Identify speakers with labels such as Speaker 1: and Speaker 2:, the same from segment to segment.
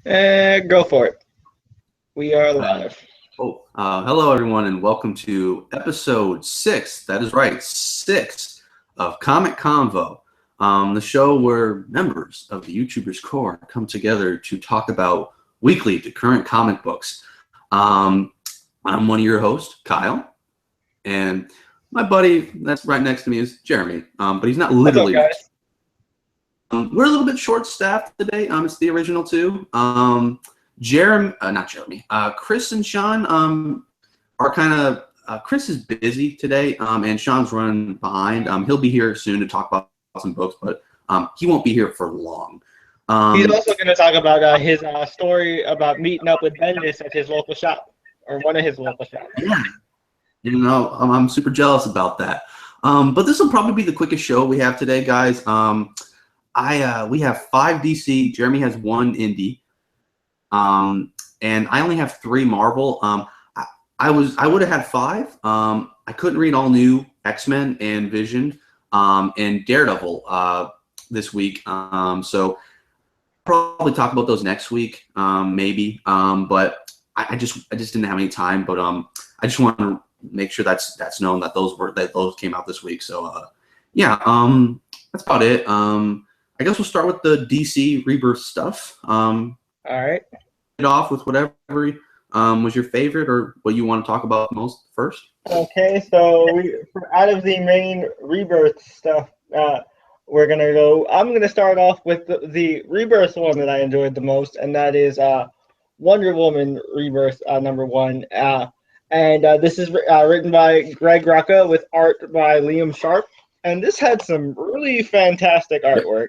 Speaker 1: Go for it. We are
Speaker 2: Uh,
Speaker 1: live.
Speaker 2: Hello, everyone, and welcome to episode 6. That is right, 6 of Comic Convo, the show where members of the YouTubers Core come together to talk about weekly to current comic books. I'm one of your hosts, Kyle, and my buddy that's right next to me is Jeremy, but he's not
Speaker 1: What's up,
Speaker 2: literally next.
Speaker 1: guys?
Speaker 2: We're a little bit short-staffed today. It's the original two. Not Jeremy. Chris and Sean are kind of. Chris is busy today, and Sean's running behind. He'll be here soon to talk about some books, but he won't be here for long.
Speaker 1: He's
Speaker 2: Um,
Speaker 1: also going to talk about his story about meeting up with Bendis at his local shop, or one of his local shops.
Speaker 2: yeah, I'm super jealous about that. But this will probably be the quickest show we have today, guys. We have 5 DC. Jeremy has 1 indie. And I only have 3 Marvel. I would have had 5. I couldn't read All New, X-Men, and Vision, and Daredevil this week. So probably talk about those next week, maybe. But I just didn't have any time. But I just want to make sure that's known that those came out this week. So yeah, that's about it. I guess we'll start with the DC Rebirth stuff.
Speaker 1: All right.
Speaker 2: It off with whatever was your favorite or what you want to talk about most first.
Speaker 1: Okay, so out of the main Rebirth stuff, we're going to go. I'm going to start off with the Rebirth one that I enjoyed the most, and that is Wonder Woman Rebirth #1. And this is written by Greg Rucka with art by Liam Sharp. And this had some really fantastic artwork.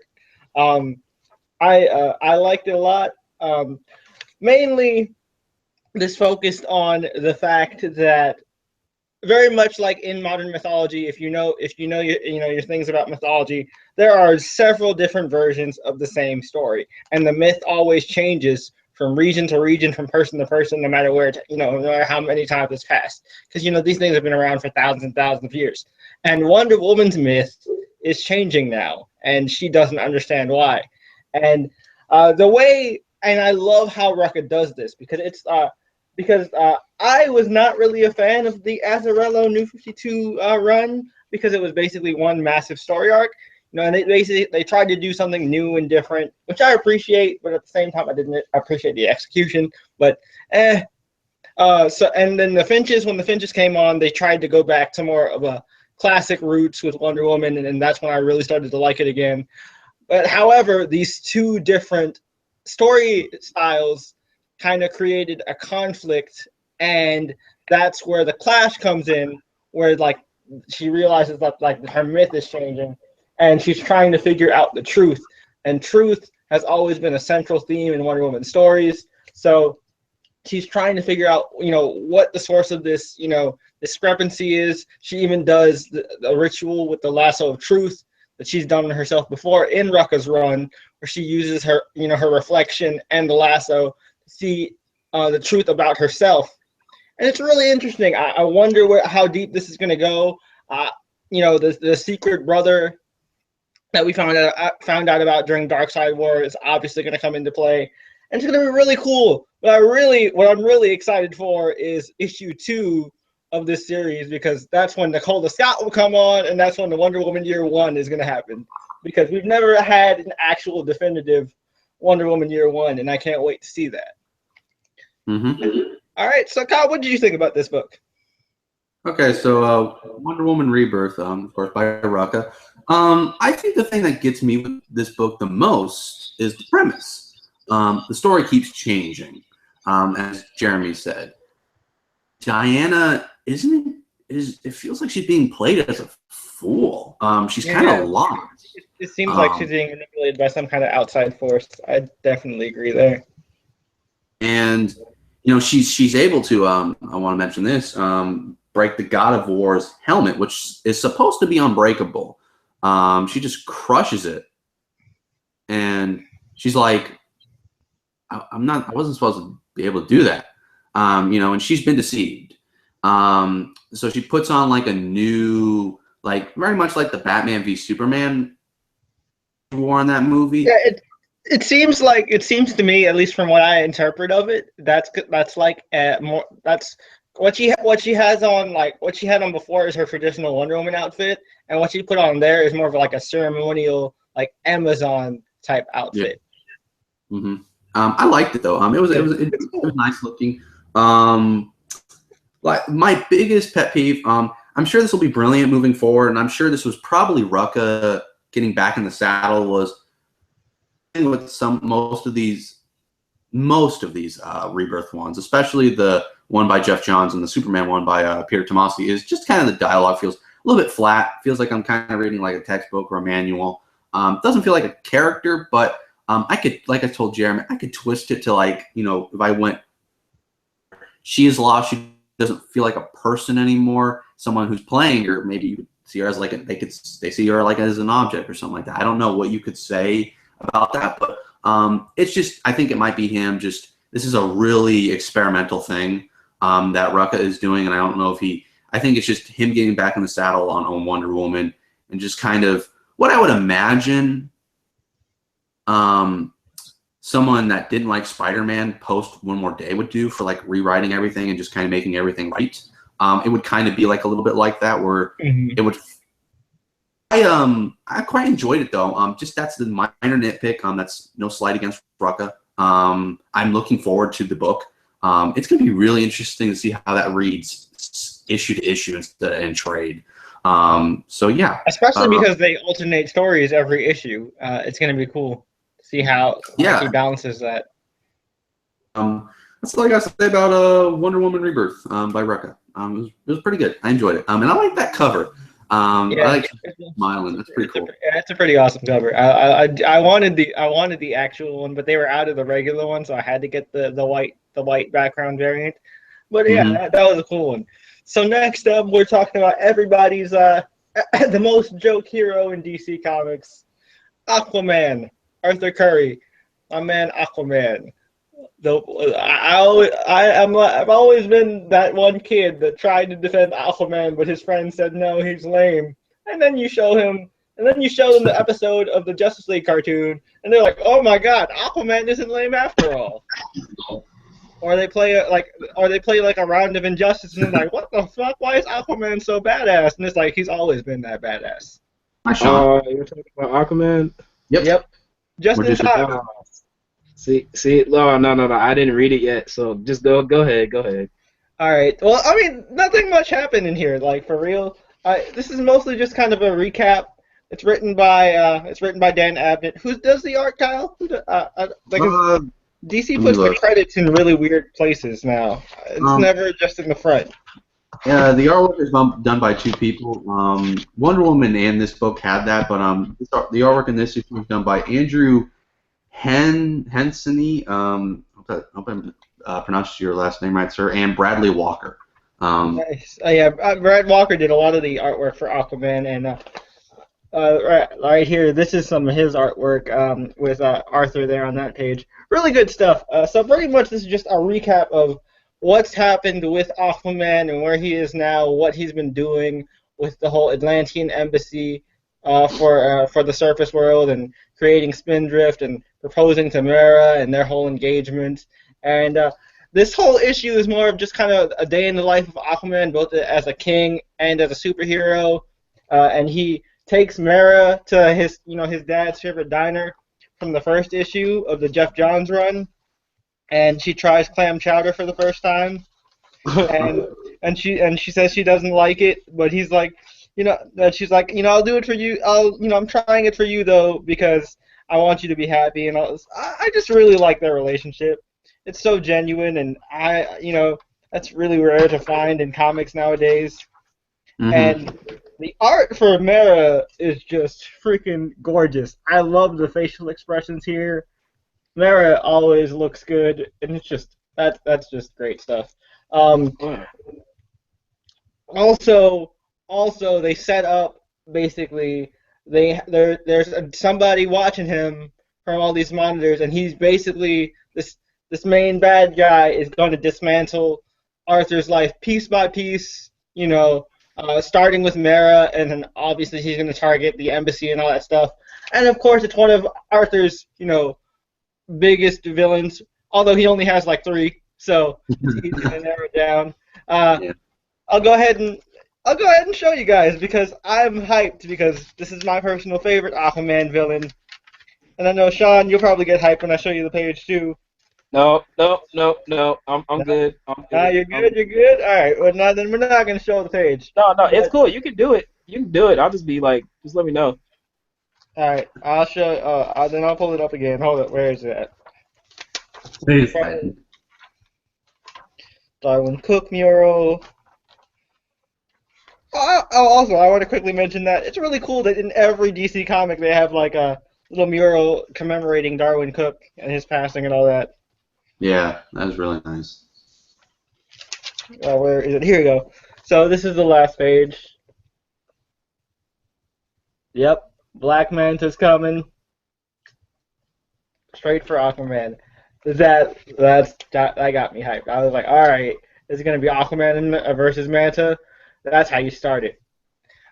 Speaker 1: I liked it a lot. Mainly, this focused on the fact that very much like in modern mythology, if you know your things about mythology, there are several different versions of the same story, and the myth always changes from region to region, from person to person, no matter where no matter how many times it's passed, because these things have been around for thousands and thousands of years. And Wonder Woman's myth is changing now, and she doesn't understand why. And the way, and I love how Rucka does this because I was not really a fan of the Azzarello New 52 run because it was basically one massive story arc. And they tried to do something new and different, which I appreciate, but at the same time I didn't appreciate the execution. But and then when the Finches came on, they tried to go back to more of a classic roots with Wonder Woman, and that's when I really started to like it again. But however, these two different story styles kind of created a conflict, and that's where the clash comes in, where she realizes that her myth is changing, and she's trying to figure out the truth. And truth has always been a central theme in Wonder Woman stories. So she's trying to figure out, what the source of this, discrepancy is. She even does the ritual with the lasso of truth that she's done herself before in Rucka's run, where she uses her, her reflection and the lasso to see the truth about herself. And it's really interesting. I wonder how deep this is going to go. The secret brother that we found out about during Darkseid War is obviously going to come into play, and it's going to be really cool. But what I'm really excited for is issue 2 of this series, because that's when Nicole Scott will come on, and that's when the Wonder Woman Year 1 is going to happen, because we've never had an actual definitive Wonder Woman Year 1, and I can't wait to see that.
Speaker 2: Mm-hmm.
Speaker 1: All right, so Kyle, what did you think about this book?
Speaker 2: Okay, so Wonder Woman Rebirth, of course, by Rucka. I think the thing that gets me with this book the most is the premise. The story keeps changing, as Jeremy said. Diana it feels like she's being played as a fool. She's kind of lost.
Speaker 1: It seems like she's being manipulated by some kind of outside force. I definitely agree there.
Speaker 2: And she's able to. I want to mention this. Break the God of War's helmet, which is supposed to be unbreakable. She just crushes it, and she's like, I wasn't supposed to be able to do that. And she's been deceived. So she puts on like a new, very much like the Batman v Superman war in that movie.
Speaker 1: Yeah, It seems to me, at least from what I interpret of it, that's like more that's what she has on, like what she had on before is her traditional Wonder Woman outfit, and what she put on there is more of like a ceremonial, like Amazon type
Speaker 2: Yeah.
Speaker 1: outfit.
Speaker 2: hmm I liked it though. It was nice looking. Um, like my biggest pet peeve. I'm sure this will be brilliant moving forward, and I'm sure this was probably Rucka getting back in the saddle was with most of these Rebirth ones, especially the one by Jeff Johns and the Superman one by Peter Tomasi, is just kind of the dialogue feels a little bit flat. Feels like I'm kind of reading like a textbook or a manual. Doesn't feel like a character, but I could, like I told Jeremy, I could twist it to like, if I went, she is lost, she doesn't feel like a person anymore. Someone who's playing her, maybe you could see her as like they see her like as an object or something like that. I don't know what you could say about that, but it's just, I think it might be him. Just this is a really experimental thing that Rucka is doing, and I don't know if I think it's just him getting back in the saddle on Wonder Woman and just kind of what I would imagine someone that didn't like Spider-Man post One More Day would do for like rewriting everything and just kind of making everything right. It would kind of be like a little bit like that, where it would. I quite enjoyed it though. Just that's the minor nitpick. That's no slight against Rucka. I'm looking forward to the book. It's going to be really interesting to see how that reads issue to issue instead of in trade. So yeah,
Speaker 1: especially because they alternate stories every issue. It's going to be cool to see how he balances that.
Speaker 2: That's all I got to say about Wonder Woman Rebirth by Rucka. It was pretty good. I enjoyed it. And I like that cover. I like smiling. That's pretty cool.
Speaker 1: It's a pretty awesome cover. I wanted the actual one, but they were out of the regular one, so I had to get the white background variant. But yeah, that was a cool one. So next up, we're talking about everybody's the most joke hero in DC Comics, Aquaman, Arthur Curry, my man Aquaman. I've always been that one kid that tried to defend Aquaman, but his friend said no, he's lame. And then you show them the episode of the Justice League cartoon, and they're like, oh my god, Aquaman isn't lame after all. Or they play like a round of Injustice, and they're like, what the fuck? Why is Aquaman so badass? And it's like, he's always been that badass.
Speaker 3: You're talking about Aquaman?
Speaker 1: Yep. Just in time.
Speaker 3: See, no, I didn't read it yet, so just go ahead.
Speaker 1: All right. Well, I mean, nothing much happened in here, like for real. This is mostly just kind of a recap. It's written by Dan Abnett. Who does the art, Kyle? DC puts the credits in really weird places now. It's never just in the front.
Speaker 2: Yeah, the artwork is done by two people. Wonder Woman and this book had that, but the artwork in this issue was done by Andrew Hensony. Hope I pronounced your last name right, sir. And Bradley Walker.
Speaker 1: Nice. Brad Walker did a lot of the artwork for Aquaman, and right here, this is some of his artwork with Arthur there on that page. Really good stuff. So pretty much this is just a recap of what's happened with Aquaman and where he is now, what he's been doing with the whole Atlantean embassy for the surface world, and creating Spindrift and proposing to Mera and their whole engagement. And this whole issue is more of just kind of a day in the life of Aquaman, both as a king and as a superhero. And he takes Mera to his dad's favorite diner from the first issue of the Jeff Johns run, and she tries clam chowder for the first time, and she says she doesn't like it, but he's like, she's like, I'll do it for you. I'm trying it for you though because I want you to be happy and all this. I just really like their relationship. It's so genuine, and that's really rare to find in comics nowadays. And the art for Mera is just freaking gorgeous. I love the facial expressions here. Mera always looks good, and it's just that's just great stuff. Also, they set up basically there's somebody watching him from all these monitors, and he's basically this main bad guy is going to dismantle Arthur's life piece by piece. Starting with Mera, and then obviously he's going to target the embassy and all that stuff. And of course, it's one of Arthur's, biggest villains, although he only has like 3, so it's easy to narrow it down.
Speaker 2: Yeah.
Speaker 1: I'll go ahead and show you guys because I'm hyped because this is my personal favorite Aquaman villain. And I know Sean, you'll probably get hyped when I show you the page too.
Speaker 3: No. I'm
Speaker 1: No?
Speaker 3: good. I'm
Speaker 1: Nah,
Speaker 3: good.
Speaker 1: you're good. You're good. All right. Well, then we're not gonna show the page.
Speaker 3: No, it's
Speaker 1: But,
Speaker 3: cool. You can do it. You can do it. I'll just be like, just let me know.
Speaker 1: all right. I'll show. Then I'll pull it up again. Hold it. Where is it at?
Speaker 2: Please.
Speaker 1: Darwin Cook mural. Also, I want to quickly mention that it's really cool that in every DC comic they have like a little mural commemorating Darwin Cook and his passing and all that.
Speaker 2: Yeah, that was really nice.
Speaker 1: Where is it? Here we go. So this is the last page. Yep, Black Manta's coming. Straight for Aquaman. That got me hyped. I was like, all right, this is gonna be Aquaman versus Manta. That's how you start it.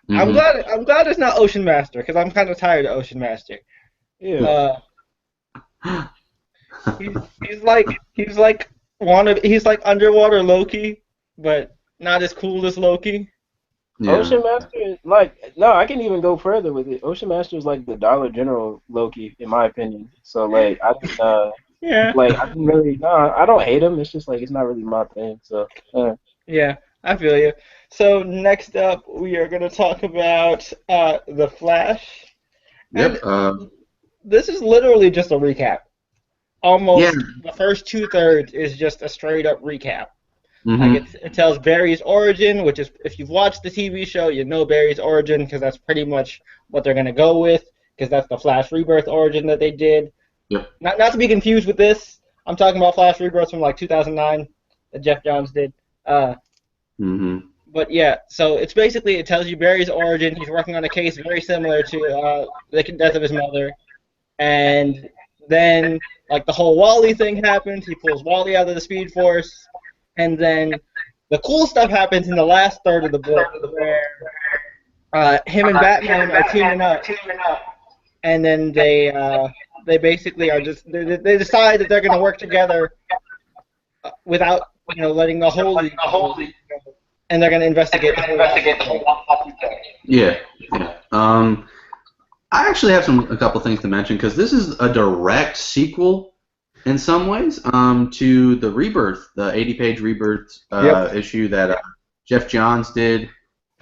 Speaker 2: Mhm.
Speaker 1: I'm glad it's not Ocean Master because I'm kind of tired of Ocean Master.
Speaker 3: Yeah.
Speaker 1: He's like underwater Loki, but not as cool as Loki.
Speaker 2: Yeah.
Speaker 3: Ocean Master, like, no, I can even go further with it. Ocean Master is like the Dollar General Loki, in my opinion. So, like,
Speaker 1: Yeah.
Speaker 3: I didn't really, no, I don't hate him. It's just like it's not really my thing. So,
Speaker 1: Yeah, I feel you. So next up, we are going to talk about The Flash.
Speaker 2: Yep.
Speaker 1: And this is literally just a recap. Almost
Speaker 2: Yeah.
Speaker 1: the first 2/3 is just a straight up recap.
Speaker 2: Mhm.
Speaker 1: Like it tells Barry's origin, which is, if you've watched the TV show, you know Barry's origin because that's pretty much what they're going to go with because that's the Flash Rebirth origin that they did.
Speaker 2: Yep.
Speaker 1: Not to be confused with this. I'm talking about Flash Rebirth from like 2009 that Jeff Johns did.
Speaker 2: Mhm.
Speaker 1: But yeah, so it's basically, it tells you Barry's origin. He's working on a case very similar to the death of his mother, and then like the whole Wally thing happens. He pulls Wally out of the Speed Force, and then the cool stuff happens in the last third of the book where him and Batman are teaming up, and then they basically are just they decide that they're going to work together without letting the whole league know, and they're going to investigate the whole
Speaker 2: Yeah. Yeah. I actually have a couple things to mention because this is a direct sequel in some ways to the Rebirth, the 80-page Rebirth
Speaker 1: Yep.
Speaker 2: issue that Jeff Johns did,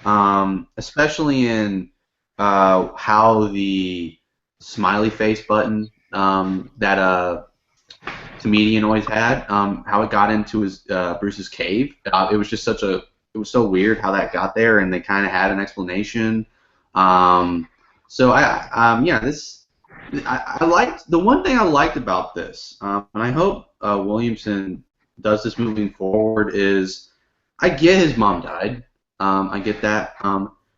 Speaker 2: especially in how the smiley face button that comedian always had, how it got into his Bruce's cave. It was just it was so weird how that got there, and they kind of had an explanation. So I liked the one thing I liked about this, and I hope Williamson does this moving forward. Is I get his mom died, I get that,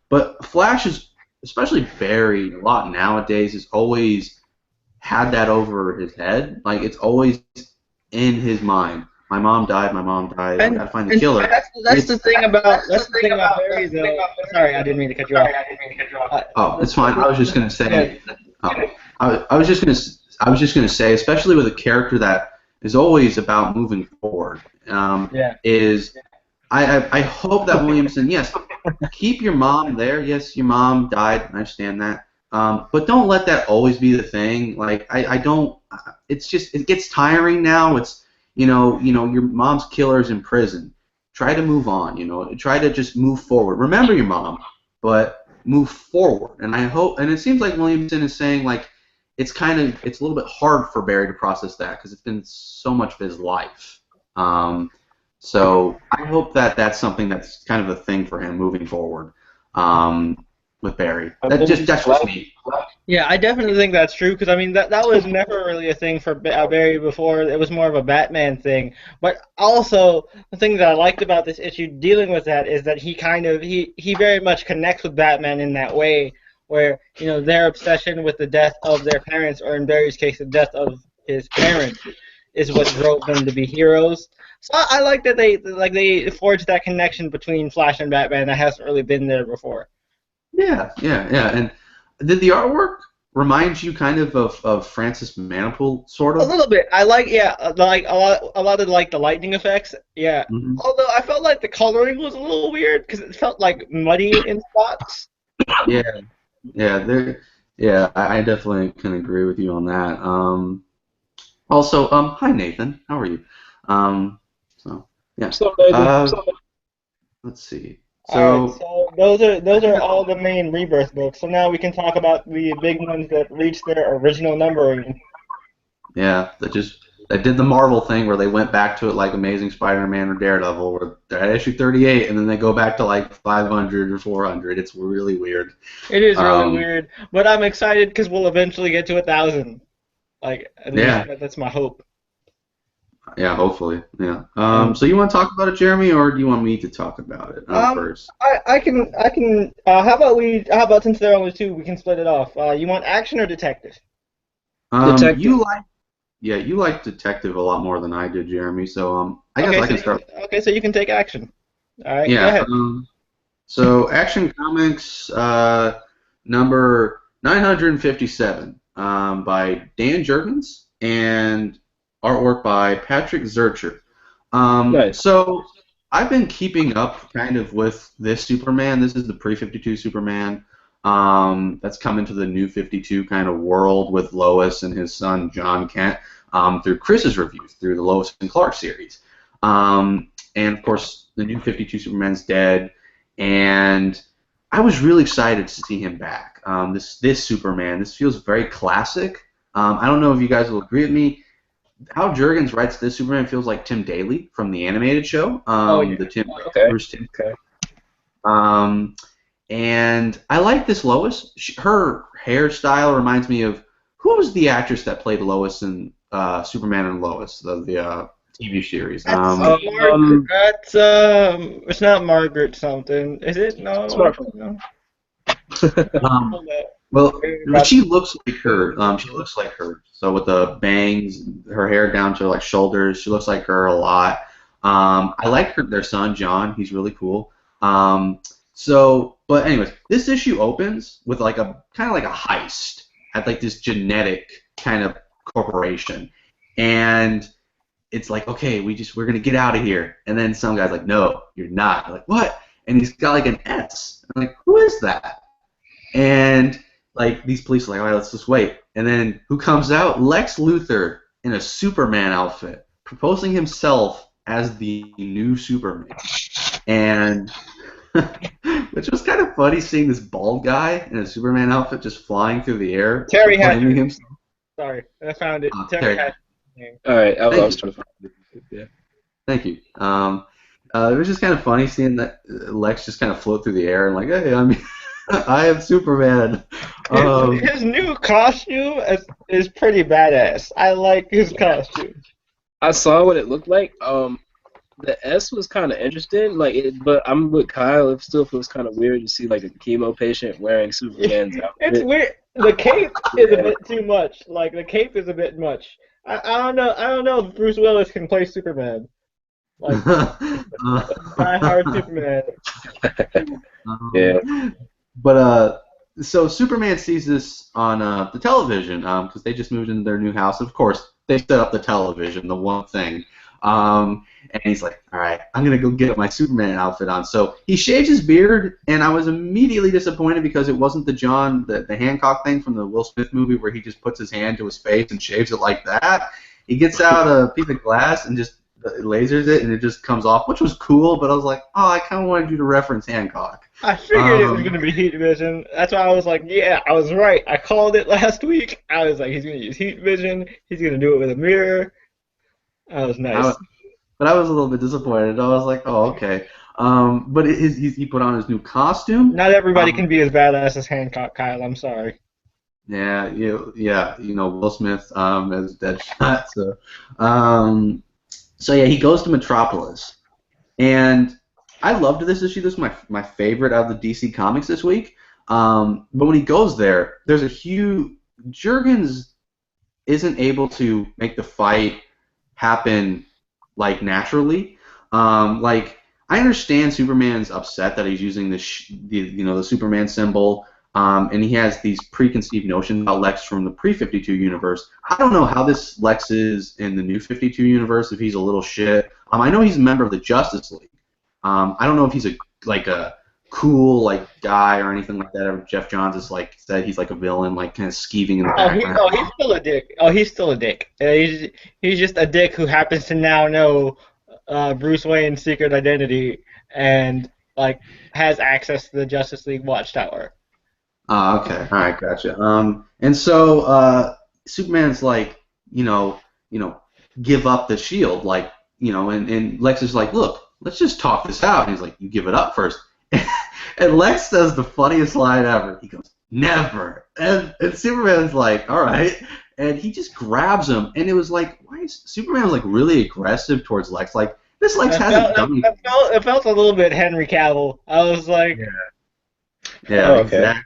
Speaker 2: but Flash is, especially Barry, a lot nowadays, has always had that over his head. Like it's always in his mind. My mom died. My mom died. I gotta find the killer.
Speaker 1: That's the thing about Barry though. Sorry, I didn't mean to cut you off.
Speaker 2: Oh, it's fine. I was just gonna say. I was just gonna say, especially with a character that is always about moving forward. Is I hope that Williamson, yes, keep your mom there. Yes, your mom died. I understand that. But don't let that always be the thing. Like I don't. It's just, it gets tiring now. It's your mom's killer's in prison. Try to move on. Try to just move forward. Remember your mom, but move forward. And I hope. And it seems like Williamson is saying like it's a little bit hard for Barry to process that because it's been so much of his life. So I hope that that's something that's kind of a thing for him moving forward. With Barry. That's just me.
Speaker 1: Yeah, I definitely think that's true because I mean that was never really a thing for Barry before. It was more of a Batman thing. But also the thing that I liked about this issue dealing with that is that he very much connects with Batman in that way where their obsession with the death of their parents, or in Barry's case the death of his parents, is what drove them to be heroes. So I like that they forged that connection between Flash and Batman that hasn't really been there before.
Speaker 2: Yeah. And did the artwork reminds you kind of Francis Maniple, sort
Speaker 1: A
Speaker 2: of.
Speaker 1: little bit. I like, yeah, like a lot of like the lightning effects. Yeah.
Speaker 2: Hmm.
Speaker 1: Although I felt like the coloring was a little weird because it felt like muddy in spots.
Speaker 2: Yeah, yeah, yeah. I definitely can agree with you on that. Also, hi Nathan, how are you? So yeah.
Speaker 3: So amazing.
Speaker 2: Uh, let's see.
Speaker 1: All right,
Speaker 2: So
Speaker 1: so those are all the main Rebirth books. So now we can talk about the big ones that reached their original numbering.
Speaker 2: yeah, that did the Marvel thing where they went back to it like Amazing Spider-Man or Daredevil, where they're at issue 38 and then they go back to like 500 or 400. It's really weird.
Speaker 1: It is really
Speaker 2: Um,
Speaker 1: weird, but I'm excited because we'll eventually get to 1,000. Like at least
Speaker 2: yeah,
Speaker 1: that's my hope.
Speaker 2: yeah, hopefully, yeah.
Speaker 1: And
Speaker 2: So you want to talk about it, Jeremy, or do you want me to talk about it first?
Speaker 1: I can. How about since there are only two, we can split it off. You want action or detective?
Speaker 3: Detective.
Speaker 2: You like Detective a lot more than I did, Jeremy. So I guess
Speaker 1: Okay,
Speaker 2: I
Speaker 1: so
Speaker 2: can start.
Speaker 1: you can take action. All right, go
Speaker 2: Yeah.
Speaker 1: ahead.
Speaker 2: So Action Comics number 957 by Dan Jurgens and artwork by Patrick Zurcher.
Speaker 3: Nice.
Speaker 2: So I've been keeping up kind of with this Superman. This is the pre-52 Superman that's come into the new 52 kind of world with Lois and his son John Kent through Chris's reviews, through the Lois and Clark series. And of course, the new 52 Superman's dead, and I was really excited to see him back. This Superman, this feels very classic. I don't know if you guys will agree with me. How Jurgens writes this Superman feels like Tim Daly from the animated show,
Speaker 1: Oh yeah.
Speaker 2: the Tim
Speaker 3: Okay.
Speaker 2: Bruce Tim.
Speaker 3: Okay.
Speaker 2: And I like this Lois. Her hairstyle reminds me of who was the actress that played Lois in Superman and Lois, the TV series.
Speaker 1: That's
Speaker 3: Um,
Speaker 1: That's it's not Margaret something. Is it? No.
Speaker 3: Smartphone.
Speaker 1: No.
Speaker 2: um,
Speaker 1: Hold up.
Speaker 2: well,
Speaker 1: About-
Speaker 2: she looks like her. She looks like her. So with the bangs, her hair down to like shoulders, she looks like her a lot. I like their son John. He's really cool. But anyways, this issue opens with like a kind of like a heist at like this genetic kind of corporation, and it's like, okay, we're gonna get out of here, and then some guy's like, no, you're not. I'm like, what? And he's got like an S. I'm like, who is that? And like these police are like, all right, let's just wait. And then who comes out? Lex Luthor in a Superman outfit, proposing himself as the new Superman. And which was kind of funny seeing this bald guy in a Superman outfit just flying through the air,
Speaker 1: Terry
Speaker 2: proclaiming
Speaker 1: Hatcher.
Speaker 2: himself.
Speaker 1: Sorry, I found it.
Speaker 2: Terry.
Speaker 1: Terry Hatcher.
Speaker 3: All right. I
Speaker 2: Thank
Speaker 3: was
Speaker 2: you.
Speaker 3: trying to find it. Yeah.
Speaker 2: Thank you. It was just kind of funny seeing that Lex just kind of float through the air and like, hey, I am Superman.
Speaker 1: His new costume is pretty badass. I like his costume.
Speaker 3: I saw what it looked like. The S was kind of interesting, but I'm with Kyle. It still feels kind of weird to see like a chemo patient wearing Superman's outfit.
Speaker 1: It's weird. The cape is a bit too much. Like the cape is a bit much. I don't know. I don't know if Bruce Willis can play Superman. Like die-hard Superman.
Speaker 3: Yeah.
Speaker 2: But so Superman sees this on the television because they just moved into their new house. Of course, they set up the television, the one thing. And he's like, all right, I'm going to go get my Superman outfit on. So he shaves his beard, and I was immediately disappointed because it wasn't the Hancock thing from the Will Smith movie where he just puts his hand to his face and shaves it like that. He gets out a piece of glass and just lasers it, and it just comes off, which was cool, but I was like, oh, I kind of wanted you to reference Hancock.
Speaker 1: I figured it was going to be heat vision. That's why I was like, yeah, I was right. I called it last week. I was like, he's going to use heat vision. He's going to do it with a mirror. That was nice.
Speaker 2: But I was a little bit disappointed. I was like, oh, okay. But he put on his new costume.
Speaker 1: Not everybody can be as badass as Hancock, Kyle. I'm sorry.
Speaker 2: Yeah, Will Smith as Deadshot. So yeah, he goes to Metropolis, and I loved this issue. This is my favorite out of the DC Comics this week. But when he goes there, there's a huge Jurgens isn't able to make the fight happen like naturally. Like I understand Superman's upset that he's using the Superman symbol and he has these preconceived notions about Lex from the pre-52 universe. I don't know how this Lex is in the new 52 universe, if he's a little shit. I know he's a member of the Justice League. I don't know if he's a cool guy or anything like that. Or Jeff Johns has said he's like a villain, kind of skeeving in the background.
Speaker 1: He's still a dick. Oh, he's still a dick. He's just a dick who happens to now know Bruce Wayne's secret identity and has access to the Justice League Watchtower.
Speaker 2: Okay, all right, gotcha. And so Superman's give up the shield, and Lex is like, look, let's just talk this out. And he's like, you give it up first. And Lex says the funniest line ever. He goes, never. And Superman's like, all right. And he just grabs him. And it was like, why is Superman really aggressive towards Lex? This Lex hasn't done anything.
Speaker 1: It felt a little bit Henry Cavill. I was like,
Speaker 2: yeah, exactly.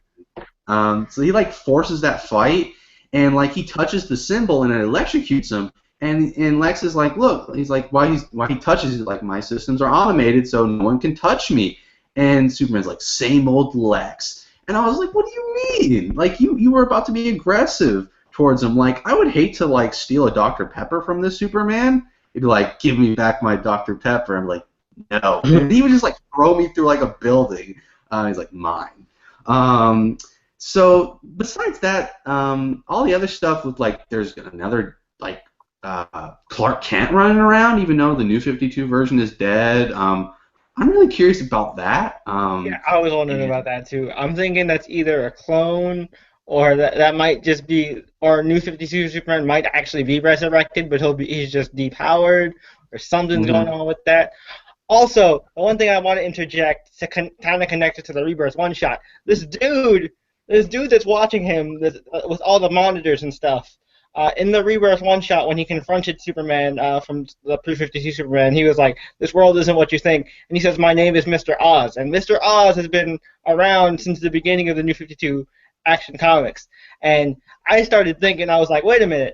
Speaker 2: So he forces that fight, and he touches the symbol and it electrocutes him. And Lex is like, look, he's like, why he touches, he's like, my systems are automated, so no one can touch me. And Superman's like, same old Lex. And I was like, what do you mean? You were about to be aggressive towards him. I would hate to steal a Dr. Pepper from this Superman. He'd be like, give me back my Dr. Pepper. I'm like, no. And he would just throw me through a building. He's like, mine. So besides that, all the other stuff with there's another Clark Kent running around, even though the new 52 version is dead. I'm really curious about that.
Speaker 1: Yeah, I was wondering about that too. I'm thinking that's either a clone, or that might just be, or new 52 Superman might actually be resurrected, but he's just depowered, or something's going on with that. Also, the one thing I want to interject to kind of connect it to the Rebirth one-shot, this dude that's watching him with all the monitors and stuff, in the Rebirth one-shot, when he confronted Superman from the pre-52 Superman, he was like, this world isn't what you think. And he says, my name is Mr. Oz. And Mr. Oz has been around since the beginning of the New 52 Action Comics. And I started thinking, I was like, wait a minute.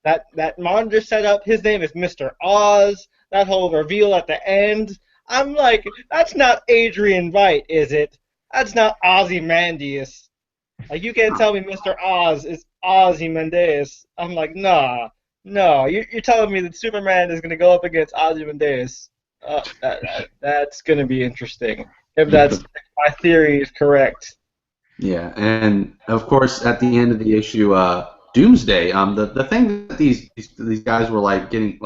Speaker 1: That monitor setup, his name is Mr. Oz. That whole reveal at the end, I'm like, that's not Adrian Veidt, is it? That's not Ozymandias. You can't tell me Mr. Oz is Ozymandias. I'm like, no, you're telling me that Superman is going to go up against Ozymandias. That's going to be interesting, if my theory is correct.
Speaker 2: Yeah, and of course, at the end of the issue, Doomsday, the thing that these guys were getting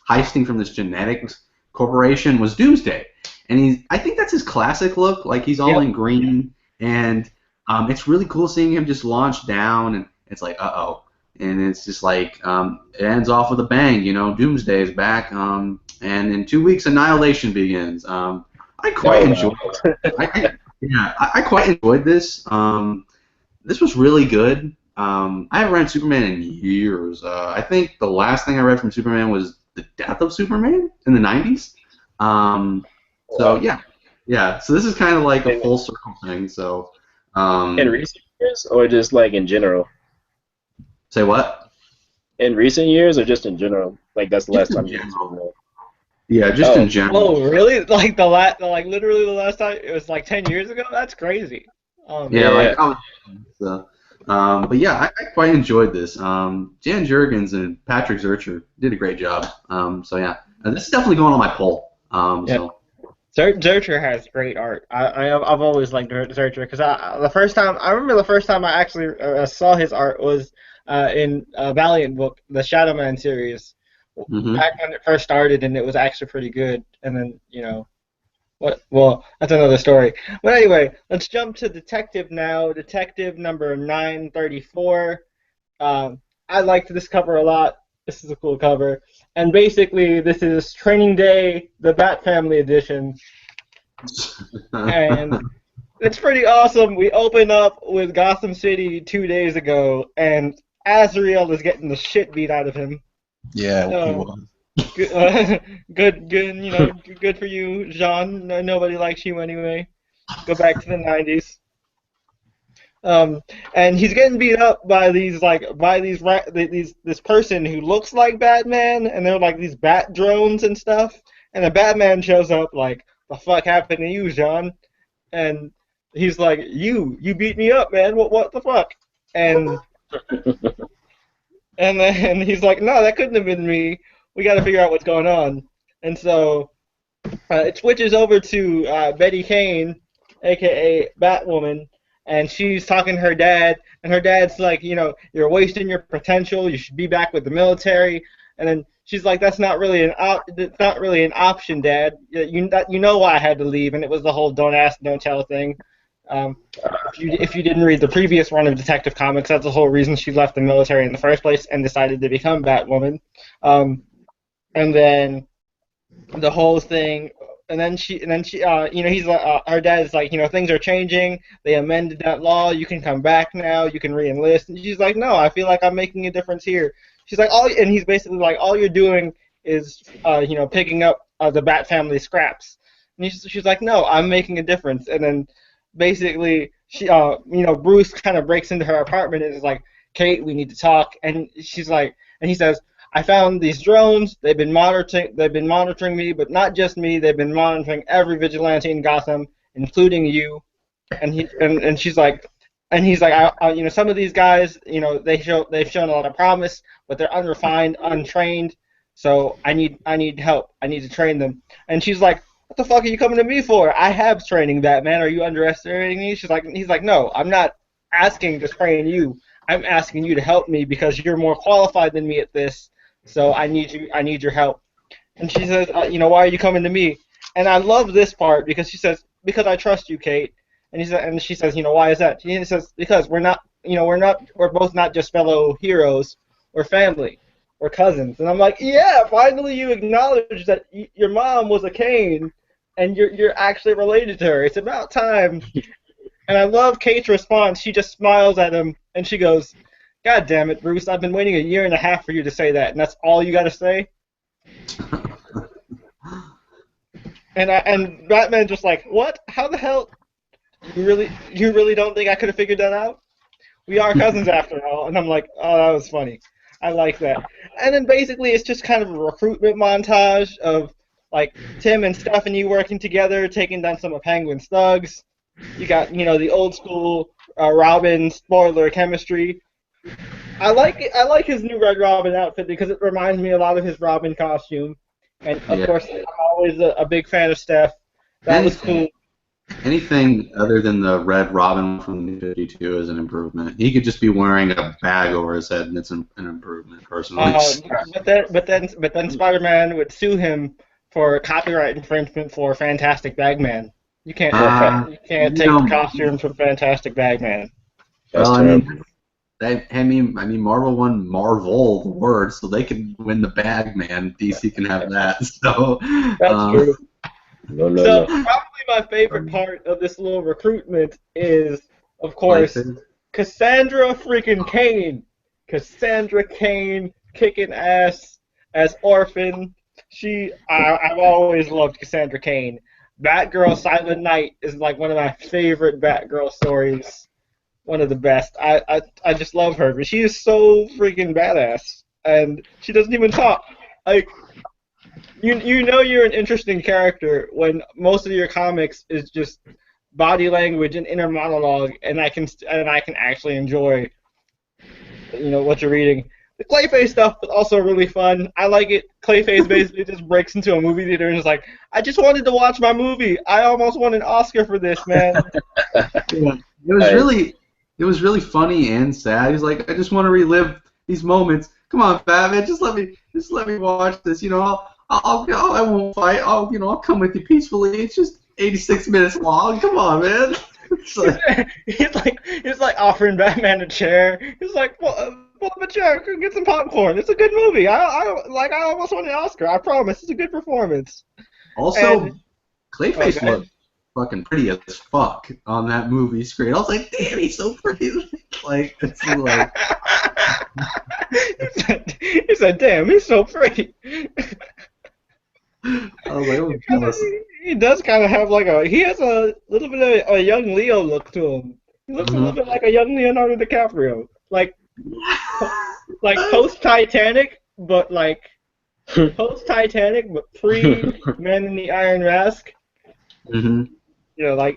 Speaker 2: heisting from this genetics corporation was Doomsday, and I think that's his classic look. He's all in green, and it's really cool seeing him just launch down, and it's like, uh-oh. And it's just it ends off with a bang, Doomsday is back, and in 2 weeks, Annihilation begins. I quite enjoyed it. I quite enjoyed this. This was really good. I haven't read Superman in years. I think the last thing I read from Superman was The Death of Superman in the 90s. So, yeah. So this is kind of a full circle thing, so...
Speaker 3: in recent years, or just in general?
Speaker 2: Say what?
Speaker 3: In recent years, or just in general? That's the last time you read.
Speaker 2: Yeah, just in general.
Speaker 1: Oh, really? Literally the last time? It was 10 years ago? That's crazy.
Speaker 2: But yeah, I quite enjoyed this. Jan Jurgens and Patrick Zurcher did a great job. So yeah, this is definitely going on my poll. So.
Speaker 1: Zurcher has great art. I've always liked Zurcher because I remember the first time I actually saw his art was in a Valiant book, the Shadow Man series, back when it first started, and it was actually pretty good. And then well, that's another story. But anyway, let's jump to Detective now. Detective number 934. I liked this cover a lot. This is a cool cover. And basically, this is Training Day, the Bat Family edition. And it's pretty awesome. We open up with Gotham City 2 days ago, and Azrael is getting the shit beat out of him.
Speaker 4: Yeah, he was.
Speaker 1: Good, good for you, Jean. Nobody likes you anyway. Go back to the 90s. And he's getting beat up by this person who looks like Batman, and they're these bat drones and stuff. And the Batman shows up the fuck happened to you, John? And he's like, you beat me up, man. What the fuck? And then he's like, no, that couldn't have been me. We got to figure out what's going on. And so it switches over to Betty Kane, aka Batwoman, and she's talking to her dad, and her dad's like, you're wasting your potential. You should be back with the military. And then she's like, that's not really an option, Dad. You know why I had to leave, and it was the whole don't ask, don't tell thing. If you didn't read the previous run of Detective Comics, that's the whole reason she left the military in the first place and decided to become Batwoman. And then the whole thing, and then she, he's like, her dad's like, things are changing. They amended that law. You can come back now. You can re-enlist. And she's like, no, I feel like I'm making a difference here. She's like, and he's basically like, all you're doing is, picking up the Bat family scraps. And she's like, no, I'm making a difference. And then basically, she, Bruce kind of breaks into her apartment and is like, Kate, we need to talk. And she's like, and he says, I found these drones. They've been monitoring me, but not just me. They've been monitoring every vigilante in Gotham, including you. And she's like, and he's like, some of these guys, they've shown a lot of promise, but they're unrefined, untrained. So I need help. I need to train them. And she's like, what the fuck are you coming to me for? I have training, Batman. Are you underestimating me? He's like, no, I'm not asking to train you. I'm asking you to help me because you're more qualified than me at this. So I need your help. And she says, why are you coming to me? And I love this part because she says, because I trust you, Kate. And she says, why is that? She says, because we're both not just fellow heroes, we're family, we're cousins. And I'm like, yeah, finally you acknowledge that your mom was a Kane, and you're actually related to her. It's about time. And I love Kate's response. She just smiles at him, and she goes, God damn it, Bruce, I've been waiting 1.5 years for you to say that, and that's all you got to say? And Batman just like, what? How the hell? You really don't think I could have figured that out? We are cousins after all. And I'm like, oh, that was funny. I like that. And then basically it's just kind of a recruitment montage of like Tim and Stephanie working together, taking down some of Penguin's thugs. You got, the old school Robin spoiler chemistry. I like his new Red Robin outfit because it reminds me a lot of his Robin costume. And of course, I'm always a big fan of Steph. That was cool.
Speaker 2: Anything other than the Red Robin from the 52 is an improvement. He could just be wearing a bag over his head, and it's an improvement, personally.
Speaker 1: But then Spider-Man would sue him for copyright infringement for Fantastic Bagman. You can't take the costumes from Fantastic Bagman.
Speaker 2: Well, I mean, Marvel won Marvel the word, so they can win the Bagman. DC can have that. So
Speaker 1: that's true.
Speaker 3: No.
Speaker 1: Probably my favorite part of this little recruitment is, of course, Cassandra freaking Cain. Cassandra Cain kicking ass as Orphan. I've always loved Cassandra Cain. Batgirl Silent Night is like one of my favorite Batgirl stories. One of the best. I just love her, but she is so freaking badass, and she doesn't even talk. Like, you're an interesting character when most of your comics is just body language and inner monologue, and I can actually enjoy, what you're reading. The Clayface stuff is also really fun. I like it. Clayface basically just breaks into a movie theater and is like, I just wanted to watch my movie. I almost won an Oscar for this, man.
Speaker 2: It was really funny and sad. He's like, I just want to relive these moments. Come on, Batman, just let me watch this. I won't fight. I'll come with you peacefully. It's just 86 minutes long. Come on, man.
Speaker 1: He's like offering Batman a chair. He's like, pull up a chair, get some popcorn. It's a good movie. I almost won an Oscar. I promise. It's a good performance.
Speaker 2: Also, Clayface looked fucking pretty as fuck on that movie screen. I was like, damn, he's so pretty. It's like.
Speaker 1: He said, damn, he's so pretty.
Speaker 2: I was like, oh, jealous.
Speaker 1: He does kind of have he has a little bit of a young Leo look to him. He looks a little bit like a young Leonardo DiCaprio. Like post-Titanic, but pre-Man in the Iron Mask.
Speaker 2: Mm-hmm.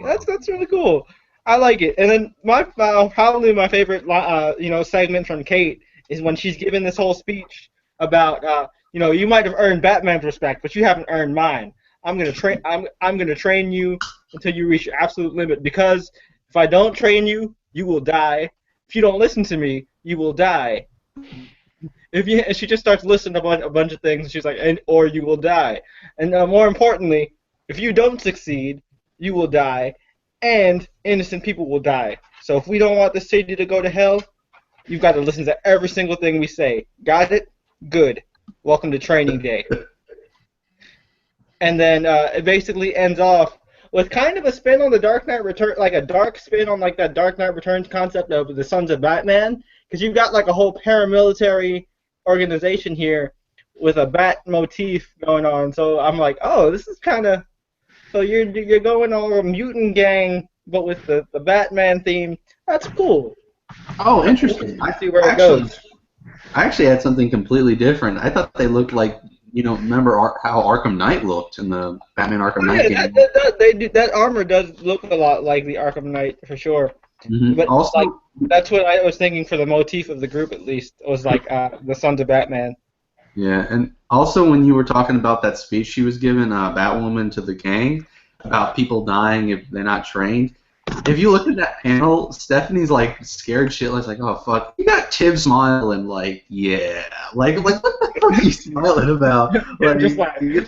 Speaker 1: That's really cool. I like it. And then probably my favorite segment from Kate is when she's giving this whole speech about you might have earned Batman's respect, but you haven't earned mine. I'm gonna train you until you reach your absolute limit, because if I don't train you, you will die. If you don't listen to me, you will die. And she just starts listing a bunch of things. She's like, or you will die. And more importantly, if you don't succeed, you will die, and innocent people will die. So if we don't want the city to go to hell, you've got to listen to every single thing we say. Got it? Good. Welcome to training day. And then it basically ends off with kind of a spin on the Dark Knight Return, like a dark spin on like that Dark Knight Returns concept of the Sons of Batman, because you've got like a whole paramilitary organization here with a bat motif going on. So I'm like, oh, this is kind of, so you're going on a mutant gang, but with the Batman theme. That's cool.
Speaker 2: Oh, interesting.
Speaker 1: I see where it goes.
Speaker 2: I actually had something completely different. I thought they looked like, remember how Arkham Knight looked in the Batman Arkham Knight game?
Speaker 1: That armor does look a lot like the Arkham Knight for sure.
Speaker 2: Mm-hmm.
Speaker 1: But
Speaker 2: also,
Speaker 1: like, that's what I was thinking for the motif of the group, at least. It was like the Sons of Batman.
Speaker 2: Yeah, and also when you were talking about that speech she was giving Batwoman to the gang about people dying if they're not trained, if you look at that panel, Stephanie's like scared shitless, like, oh fuck. You got Tim smiling, like, yeah, like what the fuck are you smiling about?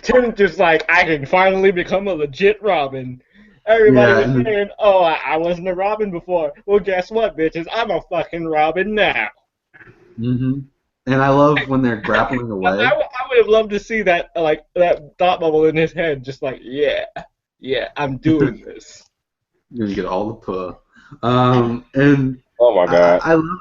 Speaker 1: Tim just like, I can finally become a legit Robin. Everybody was saying, oh, I wasn't a Robin before. Well, guess what, bitches? I'm a fucking Robin now.
Speaker 2: Mm-hmm. And I love when they're grappling away.
Speaker 1: I would have loved to see that, like, that thought bubble in his head, just like, yeah, I'm doing this.
Speaker 2: You're gonna get all the puh. And
Speaker 3: oh my god,
Speaker 2: I love.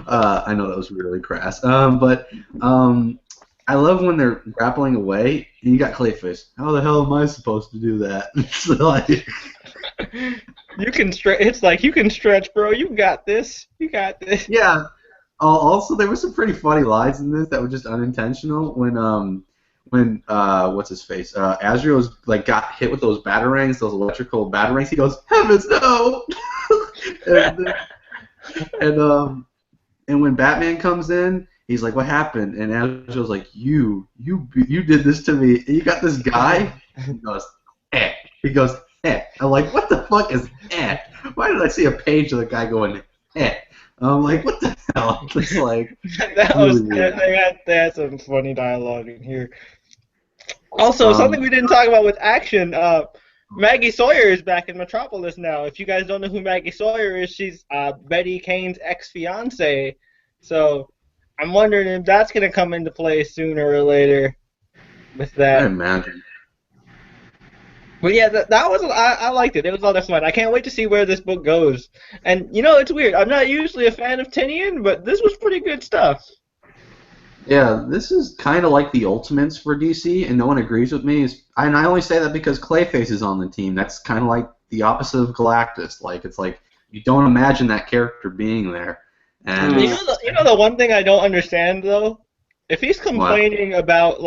Speaker 2: I know that was really crass. But I love when they're grappling away, and you got Clayface. How the hell am I supposed to do that?
Speaker 1: You can stretch. It's like, you can stretch, bro. You got this. You got this.
Speaker 2: Yeah. Also, there were some pretty funny lines in this that were just unintentional. When what's his face? Azrael's like got hit with those batarangs, those electrical batarangs. He goes, "Heavens no!" and when Batman comes in, he's like, "What happened?" And Azrael's like, "You did this to me. And you got this guy." He goes, "Eh." He goes, "Eh." I'm like, "What the fuck is eh?" Why did I see a page of the guy going, "Eh"? I'm like, "What the hell?" It's like
Speaker 1: they had some funny dialogue in here. Also, something we didn't talk about with action, Maggie Sawyer is back in Metropolis now. If you guys don't know who Maggie Sawyer is, she's Betty Kane's ex-fiance. So I'm wondering if that's going to come into play sooner or later with that.
Speaker 2: I imagine.
Speaker 1: But yeah, that was, I liked it. It was a lot of fun. I can't wait to see where this book goes. And, it's weird. I'm not usually a fan of Tinian, but this was pretty good stuff.
Speaker 2: Yeah, this is kind of like the Ultimates for DC, and no one agrees with me. And I only say that because Clayface is on the team. That's kind of like the opposite of Galactus. Like, it's like you don't imagine that character being there. And
Speaker 1: the one thing I don't understand though, if he's complaining about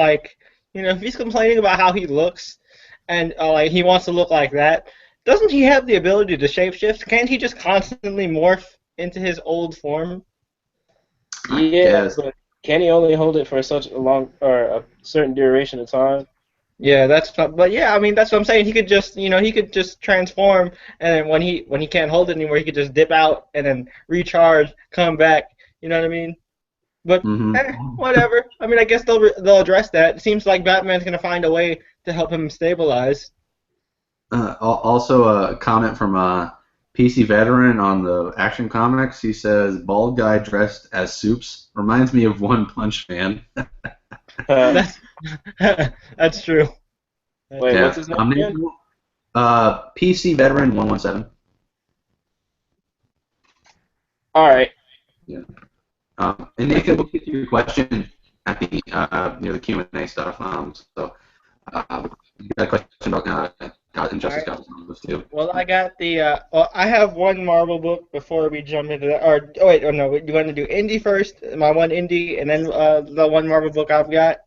Speaker 1: if he's complaining about how he looks, and like he wants to look like that, doesn't he have the ability to shapeshift? Can't he just constantly morph into his old form?
Speaker 3: Yeah, but can he only hold it for such a long or a certain duration of time?
Speaker 1: Yeah, that's what I'm saying. He could just, he could just transform, and then when he can't hold it anymore, he could just dip out and then recharge, come back. You know what I mean? But whatever. I mean, I guess they'll address that. It seems like Batman's gonna find a way to help him stabilize.
Speaker 2: Also, a comment from PC Veteran on the Action Comics. He says, "Bald guy dressed as Soups reminds me of One Punch Man."
Speaker 1: That's true.
Speaker 3: Wait, what's his name again?
Speaker 2: PC Veteran 117.
Speaker 3: All right.
Speaker 2: Yeah. And Nathan, we'll get to your question at the near the Q&A stuff. So you got a question about Injustice Gods too.
Speaker 1: Well, I got I have one Marvel book before we jump into that. You want to do indie first? My one indie, and then the one Marvel book I've got.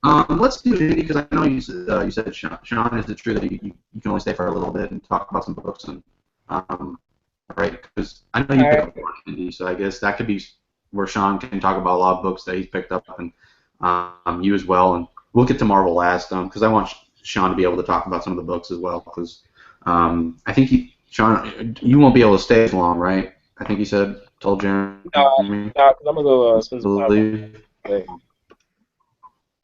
Speaker 2: Let's do it because I know you said Sean, is it true that you can only stay for a little bit and talk about some books and right? Because I know you
Speaker 1: All
Speaker 2: picked
Speaker 1: right.
Speaker 2: up one indie, so I guess that could be where Sean can talk about a lot of books that he's picked up and you as well. And we'll get to Marvel last because I want Sean to be able to talk about some of the books as well because I think Sean, you won't be able to stay as long, right? I think you told Jeremy.
Speaker 3: Nah, 'cause I'm gonna go spend some time.
Speaker 2: Believe.
Speaker 3: With
Speaker 2: All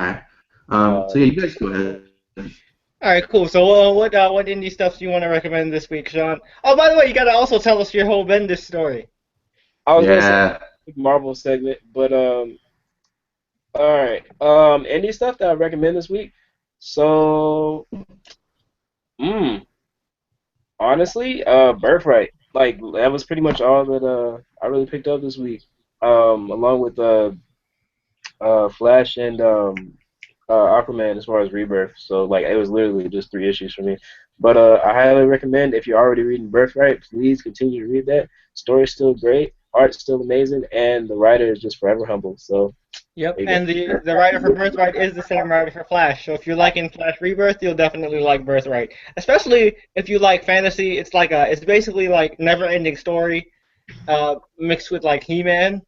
Speaker 2: right.
Speaker 3: uh,
Speaker 2: So yeah, you guys go ahead.
Speaker 1: All right, cool. So, what indie stuff do you want to recommend this week, Sean? Oh, by the way, you gotta also tell us your whole Bendis story.
Speaker 3: I was gonna say
Speaker 2: Yeah.
Speaker 3: Marvel segment, but all right. Indie stuff that I recommend this week. So, honestly, Birthright. Like that was pretty much all that I really picked up this week. Along with Flash and Aquaman as far as Rebirth. So like it was literally just 3 issues for me. But I highly recommend if you're already reading Birthright, please continue to read that. Story's still great, art's still amazing, and the writer is just forever humble. So
Speaker 1: Yep,
Speaker 3: there you
Speaker 1: and the writer for Birthright is the same writer for Flash. So if you're liking Flash Rebirth, you'll definitely like Birthright. Especially if you like fantasy, it's basically like never-ending story, mixed with like He-Man.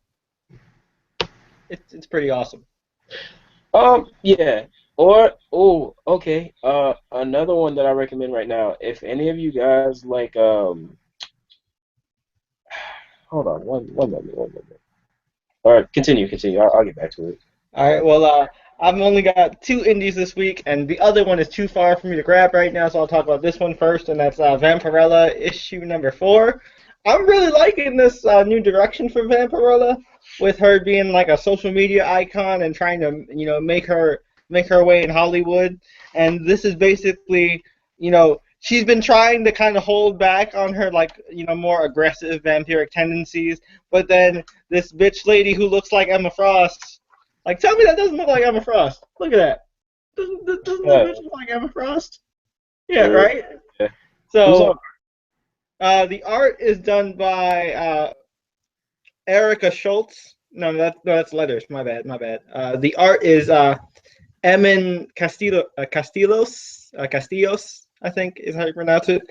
Speaker 1: It's pretty awesome.
Speaker 3: Yeah. Or okay. Another one that I recommend right now. If any of you guys like hold on one moment. All right, continue. I'll get back to it.
Speaker 1: All right, well, I've only got two indies this week, and the other one is too far for me to grab right now, so I'll talk about this one first, and that's Vampirella issue number 4. I'm really liking this new direction for Vampirella, with her being like a social media icon and trying to, make her way in Hollywood. And this is basically, she's been trying to kind of hold back on her like, more aggressive vampiric tendencies, but then this bitch lady who looks like Emma Frost. Like, tell me that doesn't look like Emma Frost. Look at that. Doesn't that bitch look like Emma Frost? Yeah, right?
Speaker 3: Yeah. Who's on?
Speaker 1: So, the art is done by Erica Schultz. No, that's letters. My bad. The art is Emin Castillos, I think is how you pronounce it.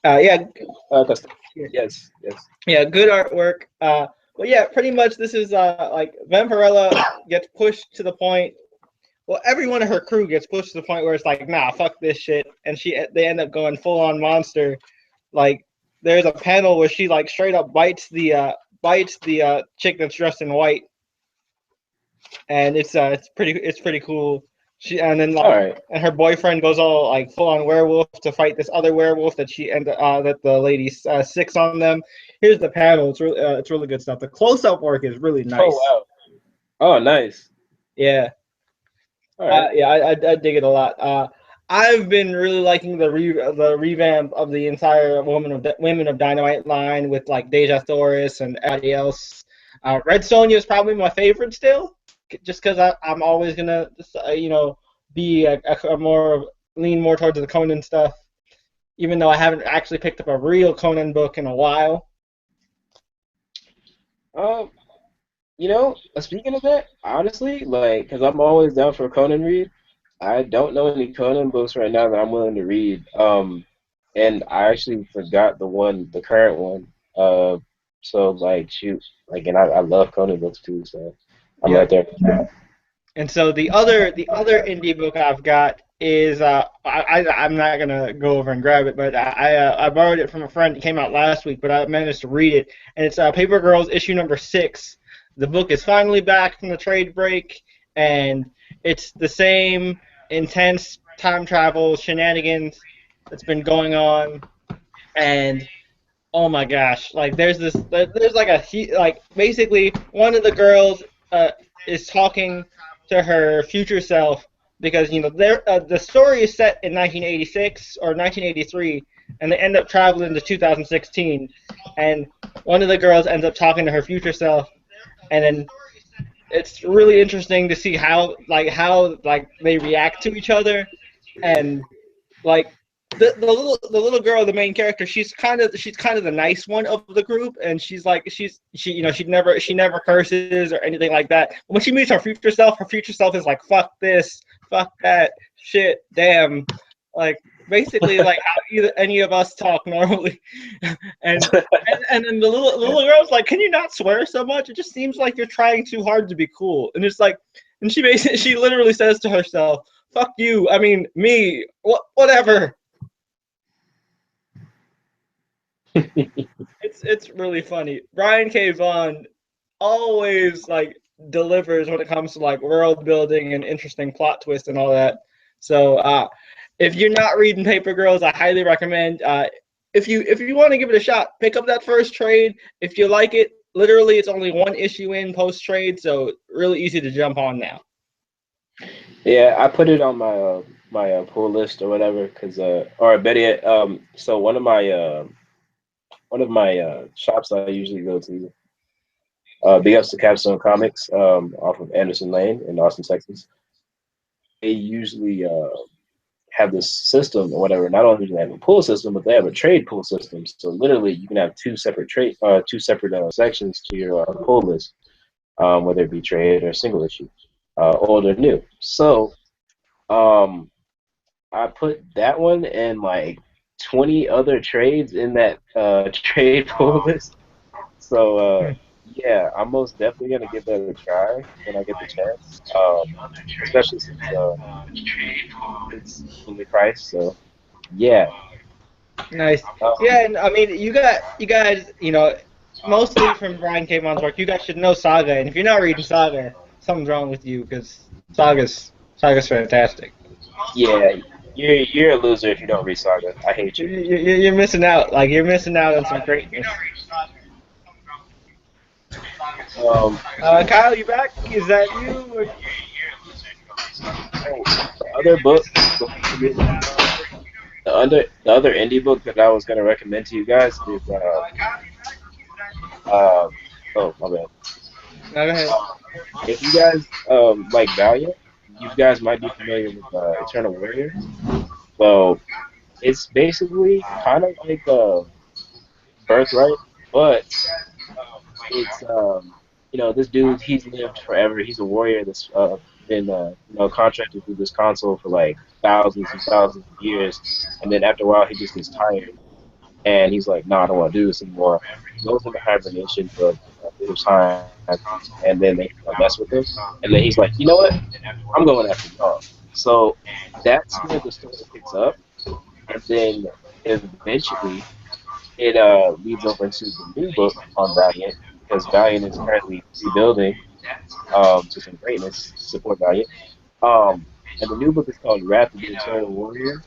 Speaker 1: Yeah,
Speaker 3: Yes.
Speaker 1: yeah, good artwork. But yeah, pretty much this is like Vampirella gets pushed to the point. Well, every one of her crew gets pushed to the point where it's like, nah, fuck this shit, and they end up going full on monster. Like, there's a panel where she like straight up bites the chick that's dressed in white, and it's pretty cool. And then
Speaker 3: All right.
Speaker 1: and her boyfriend goes all like full on werewolf to fight this other werewolf that that the lady sicks on them. Here's the panel. It's really good stuff. The close up work is really nice.
Speaker 3: Oh wow. Oh nice.
Speaker 1: Yeah.
Speaker 3: All right.
Speaker 1: Yeah, I dig it a lot. I've been really liking the revamp of the entire Women of Dynamite line with like Deja Thoris and everybody else. Red Sonja is probably my favorite still, just because I'm always gonna be a more lean more towards the Conan stuff, even though I haven't actually picked up a real Conan book in a while.
Speaker 3: Speaking of that, honestly, like, because I'm always down for a Conan read, I don't know any Conan books right now that I'm willing to read. And I actually forgot the current one. So like, shoot, like, and I love Conan books too, so I'm
Speaker 1: Yeah.
Speaker 3: right there.
Speaker 1: And so the other indie book I've got is I'm not gonna go over and grab it, but I borrowed it from a friend. It came out last week, but I managed to read it, and it's Paper Girls issue number 6. The book is finally back from the trade break, and it's the same intense time travel shenanigans that's been going on, and oh my gosh, like there's like basically one of the girls is talking to her future self because the story is set in 1986 or 1983, and they end up traveling to 2016, and one of the girls ends up talking to her future self, and then it's really interesting to see how they react to each other, and like the little girl, the main character, she's kind of the nice one of the group, and she never curses or anything like that. When she meets her future self is like, fuck this, fuck that shit, damn. Like basically like how either any of us talk normally. and and then the little girl's like, can you not swear so much? It just seems like you're trying too hard to be cool. And it's like, and she literally says to herself, fuck you, I mean me, whatever. It's really funny. Brian K. Vaughan always like delivers when it comes to like world building and interesting plot twists and all that. So if you're not reading Paper Girls, I highly recommend. If you want to give it a shot, pick up that first trade. If you like it, literally it's only one issue in post trade, so really easy to jump on now.
Speaker 3: Yeah, I put it on my pull list or whatever, cause or better yet, so one of my shops I usually go to, big ups to Capstone Comics, off of Anderson Lane in Austin, Texas. They usually have this system or whatever. Not only do they have a pull system, but they have a trade pull system. So literally, you can have two separate sections to your pull list, whether it be trade or single issue, old or new. So I put that one and like 20 other trades in that trade pull list. So yeah, I'm most definitely gonna give that a try when I get the chance. Especially since it's fully priced. So yeah.
Speaker 1: Nice. Yeah, and I mean, you guys, mostly from Brian K. Vaughan's work, you guys should know Saga, and if you're not reading Saga, something's wrong with you because Saga's fantastic.
Speaker 3: Yeah, you're a loser if you don't read Saga. I hate you.
Speaker 1: You're missing out. Like you're missing out on some greatness. Kyle, you back? Is that you? Or...
Speaker 3: The other book, the other indie book that I was gonna recommend to you guys is oh my bad.
Speaker 1: No, go ahead.
Speaker 3: If you guys like Valiant, you guys might be familiar with Eternal Warrior. So it's basically kind of like Birthright, but it's this dude, he's lived forever. He's a warrior that's been contracted through this console for like thousands and thousands of years, and then after a while he just gets tired and he's like, "No, I don't want to do this anymore." He goes into hibernation for a bit of time, and then they mess with him, and then he's like, "You know what? I'm going after y'all." So that's where the story picks up, and then eventually it leads over into the new book on Valiant, because Valiant is currently rebuilding to some greatness to support Valiant. And the new book is called Wrath of the Eternal Warrior,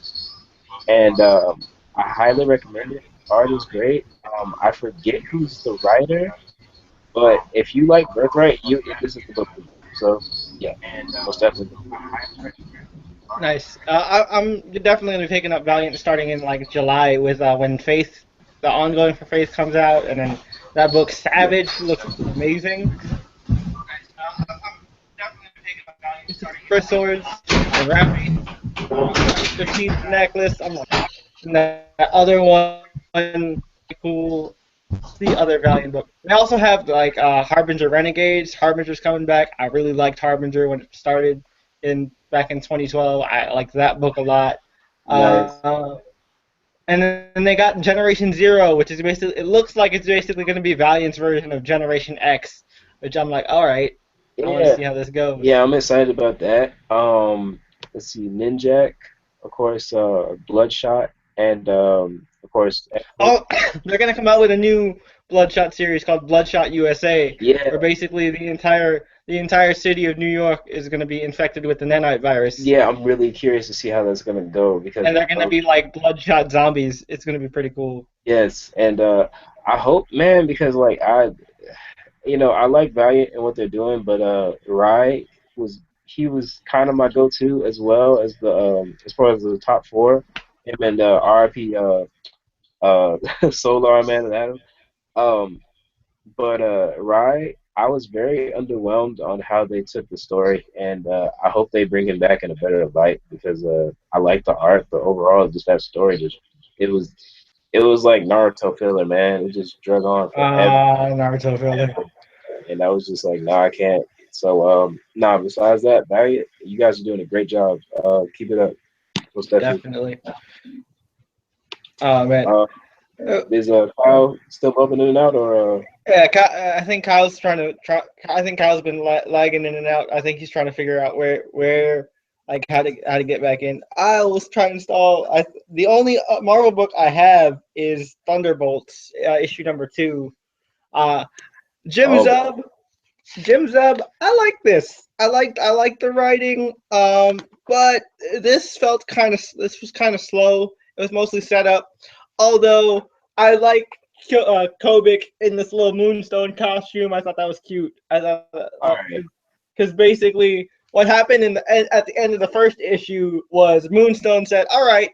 Speaker 3: and I highly recommend it. Art is great. I forget who's the writer, but if you like Birthright, this is the book for you. So yeah, most definitely.
Speaker 1: Nice. I'm definitely gonna be picking up Valiant starting in like July with when Faith, the ongoing for Faith comes out, and then that book Savage looks amazing. First swords, the Rampage, 15th necklace. I'm like, and that other one, cool. The other Valiant book. We also have like Harbinger Renegades. Harbinger's coming back. I really liked Harbinger when it started back in 2012. I liked that book a lot.
Speaker 3: Nice.
Speaker 1: And then they got Generation Zero, which is basically, it looks like it's basically going to be Valiant's version of Generation X, which I'm like, all right, I want to see how this goes.
Speaker 3: Yeah, I'm excited about that. Let's see, Ninjak, of course, Bloodshot, and of course.
Speaker 1: Oh, they're gonna come out with a new Bloodshot series called Bloodshot USA,
Speaker 3: Yeah.
Speaker 1: where basically the entire city of New York is gonna be infected with the nanite virus.
Speaker 3: Yeah, I'm really curious to see how that's gonna go, because.
Speaker 1: And they're gonna be like Bloodshot zombies. It's gonna be pretty cool.
Speaker 3: Yes, and I hope, man, because like I like Valiant and what they're doing, but Rai was kind of my go-to as well as the as far as the top four. Him and RIP Solar Man and Adam. Um, but Rai, I was very underwhelmed on how they took the story, and I hope they bring him back in a better light, because I like the art, but overall, just that story it was like Naruto filler, man. It just drug on forever.
Speaker 1: Naruto filler.
Speaker 3: And I was just like, nah, I can't. So nah, besides that, Barry, you guys are doing a great job. Keep it up. Most definitely.
Speaker 1: Definitely. Oh man.
Speaker 3: Uh,
Speaker 1: Uh,
Speaker 3: is Kyle still bumping in and out, or
Speaker 1: Yeah, I think Kyle's trying to try. I think Kyle's been lagging in and out. I think he's trying to figure out where like how to get back in. I was trying to install. The only Marvel book I have is Thunderbolts issue number 2. Uh, Jim
Speaker 3: oh,
Speaker 1: Zub. Jim Zub. I like this. I like the writing. But this was kind of slow. It was mostly set up. Although I like Kobik in this little moonstone costume. I thought that was cute. I thought
Speaker 3: all right,
Speaker 1: because basically what happened at the end of the first issue was Moonstone said, all right,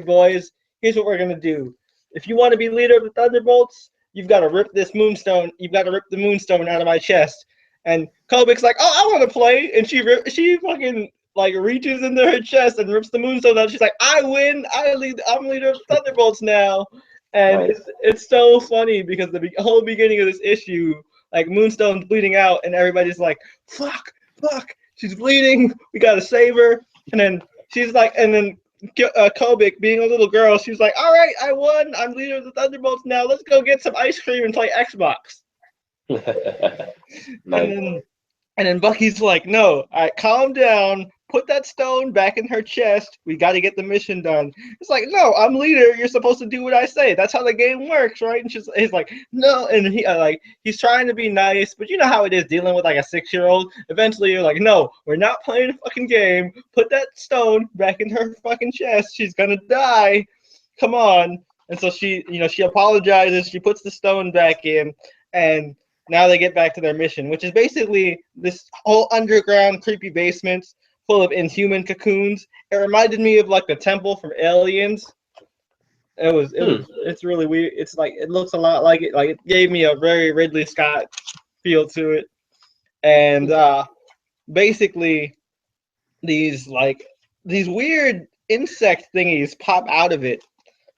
Speaker 1: boys, here's what we're gonna do. If you want to be leader of the Thunderbolts, you've got to rip this Moonstone. You've got to rip the Moonstone out of my chest." And Kobik's like, "Oh, I want to play," and she fucking like reaches into her chest and rips the Moonstone out. She's like, "I win. I'm leader of the Thunderbolts now." And
Speaker 3: nice.
Speaker 1: it's so funny because the whole beginning of this issue, like Moonstone's bleeding out, and everybody's like, "Fuck, fuck, she's bleeding. We gotta save her." And then she's like, and then Kobik, being a little girl, she was like, "All right, I won. I'm leader of the Thunderbolts now. Let's go get some ice cream and play Xbox." And
Speaker 3: Nice.
Speaker 1: then Bucky's like, "No, all right, calm down. Put that stone back in her chest. We got to get the mission done." It's like, "No, I'm leader. You're supposed to do what I say. That's how the game works, right?" And he's like, "No," and he's trying to be nice, but you know how it is dealing with like a 6-year-old. Eventually, you're like, "No, we're not playing a fucking game. Put that stone back in her fucking chest. She's gonna die. Come on." And so she apologizes. She puts the stone back in, and now they get back to their mission, which is basically this whole underground creepy basement full of inhuman cocoons. It reminded me of like the temple from Aliens. It's really weird. It's like it looks a lot like it. Like it gave me a very Ridley Scott feel to it. And basically these weird insect thingies pop out of it,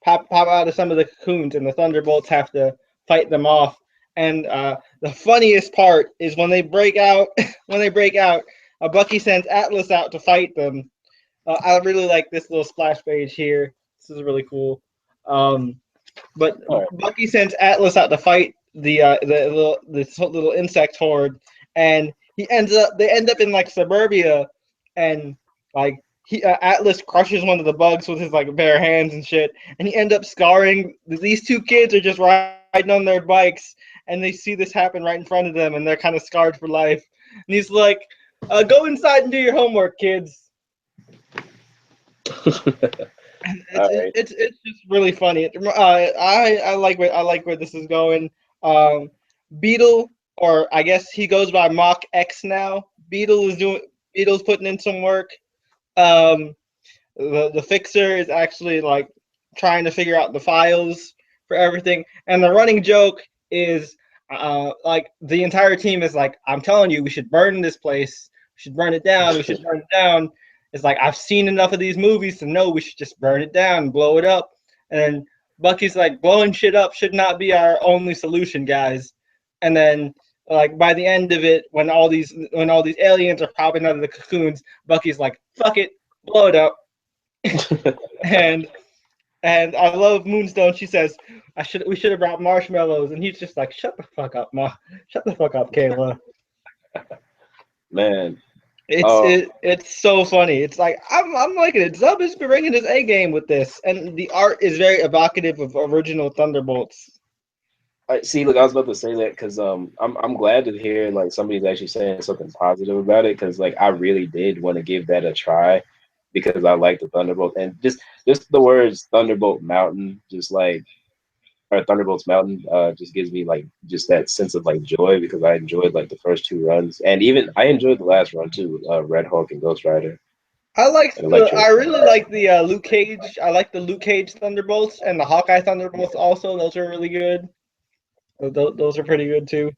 Speaker 1: pop out of some of the cocoons, and the Thunderbolts have to fight them off. And the funniest part is when they break out. When they break out, Bucky sends Atlas out to fight them. I really like this little splash page here. This is really cool. But
Speaker 3: All
Speaker 1: Bucky sends Atlas out to fight this little insect horde, and they end up in like suburbia, and like Atlas crushes one of the bugs with his like bare hands and shit, and he end up scarring. These two kids are just riding on their bikes, and they see this happen right in front of them, and they're kind of scarred for life. And he's like, "Go inside and do your homework, kids." And
Speaker 3: right.
Speaker 1: it's just really funny. I like where this is going. Beetle, or I guess he goes by Mach X now. Beetle's putting in some work. Um, the Fixer is actually like trying to figure out the files for everything, and the running joke is like the entire team is like, "I'm telling you, we should burn this place. We should burn it down. We should burn it down." It's like, I've seen enough of these movies to know we should just burn it down and blow it up. And then Bucky's like, "Blowing shit up should not be our only solution, guys." And then like by the end of it, when all these aliens are popping out of the cocoons, Bucky's like, "Fuck it, blow it up." and and I love Moonstone. She says, we should have brought marshmallows," and he's just like, "Shut the fuck up, shut the fuck up, Kayla."
Speaker 3: Man. Oh,
Speaker 1: It's so funny. It's like I'm liking it. Zub is bringing his A game with this, and the art is very evocative of original Thunderbolts.
Speaker 3: see, look, I was about to say that because I'm glad to hear like somebody's actually saying something positive about it, because like I really did want to give that a try because I like the Thunderbolt, and just the words Thunderbolt Mountain, just like, or Thunderbolts Mountain, just gives me like just that sense of like joy, because I enjoyed like the first 2 runs, and even I enjoyed the last run too, Red Hulk and Ghost Rider and Electro.
Speaker 1: I really like the Luke Cage. I like the Luke Cage Thunderbolts and the Hawkeye Thunderbolts also. Those are really good. Those are pretty good too.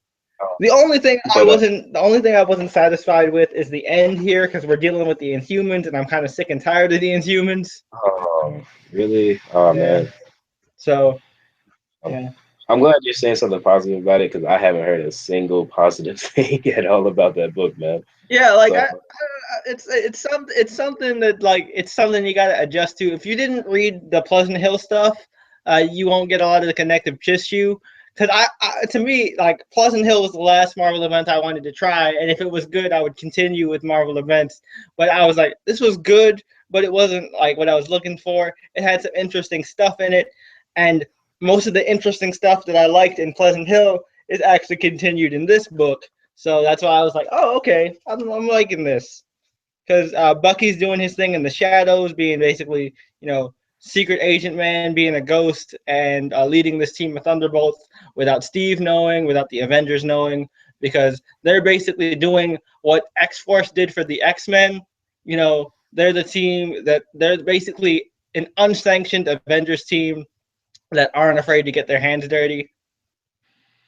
Speaker 1: The only thing
Speaker 3: But
Speaker 1: I wasn't satisfied with is the end here, because we're dealing with the Inhumans, and I'm kind of sick and tired of the Inhumans.
Speaker 3: oh, really? Oh
Speaker 1: Yeah.
Speaker 3: man.
Speaker 1: So yeah.
Speaker 3: I'm glad you're saying something positive about it because I haven't heard a single positive thing at all about that book, man.
Speaker 1: Yeah, like
Speaker 3: So
Speaker 1: it's something that like it's something you got to adjust to. If you didn't read the Pleasant Hill stuff, you won't get a lot of the connective tissue. Because to me, like Pleasant Hill was the last Marvel event I wanted to try, and if it was good, I would continue with Marvel events. But I was like, this was good, but it wasn't like what I was looking for. It had some interesting stuff in it, and most of the interesting stuff that I liked in Pleasant Hill is actually continued in this book. So that's why I was like, oh, okay, I'm liking this. Because Bucky's doing his thing in the shadows, being basically, secret agent man, being a ghost, and leading this team of Thunderbolts without Steve knowing, without the Avengers knowing, because they're basically doing what X-Force did for the X-Men. They're the team they're basically an unsanctioned Avengers team that aren't afraid to get their hands dirty.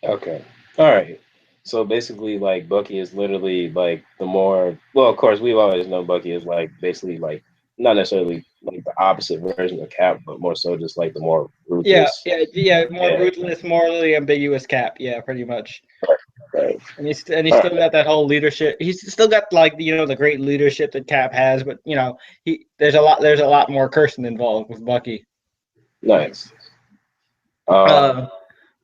Speaker 3: okay, all right. So basically, like Bucky is literally like the more well. Of course, we've always known Bucky is like basically like not necessarily like the opposite version of Cap, but more so just like the more
Speaker 1: Yeah,
Speaker 3: ruthless.
Speaker 1: yeah, more
Speaker 3: Yeah,
Speaker 1: ruthless, morally ambiguous Cap. Yeah, pretty much.
Speaker 3: right.
Speaker 1: And he's
Speaker 3: All
Speaker 1: still got that whole leadership. He's still got like the great leadership that Cap has, but he there's a lot more cursing involved with Bucky.
Speaker 3: right. Nice. Um,
Speaker 1: Uh,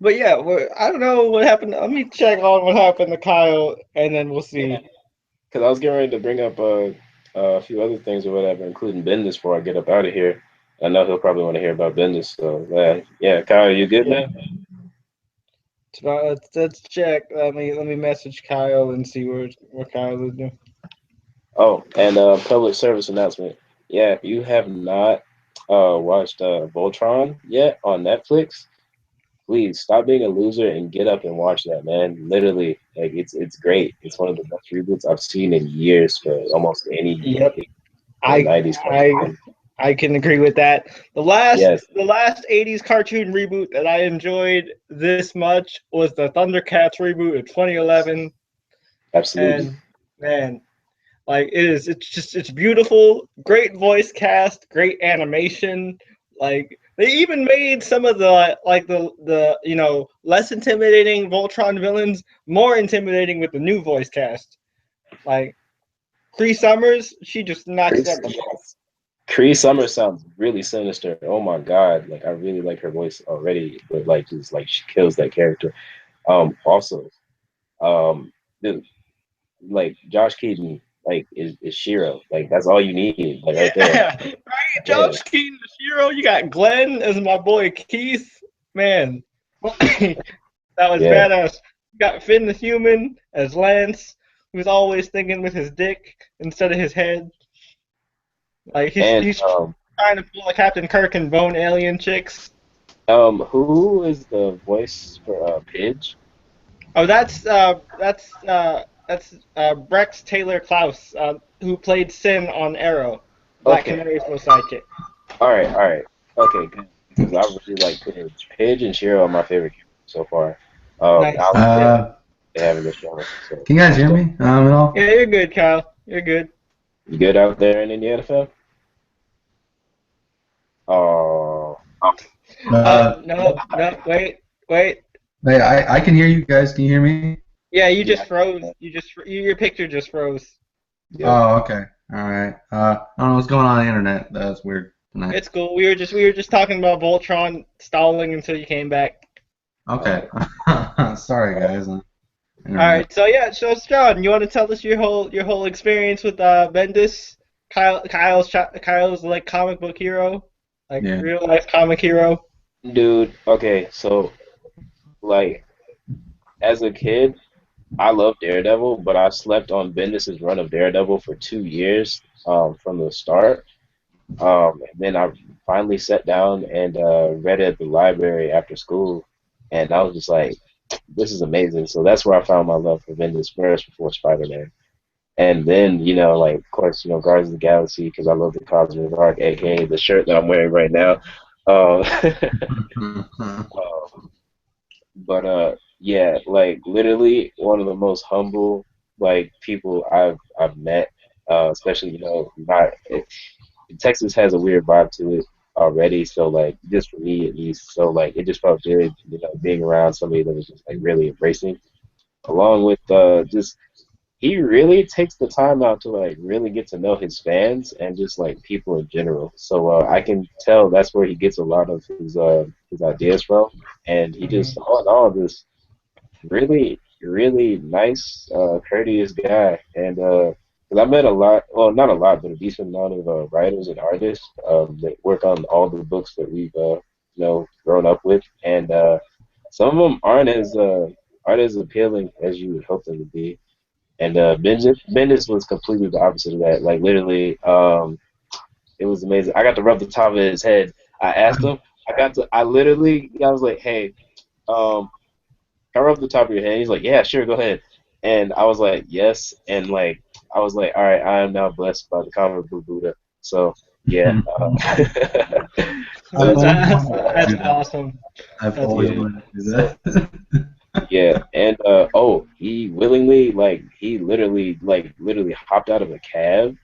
Speaker 1: but yeah, I don't know what happened. Let me check on what happened to Kyle, and then we'll
Speaker 3: yeah,
Speaker 1: see.
Speaker 3: because I was getting ready to bring up a few other things or whatever, including Bendis before I get up out of here. I know he'll probably want to hear about Bendis. So yeah, Kyle, you good
Speaker 1: Yeah,
Speaker 3: now?
Speaker 1: so let's check. Let me message Kyle and see where Kyle is doing.
Speaker 3: Oh, and public service announcement. Yeah, if you have not watched Voltron yet on Netflix, please stop being a loser and get up and watch that, man. Literally, like it's great. It's one of the best reboots I've seen in years for almost any
Speaker 1: Yep, I
Speaker 3: 90s
Speaker 1: I
Speaker 3: cartoon.
Speaker 1: I can agree with that. The last
Speaker 3: Yes,
Speaker 1: the last 80s cartoon reboot that I enjoyed this much was the Thundercats reboot of 2011,
Speaker 3: absolutely.
Speaker 1: and man, like it's beautiful, great voice cast, great animation. Like they even made some of the less intimidating Voltron villains more intimidating with the new voice cast. Like Cree Summers, she just knocks it
Speaker 3: Cree,
Speaker 1: out the park.
Speaker 3: yes. Cree Summer sounds really sinister. Oh my god, like I really like her voice already, but like just like she kills that character. Also, um, the like Josh Keaton is Shiro. Like that's all you need, like right there.
Speaker 1: Yeah, right.
Speaker 3: Yeah,
Speaker 1: Josh Keaton, Shiro. You got Glenn as my boy Keith. Man, that was
Speaker 3: yeah.
Speaker 1: badass. You got Finn the Human as Lance, who's always thinking with his dick instead of his head. Like he's
Speaker 3: And
Speaker 1: he's trying to pull a Captain Kirk and bone alien chicks.
Speaker 3: who is the voice for Pidge?
Speaker 1: Oh, that's Brex Taylor Klaus, who played Sin on Arrow, Black
Speaker 3: Okay,
Speaker 1: Canary's little sidekick.
Speaker 3: all right, okay, good. Because I really like Pidge. Pidge and Shiro are my favorite characters so far. I
Speaker 1: Nice.
Speaker 3: like
Speaker 1: Yeah.
Speaker 3: they have in the show. So
Speaker 4: Can you guys hear me at all?
Speaker 1: Yeah, you're good, Kyle. You're good.
Speaker 3: you good out there in Indiana, fam? Oh,
Speaker 4: Uh,
Speaker 1: No, no, wait.
Speaker 4: Hey, I can hear you guys. Can you hear me?
Speaker 1: Yeah, you
Speaker 3: yeah,
Speaker 1: just froze. Your picture just froze.
Speaker 3: yeah.
Speaker 4: Oh, okay. All right. I don't know what's going on the internet. That's weird tonight.
Speaker 1: It's cool. We were just talking about Voltron stalling until you came back.
Speaker 4: Okay. Sorry, guys.
Speaker 1: All
Speaker 4: Internet.
Speaker 1: right. So yeah, so John, you want to tell us your whole experience with Bendis? Kyle's like comic book hero, like
Speaker 4: Yeah.
Speaker 1: real life comic hero.
Speaker 3: Dude, okay, so like as a kid, I love Daredevil, but I slept on Bendis's run of Daredevil for 2 years from the start. And then I finally sat down and read it at the library after school, and I was just like, "This is amazing." So that's where I found my love for Bendis first before Spider-Man, and then like of course Guardians of the Galaxy because I love the Cosmic Arc, aka the shirt that I'm wearing right now. Um, but yeah, like literally one of the most humble like people I've met, especially not. Texas has a weird vibe to it. already. So like just for me at least, so like it just felt good, you know, being around somebody that was just like really embracing, along with just he really takes the time out to like really get to know his fans and just like people in general. So I can tell that's where he gets a lot of his ideas from, and he just all in all just really really nice, courteous guy. And 'cause I met a lot, well not a lot, but a decent amount of writers and artists that work on all the books that we've you know grown up with, and some of them aren't as appealing as you would hope them to be. And Bendis was completely the opposite of that. Like literally, it was amazing. I got to rub the top of his head. I asked him. I was like, hey, can I rub the top of your head? He's like, yeah, sure, go ahead. And I was like, yes. And like, I was like, all right, I am now blessed by the comic book Buddha. So yeah.
Speaker 4: I've always
Speaker 1: That's,
Speaker 4: wanted to
Speaker 1: that's
Speaker 4: do that.
Speaker 1: awesome.
Speaker 4: I've
Speaker 1: That's
Speaker 4: always
Speaker 3: Yeah.
Speaker 4: wanted to do
Speaker 3: So
Speaker 4: that.
Speaker 3: yeah, and he willingly, like, he literally hopped out of a cab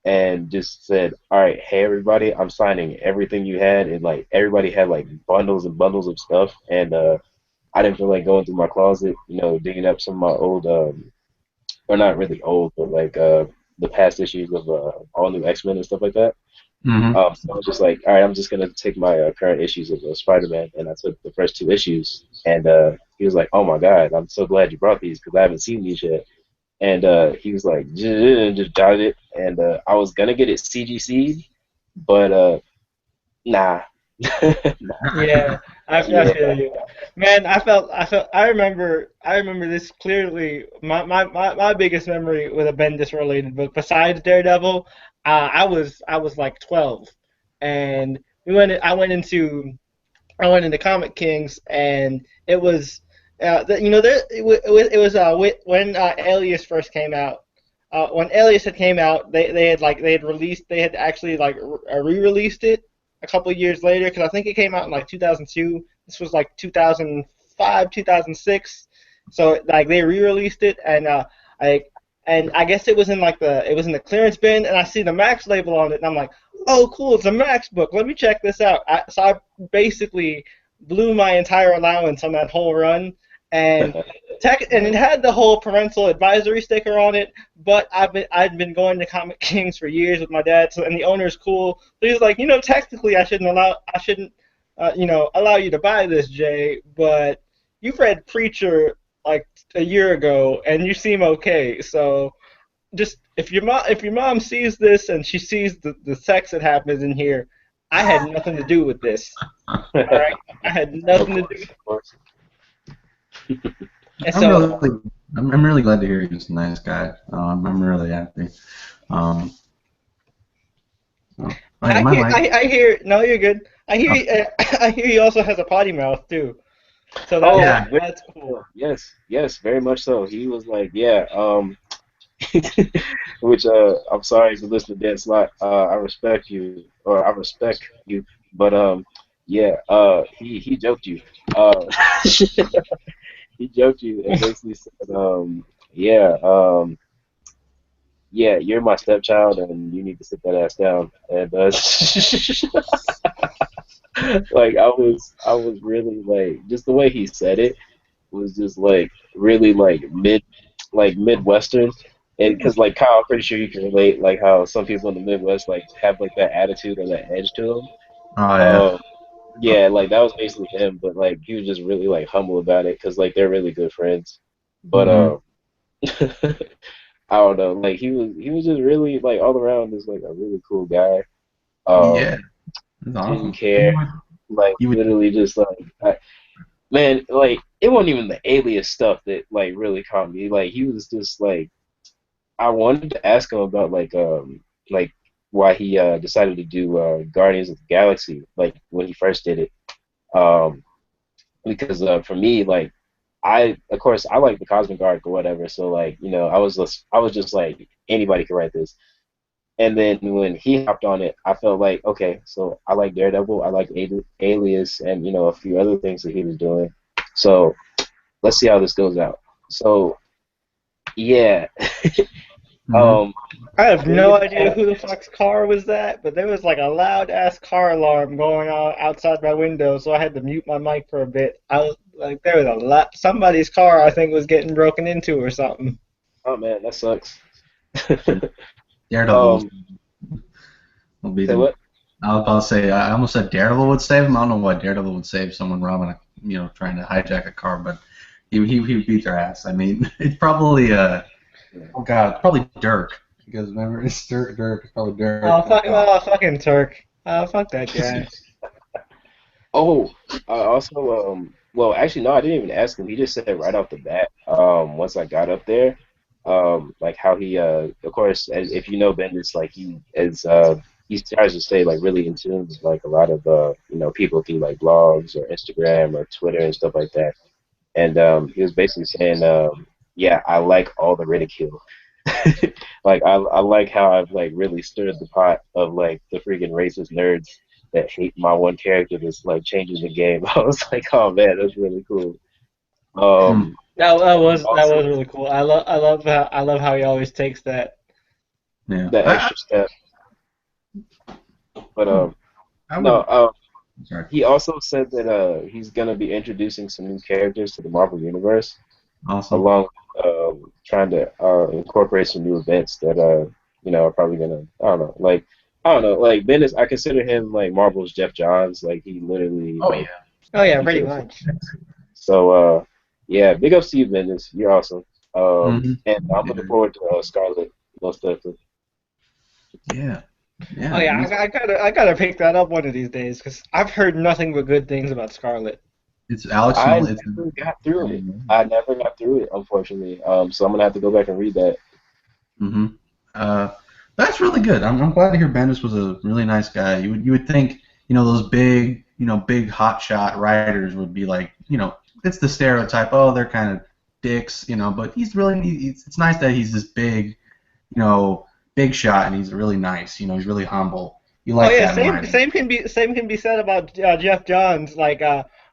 Speaker 3: and just said, "All right, hey everybody, I'm signing everything you had." And like everybody had like bundles and bundles of stuff, and I didn't feel like going through my closet, you know, digging up some of my old, or not really old, but like the past issues of all new X-Men and stuff like that.
Speaker 4: hmm
Speaker 3: So I was just like, all right, I'm just gonna take my current issues of Spider-Man, and I took the first two issues, and he was like, oh my God, I'm so glad you brought these because I haven't seen these yet. And he was like, just jotted it, and I was gonna get it CGC'd, but nah.
Speaker 1: Yeah, I
Speaker 3: Yeah.
Speaker 1: feel you, man. I remember this clearly. My biggest memory with a Bendis related book besides Daredevil, I was like 12, and I went into Comic Kings, and it was, you know, it was when Alias first came out. When Alias had came out, they had actually like re-released it a couple of years later because I think it came out in like 2002. This was like 2005, 2006. So like they re-released it, and I and I guess it was in the clearance bin, and I see the Max label on it, and I'm like, oh cool, it's a Max book. Let me check this out. So I basically blew my entire allowance on that whole run, and and it had the whole parental advisory sticker on it. But I'd been going to Comic Kings for years with my dad, so, and the owner's cool. So he's like, you know, technically I shouldn't you know, allow you to buy this, Jay, but you've read Preacher like a year ago, and you seem okay. So just if your mom sees this and she sees the sex that happens in here, I had nothing to do with this. All right, I had
Speaker 3: Of
Speaker 1: nothing to do.
Speaker 3: course, of course.
Speaker 1: And
Speaker 4: I'm
Speaker 1: so
Speaker 4: really, I'm really glad to hear he's a nice guy. I'm really happy. Um, oh,
Speaker 1: I
Speaker 4: my
Speaker 1: hear
Speaker 4: mic.
Speaker 1: I hear no, you're good.
Speaker 4: Oh,
Speaker 1: I hear he also has a potty mouth too. So
Speaker 3: Oh,
Speaker 4: yeah.
Speaker 3: very
Speaker 1: that's
Speaker 3: much
Speaker 1: cool.
Speaker 3: so. Yes, yes, very much so. He was like, yeah, which I'm sorry if you listen to Dan Slot. I respect you, or I respect you, but yeah, he joked you. He joked you and basically said, yeah, yeah, you're my stepchild, and you need to sit that ass down. And like I was really like, just the way he said it was just like really like Midwestern, and because like Kyle, I'm pretty sure you can relate, like how some people in the Midwest like have like that attitude or that edge to them.
Speaker 4: Oh yeah.
Speaker 3: Um, yeah, like that was basically him, but like he was just really like humble about it because like they're really good friends. But
Speaker 4: hmm
Speaker 3: I don't know, like he was just really like all around just like a really cool guy.
Speaker 4: Yeah.
Speaker 3: Um,
Speaker 4: That's
Speaker 3: didn't
Speaker 4: awesome.
Speaker 3: care, like
Speaker 4: You would.
Speaker 3: literally just like man, like it wasn't even the alias stuff that like really caught me. Like he was just like I wanted to ask him about like why he decided to do Guardians of the Galaxy like when he first did it. Um, because for me like I of course I like the Cosmic Arc or whatever. So like you know I was just like anybody can write this. And then when he hopped on it, I felt like okay, so I like Daredevil, I like Alias, and you know a few other things that he was doing. So let's see how this goes out. So yeah, Um,
Speaker 1: I have no
Speaker 3: biggest
Speaker 1: idea who the fuck's car was that, but there was like a loud ass car alarm going on outside my window, so I had to mute my mic for a bit. I was like, there was a lot. Somebody's car, I think, was getting broken into or something.
Speaker 3: Oh man, that sucks.
Speaker 4: Daredevil
Speaker 3: um,
Speaker 4: will beat
Speaker 3: say
Speaker 4: him.
Speaker 3: what?
Speaker 4: I was about to say, I almost said Daredevil would save him. I don't know why Daredevil would save someone robbing trying to hijack a car, but he would beat their ass. I mean, it's probably oh god, probably Dirk, because remember it's Dirk. It's probably Dirk.
Speaker 1: Fucking Turk. Fuck that guy.
Speaker 3: Oh, also, well, actually, no, I didn't even ask him. He just said it right off the bat. Once I got up there, like how he, of course, as if you know Bendis, like he tries to stay like really in tune with like a lot of people through like blogs or Instagram or Twitter and stuff like that. And he was basically saying, yeah, I like all the ridicule. Like I like how I've like really stirred the pot of like the freaking racist nerds that hate my one character that's like changing the game. I was like, oh man, that's really cool.
Speaker 4: Hmm.
Speaker 1: That
Speaker 3: Also
Speaker 1: was really cool. I love how he always takes that.
Speaker 4: Yeah.
Speaker 3: the extra step, but
Speaker 4: I
Speaker 3: no,
Speaker 4: would. Sorry.
Speaker 3: he also said that he's gonna be introducing some new characters to the Marvel universe,
Speaker 4: Awesome.
Speaker 3: along with trying to incorporate some new events that are probably gonna I don't know like Bendis. I consider him like Marvel's Jeff Johns. Like he literally
Speaker 4: Oh
Speaker 3: like
Speaker 4: yeah.
Speaker 1: Oh yeah,
Speaker 3: he
Speaker 1: pretty
Speaker 3: could.
Speaker 1: much.
Speaker 3: So yeah, big ups to you, Bendis. You're awesome.
Speaker 4: Hmm.
Speaker 3: And I'm looking forward to Scarlet most definitely.
Speaker 4: Yeah.
Speaker 1: Oh
Speaker 4: Yeah.
Speaker 1: yeah, I gotta pick that up one of these days because I've heard nothing but good things about Scarlet.
Speaker 4: It's Alex.
Speaker 3: I
Speaker 4: It's
Speaker 3: never got through it. I never got through it, unfortunately. So I'm gonna have to go back and read that.
Speaker 4: Mm-hmm. That's really good. I'm glad to hear Bendis was a really nice guy. You would think those big hotshot writers would be like it's the stereotype. Oh, they're kind of dicks, But it's nice that he's this big shot, and he's really nice. He's really humble. You
Speaker 1: Oh
Speaker 4: like
Speaker 1: yeah,
Speaker 4: that in writing.
Speaker 1: same can be said about Jeff Johns. Like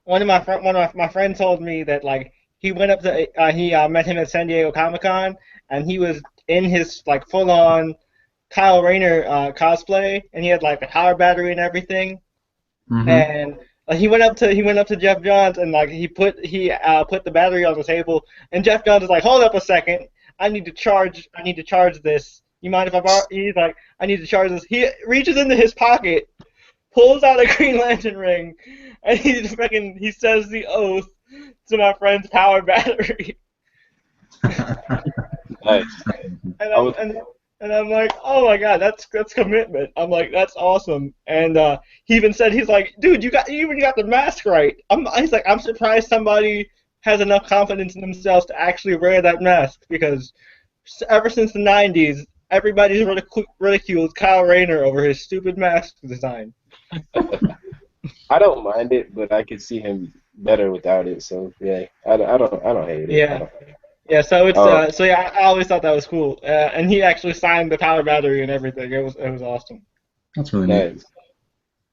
Speaker 1: one of my friends told me that like he went up to he met him at San Diego Comic Con and he was in his like full on Kyle Rayner cosplay and he had like the power battery and everything
Speaker 4: Mm-hmm.
Speaker 1: and he went up to Jeff Johns and like he put the battery on the table and Jeff Johns was like, hold up a second, I need to charge this. You mind if I borrow? He's like, I need to charge this. He reaches into his pocket, pulls out a Green Lantern ring, and he says the oath to my friend's power battery.
Speaker 3: Nice.
Speaker 1: And
Speaker 3: I was
Speaker 1: I'm like, oh my god, that's commitment. I'm like, that's awesome. And he even said, he's like, dude, you even got the mask right. He's like, I'm surprised somebody has enough confidence in themselves to actually wear that mask because ever since the 90s, everybody's ridiculed Kyle Rayner over his stupid mask design.
Speaker 3: I don't mind it, but I could see him better without it. So yeah, I don't hate it.
Speaker 1: Yeah. Yeah, so so yeah, I always thought that was cool, and he actually signed the power battery and everything. It was awesome.
Speaker 4: That's really neat.
Speaker 3: Nice.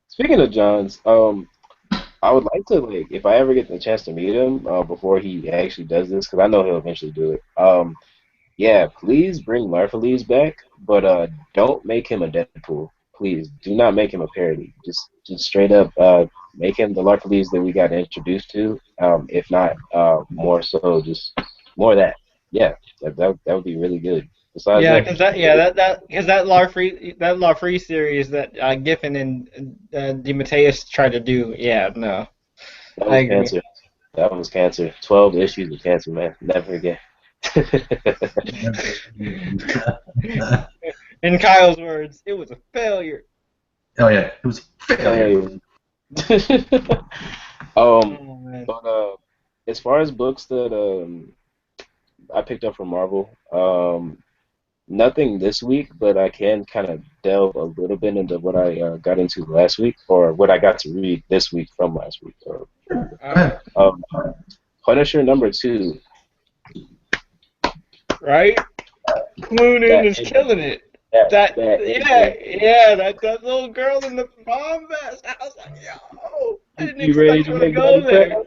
Speaker 3: Speaking of Johns, I would like to like if I ever get the chance to meet him before he actually does this, because I know he'll eventually do it. Yeah, please bring Larfleeze back, but don't make him a Deadpool. Please do not make him a parody. Just straight up make him the Larfleeze that we got introduced to. If not more so, just more of that. Yeah, that would be really good. Besides
Speaker 1: Yeah,
Speaker 3: that,
Speaker 1: that Larfree series that Giffen and DeMatteis tried to do. Yeah, no,
Speaker 3: that
Speaker 1: I
Speaker 3: was
Speaker 1: agree.
Speaker 3: cancer. That was cancer. 12 issues of cancer, man. Never again.
Speaker 1: In Kyle's words, it was a failure.
Speaker 4: Oh yeah, it was a failure.
Speaker 1: Oh man.
Speaker 3: But as far as books that I picked up from Marvel, nothing this week, but I can kind of delve a little bit into what I got into last week, or what I got to read this week from last week. Punisher #2.
Speaker 1: Right? Cloonan is killing it. That little girl in the bomb vest. I was like, yo, I didn't
Speaker 3: You ready
Speaker 1: expect
Speaker 3: to
Speaker 1: her to
Speaker 3: make
Speaker 1: go
Speaker 3: body
Speaker 1: there.
Speaker 3: prep?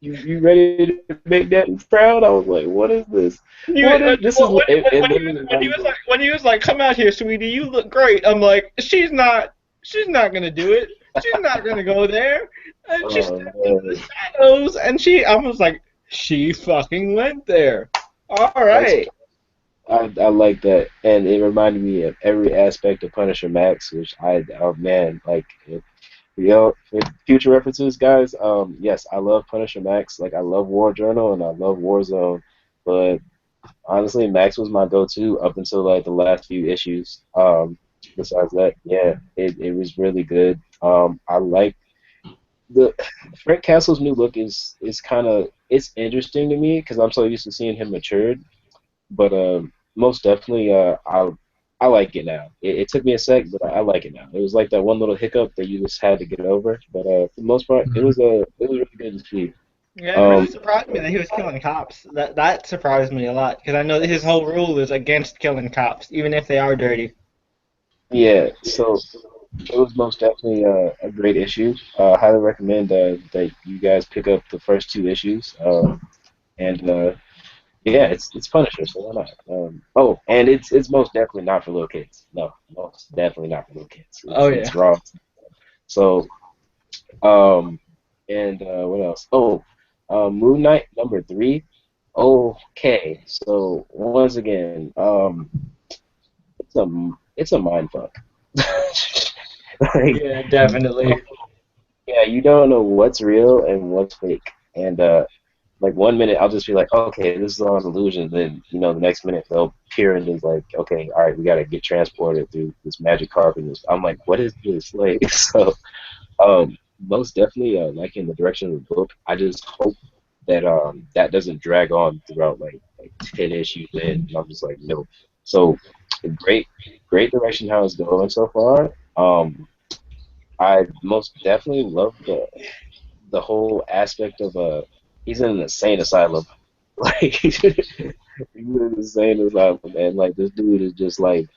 Speaker 3: You ready to make Daddy proud? I was like, what is this? What is this? Is it literally reminded me.
Speaker 1: when he was like, come out here, sweetie, you look great. I'm like, she's not gonna do it. She's not gonna go there. And she
Speaker 3: Oh
Speaker 1: stepped into the
Speaker 3: man,
Speaker 1: shadows, and I was like, she fucking went there. All
Speaker 3: that's
Speaker 1: right.
Speaker 3: I like that, and it reminded me of every aspect of Punisher Max, which oh man, like for future references, guys. Yes, I love Punisher Max. Like I love War Journal and I love Warzone, but honestly, Max was my go-to up until like the last few issues. Besides that, yeah, it was really good. I like the Frank Castle's new look is kind of it's interesting to me because I'm so used to seeing him matured. But most definitely, I like it now. It took me a sec, but I like it now. It was like that one little hiccup that you just had to get over. But for the most part, it was really good to see.
Speaker 1: Yeah, it really
Speaker 3: Um,
Speaker 1: surprised me that he was killing cops. That surprised me a lot because I know that his whole rule is against killing cops, even if they are dirty.
Speaker 3: yeah, so it was most definitely a great issue. I highly recommend that you guys pick up the first two issues. And yeah, it's Punisher, so why not? Oh, and it's most definitely not for little kids. No, most definitely not for little kids.
Speaker 1: Oh
Speaker 3: It's
Speaker 1: yeah.
Speaker 3: raw. So um, and what else? Oh, Moon Knight #3. Okay, so once again, it's a mind fuck. Like,
Speaker 1: Yeah, definitely.
Speaker 3: yeah, you don't know what's real and what's fake, and like one minute I'll just be like, okay, this is all an illusion. Then the next minute they'll peer and is like, okay, all right, we gotta get transported through this magic carpet. I'm like, what is this? Like, so most definitely liking the direction of the book. I just hope that that doesn't drag on throughout like 10 issues in. And I'm just like, no. So great direction how it's going so far. I most definitely love the whole aspect of he's in an insane asylum. Like he's in an insane asylum, man. Like this dude is just like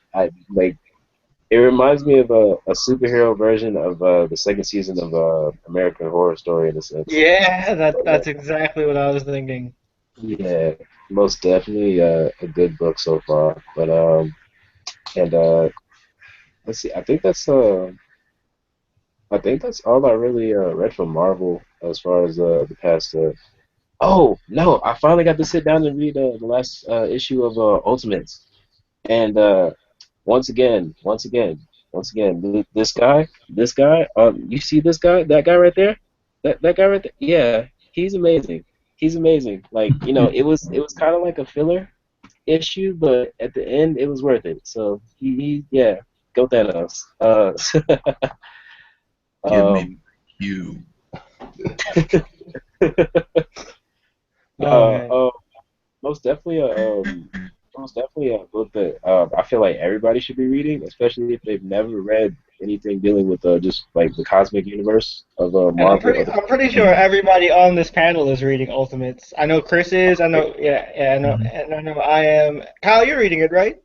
Speaker 3: it reminds me of a superhero version of the second season of American Horror Story in a sense.
Speaker 1: Yeah,
Speaker 3: But,
Speaker 1: that's exactly what I was thinking.
Speaker 3: yeah, most definitely a good book so far. But and let's see. I think that's all I really read from Marvel as far as the past. Oh no! I finally got to sit down and read the last issue of Ultimates, and once again, this guy, you see this guy, that guy right there, that guy right there, yeah, he's amazing. He's amazing. Like it was kind of like a filler issue, but at the end, it was worth it. So he yeah, go Thanos.
Speaker 4: Give me
Speaker 3: Um,
Speaker 4: you.
Speaker 1: Oh
Speaker 3: no,
Speaker 1: man.
Speaker 3: most definitely a book that I feel like everybody should be reading, especially if they've never read anything dealing with just like the cosmic universe of
Speaker 1: And
Speaker 3: Marvel or the
Speaker 1: I'm pretty sure everybody on this panel is reading Ultimates. I know Chris is. I know. Yeah. I know.
Speaker 4: Mhm.
Speaker 1: And I know I am. Kyle, you're reading it, right?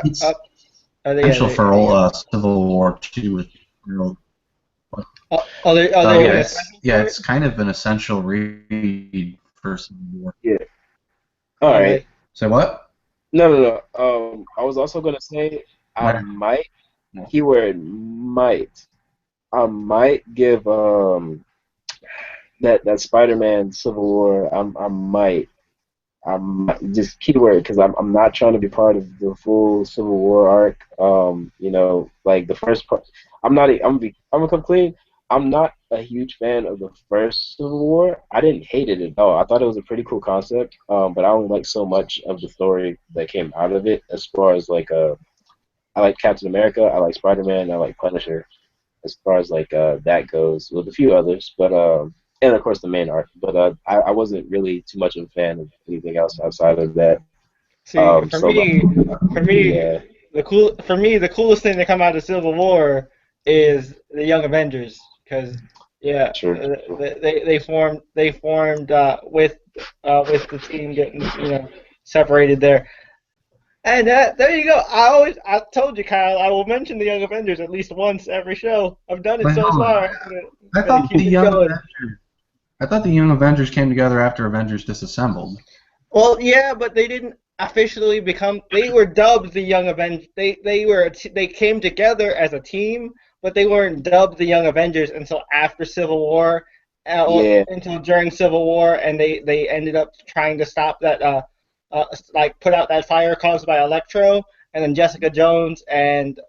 Speaker 4: It's
Speaker 1: Up. Oh, yeah.
Speaker 4: essential for all Civil War too.
Speaker 1: There is a
Speaker 4: It's
Speaker 1: special
Speaker 4: yeah,
Speaker 1: for it.
Speaker 4: it's kind of an essential read for Civil War.
Speaker 3: yeah. All
Speaker 1: All
Speaker 3: right.
Speaker 1: right.
Speaker 4: Say what?
Speaker 3: No, no, no. I was also gonna say I
Speaker 4: Where?
Speaker 3: might keyword I might give that Spider-Man Civil War. I'm just keyword because I'm not trying to be part of the full Civil War arc. Like the first part, I'm not. I'm gonna come clean. I'm not a huge fan of the first Civil War. I didn't hate it at all. I thought it was a pretty cool concept. But I only like so much of the story that came out of it. As far as like I like Captain America. I like Spider-Man. I like Punisher. As far as like that goes, with a few others, but and of course the main arc. But I wasn't really too much of a fan of anything else outside of that.
Speaker 1: See,
Speaker 3: So
Speaker 1: for me,
Speaker 3: yeah,
Speaker 1: the coolest thing to come out of Civil War is the Young Avengers, because yeah,
Speaker 3: sure.
Speaker 1: they formed with the team getting separated there. And there you go. I told you, Kyle, I will mention the Young Avengers at least once every show. I've done it
Speaker 4: Wait,
Speaker 1: so
Speaker 4: hold on.
Speaker 1: far.
Speaker 4: I
Speaker 1: I'm gonna
Speaker 4: thought the
Speaker 1: keep it
Speaker 4: Young
Speaker 1: going.
Speaker 4: Avengers. I thought the Young Avengers came together after Avengers Disassembled.
Speaker 1: Well, yeah, but they didn't officially become. They were dubbed the Young Avengers. They came together as a team, but they weren't dubbed the Young Avengers until after Civil War,
Speaker 3: Yeah.
Speaker 1: until during Civil War, and they ended up trying to stop that like put out that fire caused by Electro, and then Jessica Jones and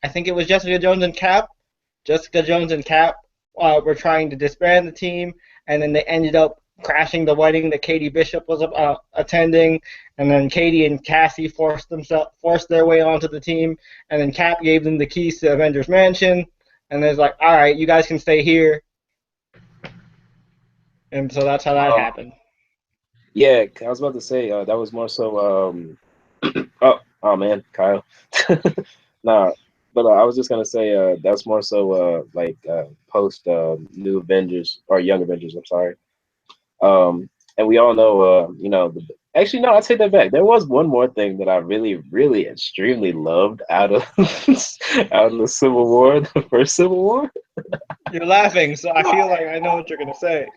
Speaker 1: I think it was Jessica Jones and Cap. Jessica Jones and Cap were trying to disband the team, and then they ended up crashing the wedding that Katie Bishop was attending, and then Katie and Cassie forced their way onto the team, and then Cap gave them the keys to Avengers Mansion, and it's like, all right, you guys can stay here, and so that's how that happened.
Speaker 3: Yeah, I was about to say that was more so. Oh man, Kyle. Nah, but I was just gonna say that's more so like post New Avengers or Young Avengers. I'm sorry. And we all know, actually, no, I take that back. There was one more thing that I really, really, extremely loved out of out of the Civil War, the first Civil War.
Speaker 1: You're laughing, so I feel like I know what you're gonna say.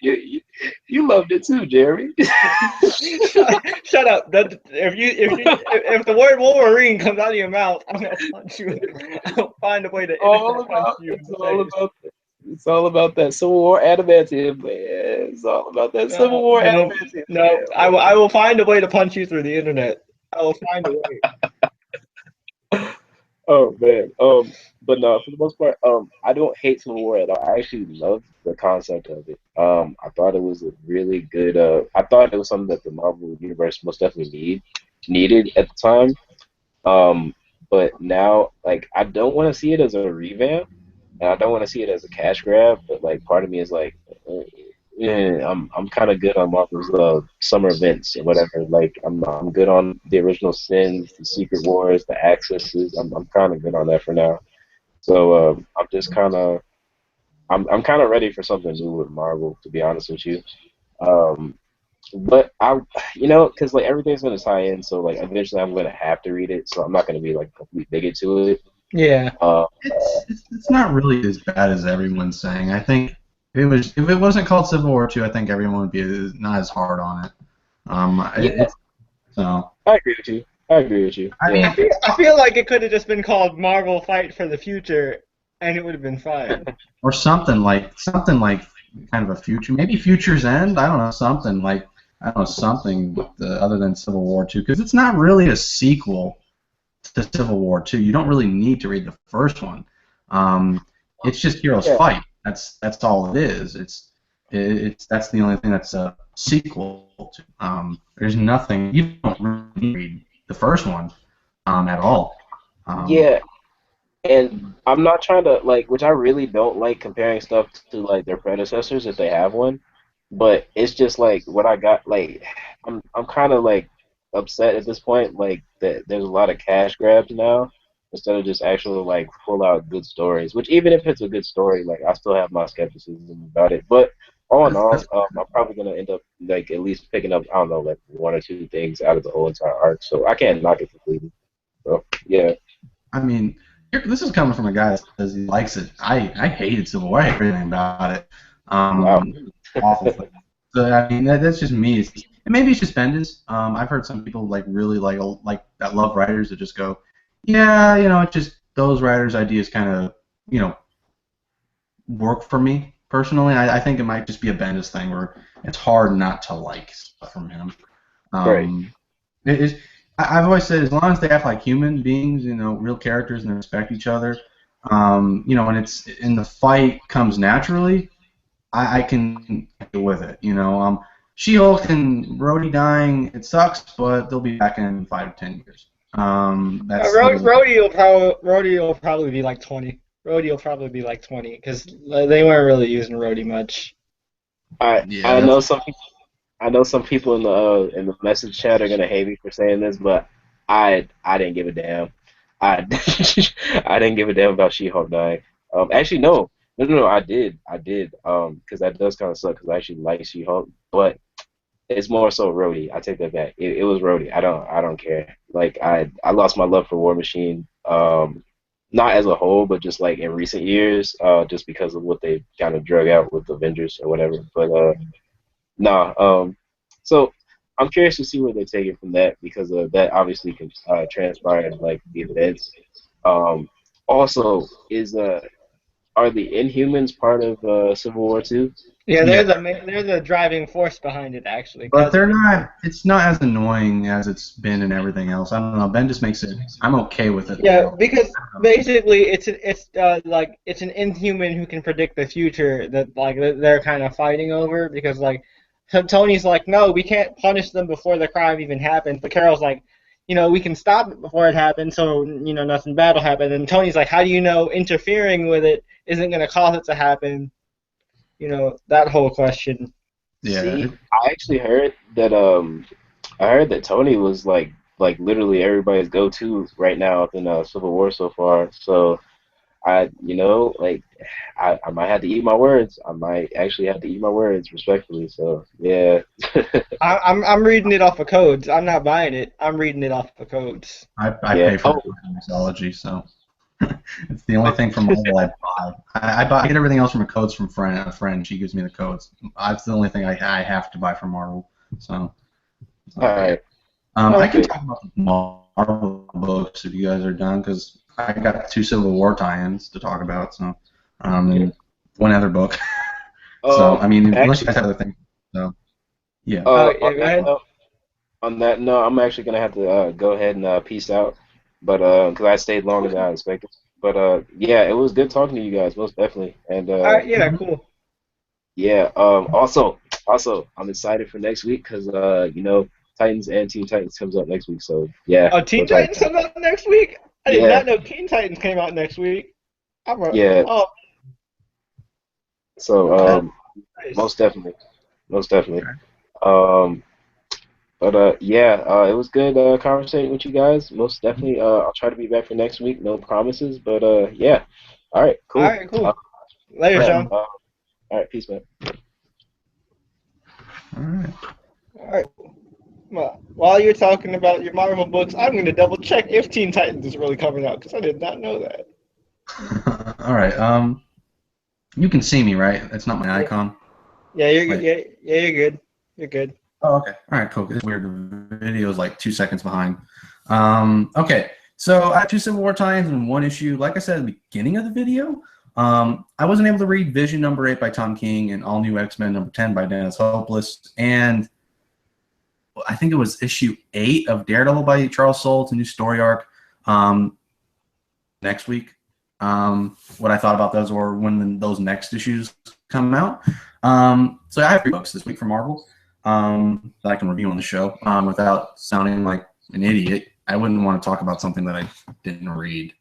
Speaker 3: You loved it too, Jeremy.
Speaker 1: Shut up! If the word Wolverine comes out of your mouth, I'm gonna punch you. I'll find a way to punch you.
Speaker 3: It's all about that Civil War adamantium, man. It's all about that Civil War adamantium.
Speaker 1: No, I will find a way to punch you through the internet. I will find a way.
Speaker 3: Oh man. But no, for the most part, I don't hate Civil War at all. I actually love the concept of it. I thought it was a really good. I thought it was something that the Marvel universe most definitely needed at the time. But now, like, I don't want to see it as a revamp, and I don't want to see it as a cash grab. But like, part of me is like, yeah, I'm kind of good on Marvel's summer events or whatever. Like, I'm good on the original Sins, the Secret Wars, the Accesses. I'm kind of good on that for now. So I'm just kind of I'm kind of ready for something new with Marvel, to be honest with you. Um, but because like everything's gonna tie in, so like eventually I'm gonna have to read it. So I'm not gonna be like a complete bigot to it.
Speaker 1: Yeah.
Speaker 4: It's not really as bad as everyone's saying. I think if it wasn't called Civil War 2, I think everyone would be not as hard on it. So
Speaker 3: I agree with you.
Speaker 4: I mean,
Speaker 1: I feel like it could have just been called Marvel Fight for the Future, and it would have been fine.
Speaker 4: or something like kind of a future, maybe Future's End. I don't know, something something with other than Civil War 2, because it's not really a sequel to Civil War 2. You don't really need to read the first one. It's just heroes fight. That's all it is. That's the only thing that's a sequel to. There's nothing. You don't really read the first one at all.
Speaker 3: Yeah, and I'm not trying to like, which I really don't like comparing stuff to like their predecessors if they have one. But it's just like what I got. Like, I'm kind of like upset at this point. Like that there's a lot of cash grabs now instead of just actual like full out good stories. Which even if it's a good story, like I still have my skepticism about it. But all in all, I'm probably gonna end up like at least picking up I don't know like one or two things out of the whole entire arc. So I can't knock it completely. So yeah.
Speaker 4: I mean, this is coming from a guy that says he likes it. I hated Civil War. I hate everything about it.
Speaker 3: Wow.
Speaker 4: Awful thing. So I mean, that's just me. And maybe it's just Bendis. I've heard some people like really like that love writers that just go, yeah, it's just those writers' ideas kind of work for me personally. I think it might just be a Bendis thing where it's hard not to like stuff from him.
Speaker 3: Right.
Speaker 4: I've always said as long as they act like human beings, real characters, and they respect each other, and the fight comes naturally, I can deal with it. She-Hulk and Rhodey dying, it sucks, but they'll be back in 5 to 10 years.
Speaker 1: Rhodey will probably be like 20. Rhodey will probably be like 20 because they weren't really using Rhodey much.
Speaker 3: I know some people in the message chat are gonna hate me for saying this, but I didn't give a damn. I I didn't give a damn about She-Hulk dying. Actually, no, I did. Because that does kind of suck. Because I actually like She-Hulk, but It's more so Rhodey. I take that back. It was Rhodey. I don't care. Like I lost my love for War Machine. Not as a whole, but just like in recent years, just because of what they kind of drug out with Avengers or whatever. But nah. So I'm curious to see where they take it from that because that obviously can transpire in like the events. Um, Also, are the Inhumans part of Civil War 2?
Speaker 1: Yeah,
Speaker 4: Yeah.
Speaker 1: they're the driving force behind it actually.
Speaker 4: But they're not. It's not as annoying as it's been in everything else. I don't know. Ben just makes it. I'm okay with it.
Speaker 1: Yeah, because basically it's an inhuman who can predict the future that like they're kind of fighting over because like Tony's like, no, we can't punish them before the crime even happens, but Carol's like, we can stop it before it happens, so nothing bad will happen. And Tony's like, how do you know interfering with it isn't going to cause it to happen? That whole question.
Speaker 4: Yeah.
Speaker 3: See, I actually heard that Tony was like literally everybody's go-to right now up in Civil War so far. So I might have to eat my words. I might actually have to eat my words respectfully. So yeah.
Speaker 1: I'm reading it off of codes. I'm not buying it. I'm reading it off of codes.
Speaker 4: I pay for mythology, so it's the only thing from Marvel I buy. I get everything else from codes from a friend. She gives me the codes. That's the only thing I have to buy from Marvel. So.
Speaker 3: All right.
Speaker 4: I can talk about the Marvel books if you guys are done, because I got 2 Civil War tie-ins to talk about. So, and one other book. So I mean, unless you guys have other things. So, yeah.
Speaker 1: Go ahead.
Speaker 3: On that note, I'm actually gonna have to go ahead and peace out, but because I stayed longer than I expected. But yeah, it was good talking to you guys, most definitely. And
Speaker 1: all right, yeah, cool.
Speaker 3: Yeah. Also, I'm excited for next week because Titans and Teen Titans comes up next week. So yeah.
Speaker 1: Oh, Teen Titans comes out next week? I did not know Teen Titans came out next week.
Speaker 3: Yeah.
Speaker 1: Oh.
Speaker 3: So
Speaker 1: Nice.
Speaker 3: most definitely. But yeah, it was good conversating with you guys. Most definitely. I'll try to be back for next week. No promises, but yeah. All right, cool.
Speaker 1: All right, cool. Later, Sean.
Speaker 3: All right, peace, man.
Speaker 1: All right. Well, while you're talking about your Marvel books, I'm going to double check if Teen Titans is really coming out because I did not know that.
Speaker 4: All right. You can see me, right? It's not my icon.
Speaker 1: Yeah, you're good. Yeah, you're good. You're good.
Speaker 4: Oh, okay. All right, cool. It's weird. The video is like 2 seconds behind. Okay. So I have 2 Civil War tie-ins and 1 issue. Like I said at the beginning of the video, I wasn't able to read Vision #8 by Tom King and All New X-Men #10 by Dennis Hopeless, and I think it was issue 8 of Daredevil by Charles Soule. It's a new story arc. Next week, what I thought about those or when those next issues come out. So I have 3 books this week from Marvel that I can review on the show without sounding like an idiot. I wouldn't want to talk about something that I didn't read.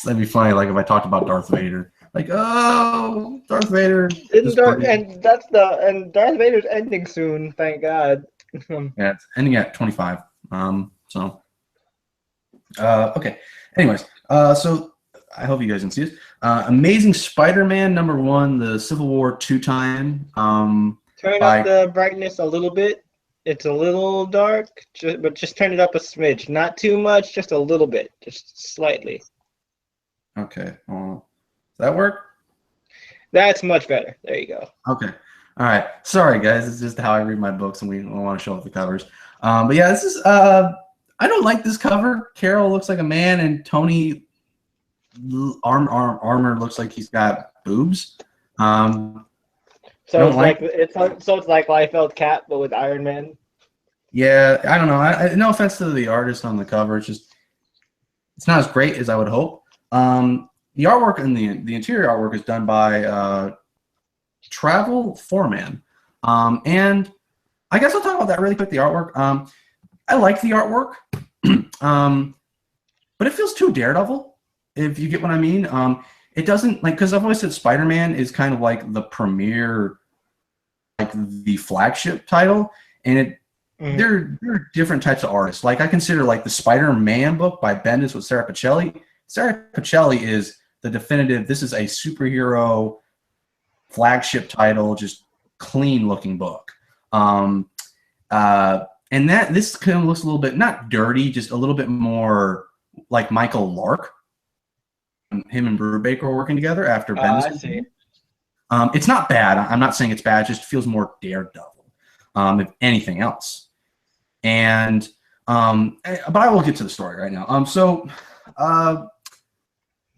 Speaker 4: That'd be funny, like if I talked about Darth Vader. Like, oh, Darth Vader.
Speaker 1: And Darth Vader's ending soon, thank God.
Speaker 4: Yeah, it's ending at 25. Okay. Anyways, so I hope you guys can see this. Amazing Spider-Man #1, the Civil War 2 tie-in.
Speaker 1: Turn up the brightness a little bit. It's a little dark, but just turn it up a smidge. Not too much, just a little bit, just slightly.
Speaker 4: Okay. Does that work? That's
Speaker 1: much better. There you go.
Speaker 4: Okay. All right. Sorry, guys. It's just how I read my books, and we want to show off the covers. But yeah, this is. I don't like this cover. Carol looks like a man, and Tony armor looks like he's got boobs. So
Speaker 1: it's like Liefeld Cap, but with Iron Man.
Speaker 4: Yeah, I don't know. No offense to the artist on the cover, it's not as great as I would hope. The artwork and the interior artwork is done by Travel Foreman, and I guess I'll talk about that really quick. The artwork, I like the artwork, but it feels too Daredevil, if you get what I mean. It doesn't, like, because I've always said Spider-Man is kind of like the premier, like the flagship title, and there are different types of artists. Like I consider like the Spider-Man book by Bendis with Sarah Pichelli. Sarah Pichelli is the definitive. This is a superhero flagship title, just clean looking book.
Speaker 2: And this kind of looks a little bit, not dirty, just a little bit more like Michael Lark. Him and Brubaker are working together after Bendis.
Speaker 1: I see.
Speaker 2: It's not bad. I'm not saying it's bad. It just feels more Daredevil, if anything else. And but I will get to the story right now.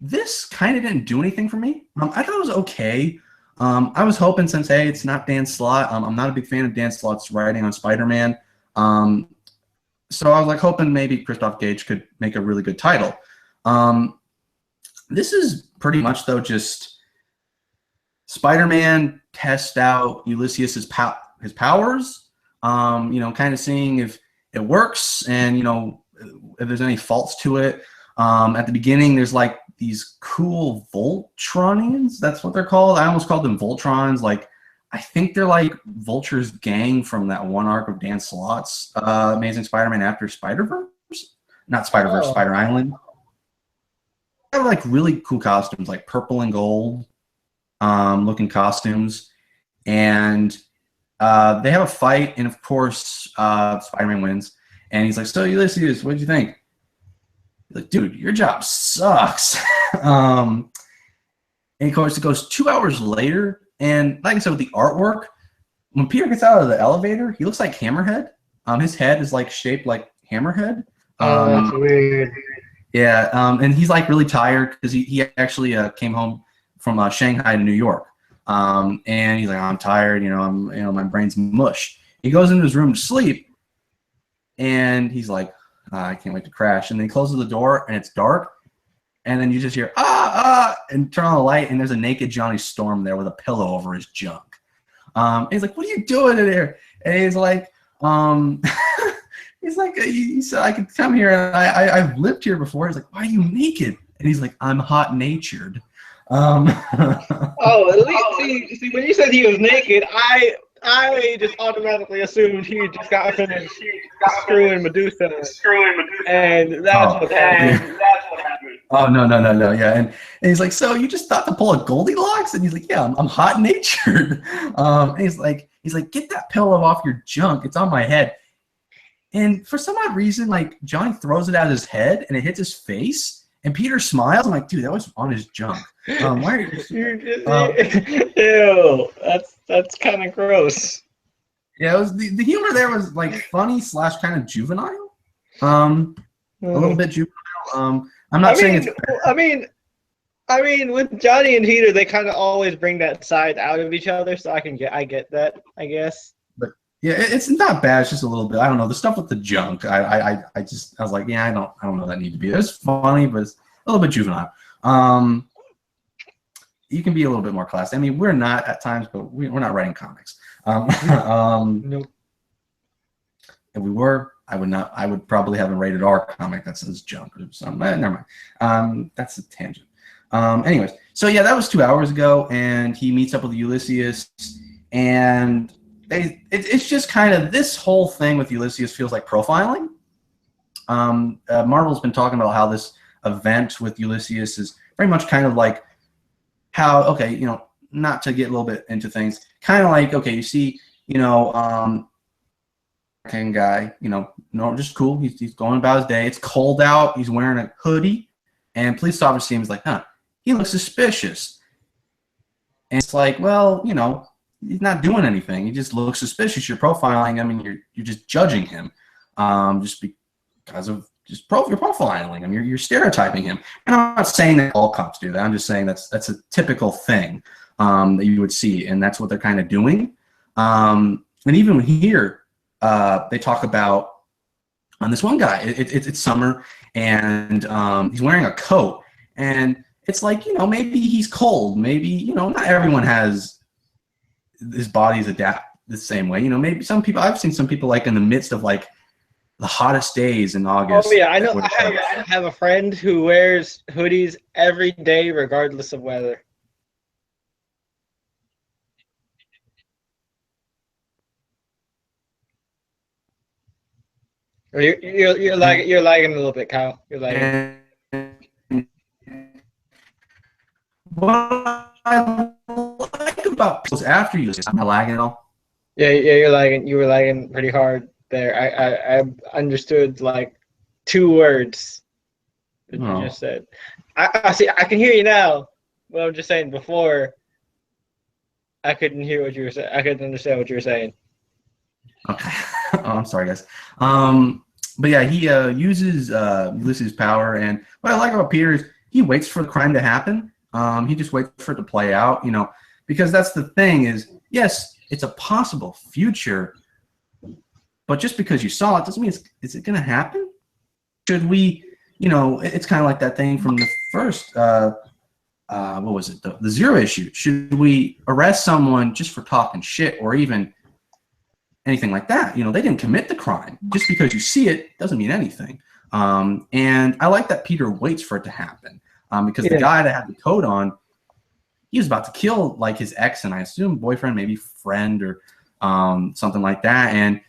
Speaker 2: This kind of didn't do anything for me. I thought it was okay. I was hoping, since hey, it's not Dan Slott. I'm not a big fan of Dan Slott's writing on Spider-Man. So I was like hoping maybe Christoph Gage could make a really good title. This is pretty much though just Spider-Man test out Ulysses' his powers. Kind of seeing if it works and if there's any faults to it. At the beginning, there's like these cool Voltronians. That's what they're called. I almost called them Voltrons. Like, I think they're like Vulture's gang from that one arc of Dan Slott's Amazing Spider-Man After Spider-Verse. Not Spider-Verse, Spider Island. They have like really cool costumes, like purple and gold looking costumes. And they have a fight, and of course, Spider-Man wins. And he's like, "So Ulysses, what did you think?" He's like, "Dude, your job sucks." And of course, it goes 2 hours later. And like I said, with the artwork, when Peter gets out of the elevator, he looks like Hammerhead. His head is like shaped like Hammerhead.
Speaker 1: That's weird.
Speaker 2: Yeah, and he's like really tired because he actually came home from Shanghai to New York. And he's like, "I'm tired, my brain's mush." He goes into his room to sleep, and he's like, "I can't wait to crash." And then he closes the door, and it's dark. And then you just hear, and turn on the light, and there's a naked Johnny Storm there with a pillow over his junk. And he's like, "What are you doing in there?" And he's like, he said, "I could come here, and I've lived here before." He's like, "Why are you naked?" And he's like, "I'm hot-natured."
Speaker 1: At least, see, when you said he was naked, I just automatically assumed he just got finished screwing Medusa, and that's what happened.
Speaker 2: Oh, no, yeah. And he's like, "So you just thought to pull a Goldilocks?" And he's like, "Yeah, I'm hot-natured." And he's like, "Get that pillow off your junk. It's on my head." And for some odd reason, like, Johnny throws it at his head, and it hits his face. And Peter smiles. I'm like, "Dude, that was on his junk. Why are you?"
Speaker 1: Ew, that's kind of gross.
Speaker 2: Yeah, it was the humor there was like funny / kind of juvenile. A little bit juvenile. I'm not saying it's bad.
Speaker 1: I mean, with Johnny and Peter, they kind of always bring that side out of each other, so I get that, I guess.
Speaker 2: But yeah, it's not bad. It's just a little bit. I don't know, the stuff with the junk. I was like, yeah, I don't know that need to be. It's funny, but it's a little bit juvenile. You can be a little bit more classy. I mean, we're not at times, but we're not writing comics.
Speaker 1: Nope.
Speaker 2: If we were, I would probably have a rated R comic that says junk or something. Never mind. That's a tangent. Anyways, so yeah, that was 2 hours ago, and he meets up with Ulysses, and it's just kind of, this whole thing with Ulysses feels like profiling. Marvel's been talking about how this event with Ulysses is very much kind of like how, okay, not to get a little bit into things, kind of like, okay, you see, guy, no, just cool. He's going about his day. It's cold out. He's wearing a hoodie, and police officer seems like, he looks suspicious. And it's like, well, he's not doing anything. He just looks suspicious. You're profiling him, and you're just judging him, just because of you're profiling him. You're stereotyping him. And I'm not saying that all cops do that. I'm just saying that's a typical thing that you would see, and that's what they're kind of doing. And even here, they talk about on this one guy. It's summer, and he's wearing a coat, and it's like, maybe he's cold. Maybe not everyone has his bodies adapt the same way. Maybe some people. I've seen some people like in the midst of like the hottest days in August.
Speaker 1: Oh yeah, I know. I have a friend who wears hoodies every day, regardless of weather. Or you're lagging a little bit, Kyle. You're lagging.
Speaker 2: What I like about after you, I'm not lagging at all.
Speaker 1: Yeah, you were lagging pretty hard there. I understood like 2 words that you
Speaker 2: Oh,
Speaker 1: just said. I see. I can hear you now. Well, I'm just saying before I couldn't hear what you were saying. I couldn't understand what you were saying.
Speaker 2: okay. Oh, I'm sorry, guys. But yeah, he uses Ulysses' power, and what I like about Peter is he waits for the crime to happen. He just waits for it to play out, because that's the thing is, yes, it's a possible future, but just because you saw it doesn't mean is it going to happen? Should we, it's kind of like that thing from the first, what was it, the Zero issue. Should we arrest someone just for talking shit or even anything like that? They didn't commit the crime. Just because you see it doesn't mean anything. And I like that Peter waits for it to happen because the guy that had the coat on, he was about to kill like his ex and I assume boyfriend, maybe friend or something like that. And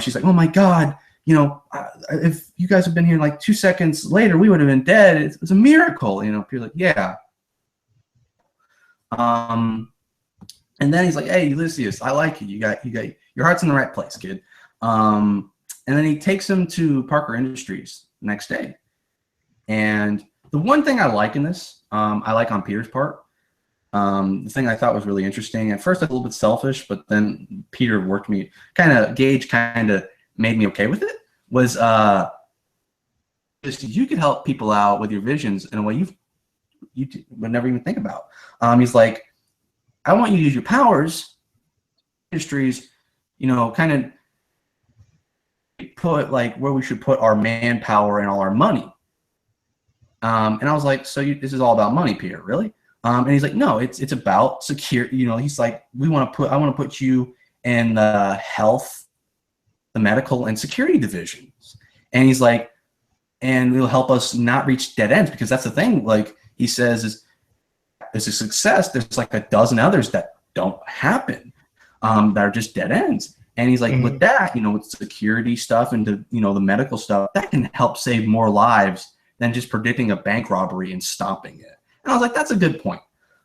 Speaker 2: she's like, oh my God, if you guys had been here like 2 seconds later, we would have been dead. It's a miracle. Peter's like, yeah. And then he's like, hey, Ulysses, I like you. You got your heart's in the right place, kid. And then he takes him to Parker Industries the next day. And the one thing I like in this, I like on Peter's part, the thing I thought was really interesting. At first, I was a little bit selfish, but then Peter worked me, Gage kind of made me okay with it, was you could help people out with your visions in a way you would never even think about. He's like, I want you to use your powers, industries, kind of put like where we should put our manpower and all our money. And I was like, so this is all about money, Peter, really? And he's like, no, it's about security. He's like, I want to put you in the health, the medical, and security divisions. And he's like, and it'll help us not reach dead ends because that's the thing. Like he says, is a success. There's like a dozen others that don't happen, that are just dead ends. And he's like, with that, with security stuff and the medical stuff, that can help save more lives than just predicting a bank robbery and stopping it. And I was like, that's a good point.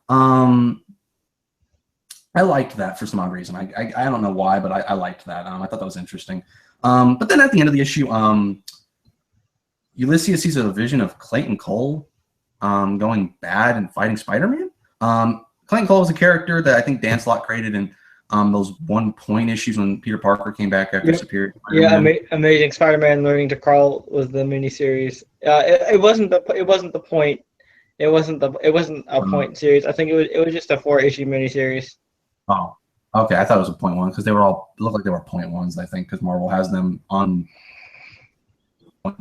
Speaker 2: I liked that for some odd reason. I don't know why, but I liked that. I thought that was interesting. But then at the end of the issue, Ulysses sees a vision of Clayton Cole going bad and fighting Spider-Man. Clayton Cole was a character that I think Dan Slott created in those 1 point issues when Peter Parker came back after Superior Spider-Man.
Speaker 1: Yeah, Amazing Spider-Man Learning to Crawl was the miniseries. It wasn't the point. It wasn't a point series. I think it was just a 4-issue miniseries.
Speaker 2: Oh, okay. I thought it was a point one because they looked like they were point ones. I think because Marvel has them on.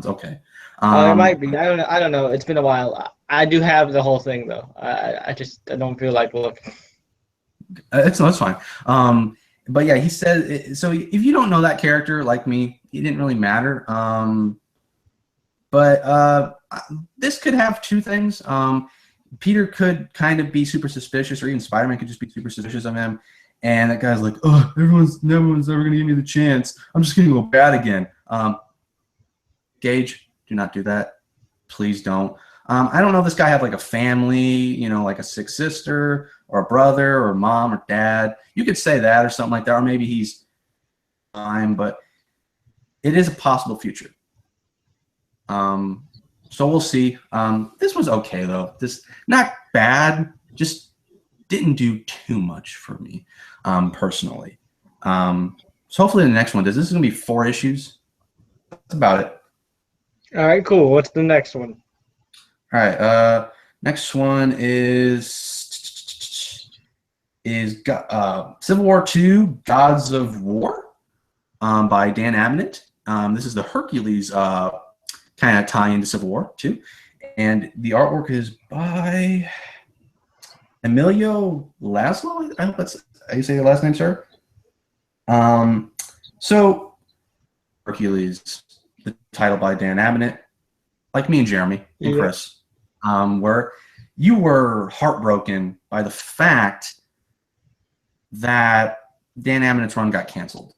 Speaker 2: Okay.
Speaker 1: It might be. I don't know. It's been a while. I do have the whole thing though. I don't feel like looking.
Speaker 2: That's fine. But yeah, he said so. If you don't know that character like me, it didn't really matter. But this could have two things. Peter could kind of be super suspicious, or even Spider-Man could just be super suspicious of him. And that guy's like, oh, no one's ever gonna give me the chance. I'm just gonna go bad again. Gage, do not do that. Please don't. I don't know if this guy had like a family, like a sick sister or a brother or mom or dad. You could say that or something like that, or maybe he's fine, but it is a possible future. So we'll see. This was okay though. This not bad, just didn't do too much for me, personally. So hopefully the next one does. This is gonna be 4 issues. That's about it.
Speaker 1: All right, cool. What's the next one?
Speaker 2: All right. Next one is Civil War II: Gods of War, by Dan Abnett. This is the Hercules kind of tie into Civil War II, and the artwork is by Emilio Laszlo. I hope that's how you say your last name, sir. So Hercules, the title by Dan Abnett, like me and Jeremy and Chris, where you were heartbroken by the fact that Dan Abnett's run got canceled.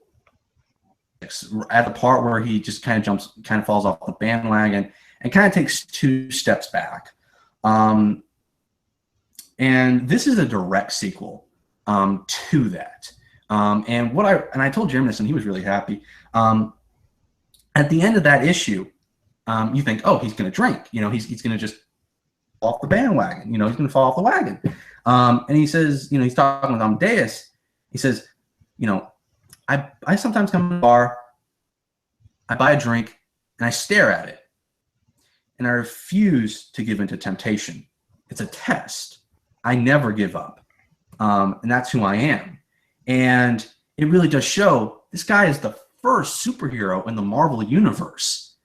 Speaker 2: At the part where he just kind of falls off the bandwagon and kind of takes 2 steps back. And this is a direct sequel to that. And I told Jeremy this, and he was really happy. At the end of that issue, you think, oh, he's going to drink. He's going to just fall off the bandwagon. He's going to fall off the wagon. And he says, he's talking with Amadeus. He says, I sometimes come to the bar, I buy a drink, and I stare at it. And I refuse to give in to temptation. It's a test. I never give up. And that's who I am. And it really does show this guy is the first superhero in the Marvel universe.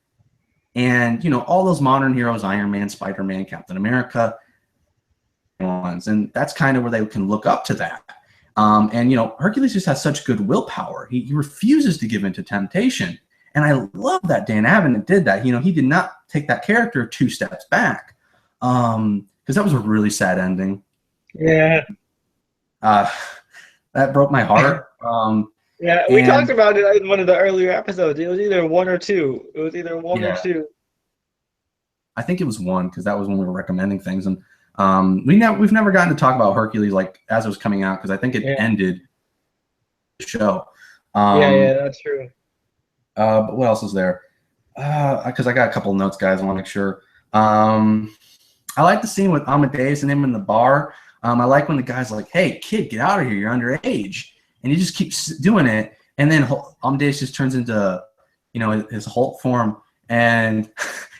Speaker 2: And, all those modern heroes, Iron Man, Spider-Man, Captain America, and that's kind of where they can look up to that. And Hercules just has such good willpower. He refuses to give in to temptation. And I love that Dan Abnett did that. He did not take that character 2 steps back. Because that was a really sad ending.
Speaker 1: Yeah.
Speaker 2: That broke my heart.
Speaker 1: Yeah, we talked about it in one of the earlier episodes. It was either 1 or 2. It was either 1 or 2.
Speaker 2: I think it was 1 because that was when we were recommending things, and we've never gotten to talk about Hercules like as it was coming out because I think it ended the show.
Speaker 1: Yeah, that's true.
Speaker 2: But what else is there? Because I got a couple of notes, guys. I want to make sure. I like the scene with Amadeus and him in the bar. I like when the guy's like, "Hey, kid, get out of here! You're underage," and he just keeps doing it. And then Amadeus just turns into, his Hulk form, and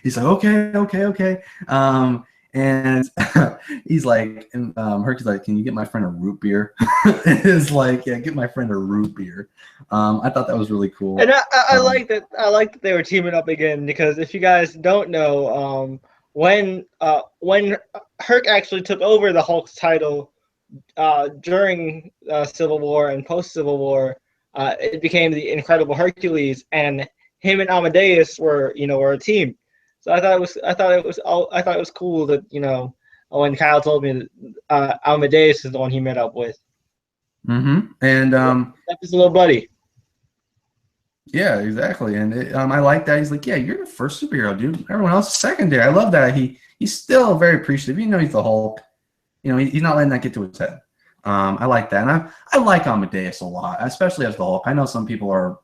Speaker 2: he's like, "Okay." And he's like, Hercules like, "Can you get my friend a root beer?" It's like, "Yeah, get my friend a root beer." I thought that was really cool.
Speaker 1: And I like that. I like that they were teaming up again because if you guys don't know, when Herc actually took over the Hulk's title during Civil War and post Civil War, it became the Incredible Hercules, and him and Amadeus were a team. So I thought it was cool that when Kyle told me that Amadeus is the one he met up with.
Speaker 2: Mm-hmm. And
Speaker 1: that's his little buddy.
Speaker 2: Yeah, exactly. And I like that. He's like, "Yeah, you're the first superhero, dude. Everyone else is secondary." I love that. He's still very appreciative. He's the Hulk. He's not letting that get to his head. I like that. And I like Amadeus a lot, especially as the Hulk. I know some people are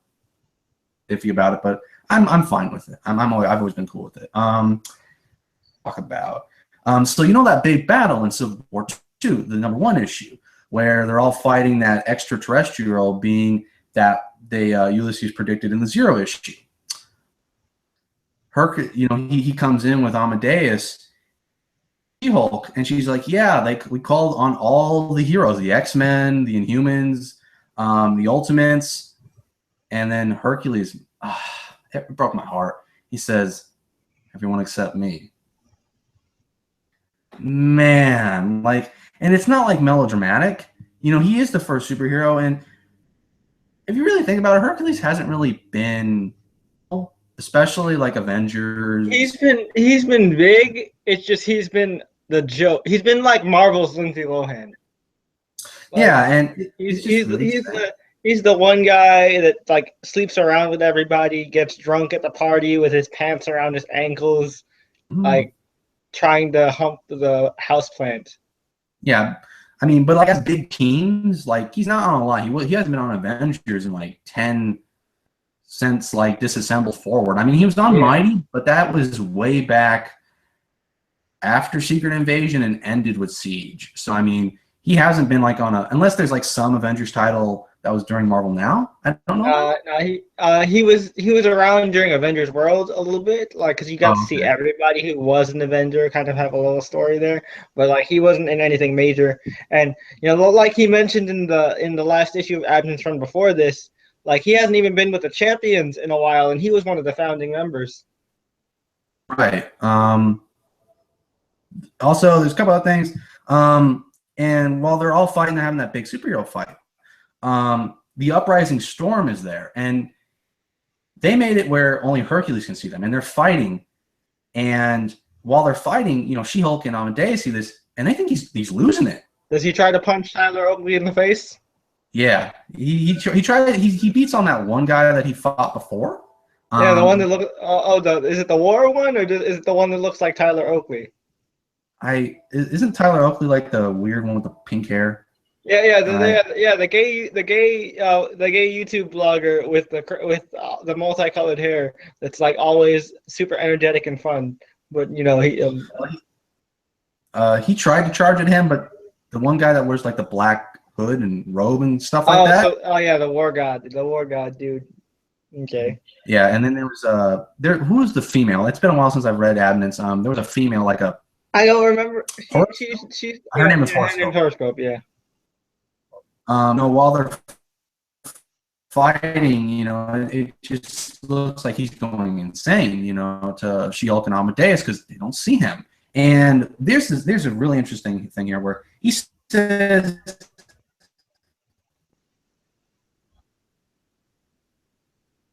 Speaker 2: iffy about it, but I'm fine with it. I've always been cool with it. Talk about so that big battle in Civil War II, the #1 issue, where they're all fighting that extraterrestrial being that Ulysses predicted in the 0 issue. Herc, he comes in with Amadeus, She-Hulk, and she's like, "Yeah, we called on all the heroes, the X-Men, the Inhumans, the Ultimates," and then Hercules. It broke my heart. He says, "Everyone except me." Man, and it's not like melodramatic. He is the first superhero, and if you really think about it, Hercules hasn't really been, especially like Avengers.
Speaker 1: He's been big. It's just he's been the joke. He's been like Marvel's Lindsay Lohan.
Speaker 2: And
Speaker 1: he's the one guy that sleeps around with everybody, gets drunk at the party with his pants around his ankles, trying to hump the houseplant.
Speaker 2: Yeah. I mean, but as big teams, he's not on a lot. He hasn't been on Avengers in 10 since Disassembled forward. I mean, he was on Mighty, but that was way back after Secret Invasion and ended with Siege. So I mean, he hasn't been on unless there's some Avengers title that was during Marvel Now. I don't know.
Speaker 1: No, he was around during Avengers World a little bit, because you got to see everybody who was an Avenger kind of have a little story there, but he wasn't in anything major. And like he mentioned in the last issue of Abnett's run before this, he hasn't even been with the Champions in a while, and he was one of the founding members.
Speaker 2: Right. Also, there's a couple of things. And while they're all fighting, they're having that big superhero fight. The Uprising Storm is there, and they made it where only Hercules can see them, and they're fighting. And while they're fighting, She-Hulk and Amadeus see this, and they think he's losing it.
Speaker 1: Does he try to punch Tyler Oakley in the face?
Speaker 2: Yeah, he tried. He beats on that one guy that he fought before.
Speaker 1: Yeah, the one that looks. Is it the War one, or is it the one that looks like Tyler Oakley?
Speaker 2: Isn't Tyler Oakley the weird one with the pink hair?
Speaker 1: The gay YouTube blogger with the multicolored hair that's like always super energetic and fun. But you know
Speaker 2: he tried to charge at him, but the one guy that wears like the black hood and robe and stuff like that.
Speaker 1: The war god dude. Okay.
Speaker 2: Yeah, and then there was who was the female? It's been a while since I've read Admin's. There was a female like a.
Speaker 1: I don't remember.
Speaker 2: Her name is Horoscope.
Speaker 1: Horoscope, yeah.
Speaker 2: No, while they're fighting, you know, it just looks like he's going insane, you know, to She-Hulk and Amadeus because they don't see him. And there's a really interesting thing here where he says,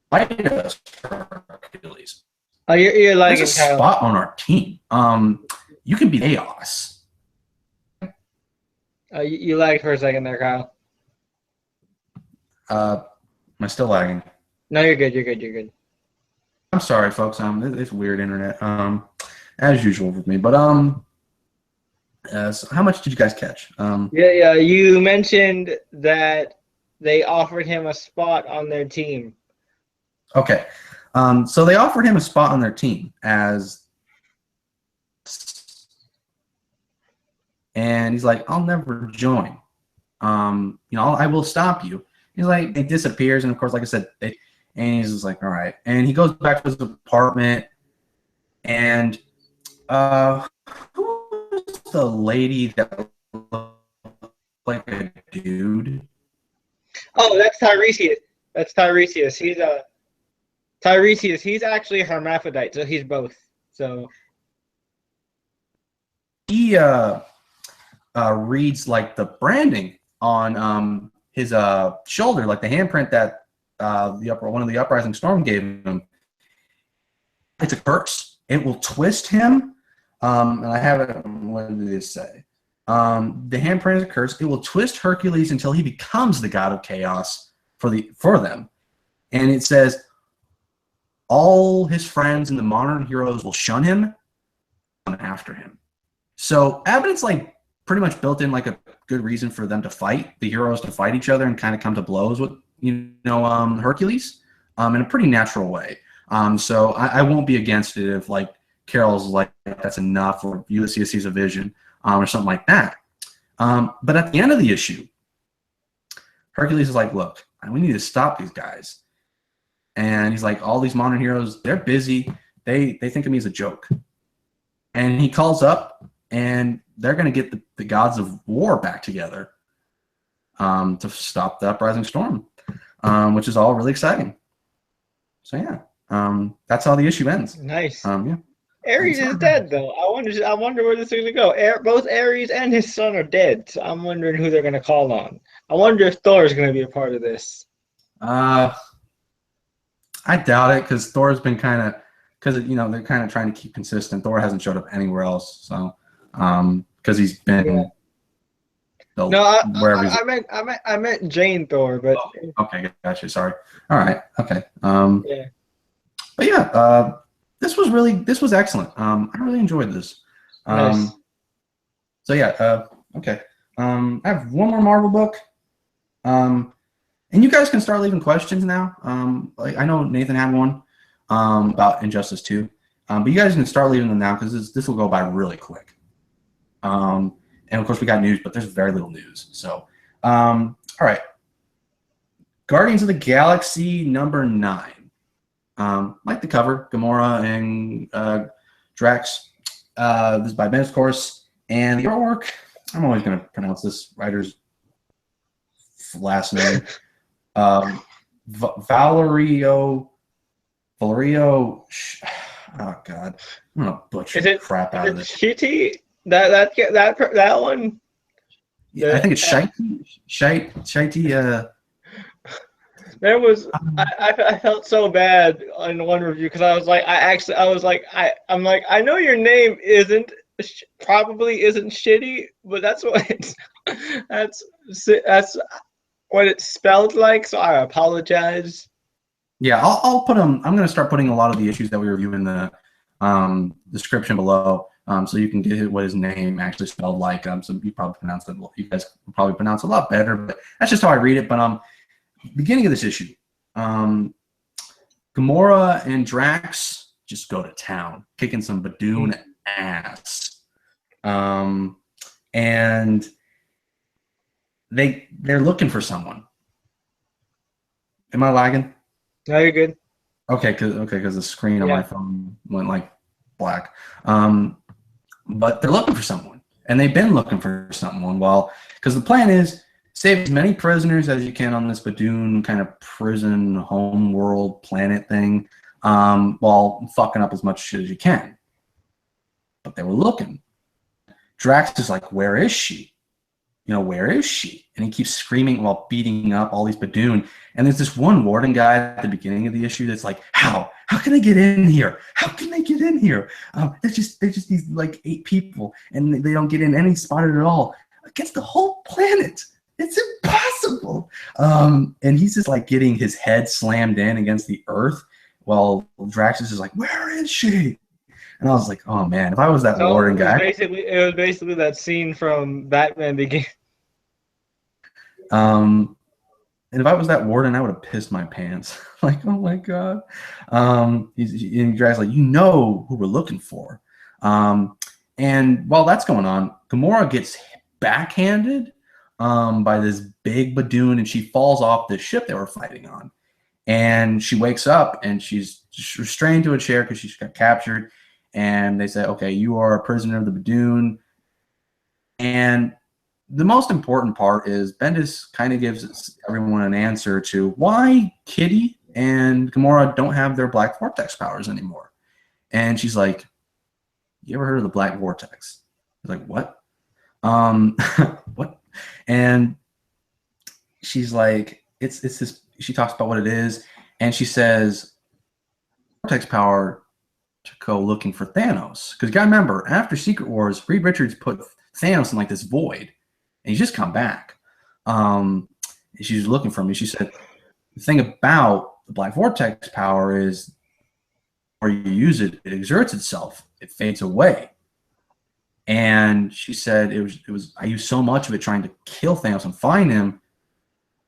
Speaker 2: "Fight us, Hercules."
Speaker 1: Oh, you're like
Speaker 2: there's a spot on our team. You can be Chaos.
Speaker 1: You lagged for a second there, Kyle.
Speaker 2: Am I still lagging?
Speaker 1: No, you're good.
Speaker 2: I'm sorry, folks. It's weird internet. As usual with me. But so how much did you guys catch?
Speaker 1: Yeah. You mentioned that they offered him a spot on their team.
Speaker 2: Okay. So they offered him a spot on their team and he's like, "I'll never join. You know, I will stop you." He's like, he disappears, and of course, like I said, and he's just like, "All right." And he goes back to his apartment, and who's the lady that looked like a dude?
Speaker 1: Oh, that's Tiresias. Tiresias. He's actually a hermaphrodite, so he's both. So
Speaker 2: he reads like the branding on his shoulder, like the handprint that one of the Uprising Storm gave him. It's a curse. It will twist him. And I have it. What did it say? The handprint is a curse. It will twist Hercules until he becomes the god of chaos for them. And it says all his friends and the modern heroes will shun him after him. So Abbott's like pretty much built in like a good reason for them to fight, the heroes to fight each other and kind of come to blows with, Hercules in a pretty natural way. So I won't be against it if like Carol's like, that's enough, or Ulysses sees a vision or something like that. But at the end of the issue, Hercules is like, "Look, we need to stop these guys." And he's like, all these modern heroes, they're busy. They think of me as a joke. And he calls up, and they're going to get the gods of war back together to stop the Uprising Storm, which is all really exciting. So yeah, that's how the issue ends.
Speaker 1: Nice.
Speaker 2: Yeah.
Speaker 1: Ares is dead though. I wonder where this is going to go. Both Ares and his son are dead. So I'm wondering who they're going to call on. I wonder if Thor is going to be a part of this.
Speaker 2: I doubt it because Thor's been kind of they're kind of trying to keep consistent. Thor hasn't showed up anywhere else, so because he's been wherever.
Speaker 1: I meant Jane Thor, but
Speaker 2: okay, gotcha. Sorry. All right. Okay.
Speaker 1: Yeah.
Speaker 2: But yeah, this was excellent. I really enjoyed this.
Speaker 1: Nice.
Speaker 2: So yeah. Okay. I have one more Marvel book. And you guys can start leaving questions now. Like I know Nathan had one about Injustice 2, but you guys can start leaving them now because this will go by really quick. And of course we got news, but there's very little news. So, all right, Guardians of the Galaxy #9. Like the cover, Gamora and Drax. This is by Bendis, of course, and the artwork. I'm always going to pronounce this writer's last name. Valerio. Oh God, I'm gonna butcher the crap out of this.
Speaker 1: Shitty? That one?
Speaker 2: Yeah, I think it's Shitey.
Speaker 1: There was I felt so bad in one review because I was like I know your name probably isn't shitty, but that's what that's what it's spelled like, so I apologize.
Speaker 2: Yeah, I'll put them. I'm going to start putting a lot of the issues that we review in the description below. So you can get what his name actually spelled like. So you probably pronounce it. You guys probably pronounce it a lot better, but that's just how I read it. But beginning of this issue, Gamora and Drax just go to town, kicking some Badoon ass, and they're looking for someone. Am I lagging?
Speaker 1: No, you're good.
Speaker 2: Okay, because the screen on my phone went like black. But they're looking for someone, and they've been looking for someone. Well, because the plan is save as many prisoners as you can on this Badoon kind of prison, home world planet thing, while fucking up as much shit as you can. But they were looking. Drax is like, "Where is she? Where is she?" And he keeps screaming while beating up all these Badoon. And there's this one warden guy at the beginning of the issue that's like, How can they get in here? How can they get in here? They're just these like 8 people, and they don't get in any spot at all against the whole planet. It's impossible. And he's just like getting his head slammed in against the earth while Drax is just like, "Where is she?" And I was like, oh man, if I was that warden guy.
Speaker 1: It was basically that scene from Batman Begins.
Speaker 2: And if I was that warden, I would have pissed my pants. Like, oh my god. And Drax like, who we're looking for. And while that's going on, Gamora gets backhanded by this big Badoon, and she falls off the ship they were fighting on. And she wakes up, and she's restrained to a chair because she got captured. And they say, okay, you are a prisoner of the Badoon. And the most important part is Bendis kind of gives everyone an answer to why Kitty and Gamora don't have their Black Vortex powers anymore. And she's like, you ever heard of the Black Vortex? He's like, what? What? And she's like, it's this, she talks about what it is. And she says, Vortex power to go looking for Thanos. Because you gotta remember, after Secret Wars, Reed Richards put Thanos in like this void. And he's just come back. And she's looking for him. And she said, the thing about the Black Vortex power is where you use it, it exerts itself. It fades away. And she said it was I used so much of it trying to kill Thanos and find him,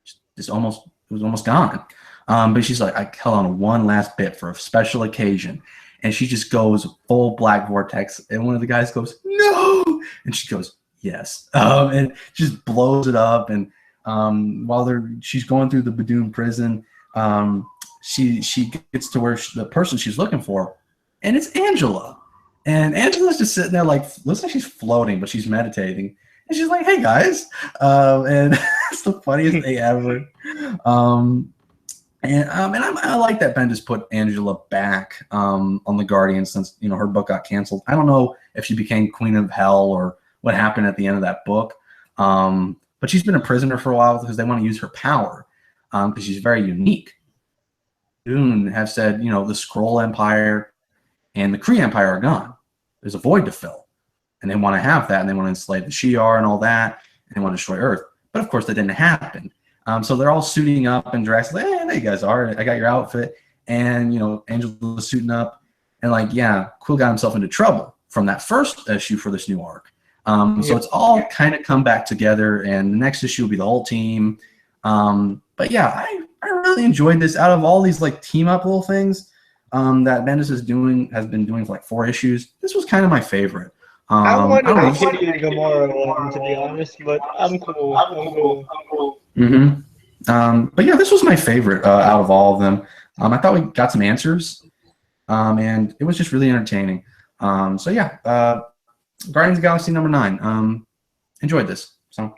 Speaker 2: it was almost gone. But she's like, I held on one last bit for a special occasion. And she just goes full Black Vortex. And one of the guys goes, no! And she goes, yes. And just blows it up. And while she's going through the Badoon prison, she gets to where the person she's looking for, and it's Angela. And Angela's just sitting there like, looks like she's floating, but she's meditating. And she's like, hey, guys. And it's the funniest thing ever. I like that Bendis put Angela back on the Guardians since her book got canceled. I don't know if she became Queen of Hell or what happened at the end of that book. But she's been a prisoner for a while because they want to use her power because she's very unique. Dune have said, the Skrull Empire and the Kree Empire are gone. There's a void to fill. And they want to have that, and they want to enslave the Shi'ar and all that, and they want to destroy Earth. But of course that didn't happen. So they're all suiting up, and Drax is like, hey, there you guys are. I got your outfit. And, Angela's suiting up. And Quill got himself into trouble from that first issue for this new arc. So it's all kind of come back together, and the next issue will be the whole team. But I really enjoyed this. Out of all these team up little things that Bendis has been doing for 4 issues, this was kind of my favorite.
Speaker 1: I wanted a Kitty and Gamora one, to be honest, but I'm cool.
Speaker 2: Mm-hmm. But this was my favorite out of all of them. I thought we got some answers, and it was just really entertaining. Guardians of the Galaxy #9. Enjoyed this. So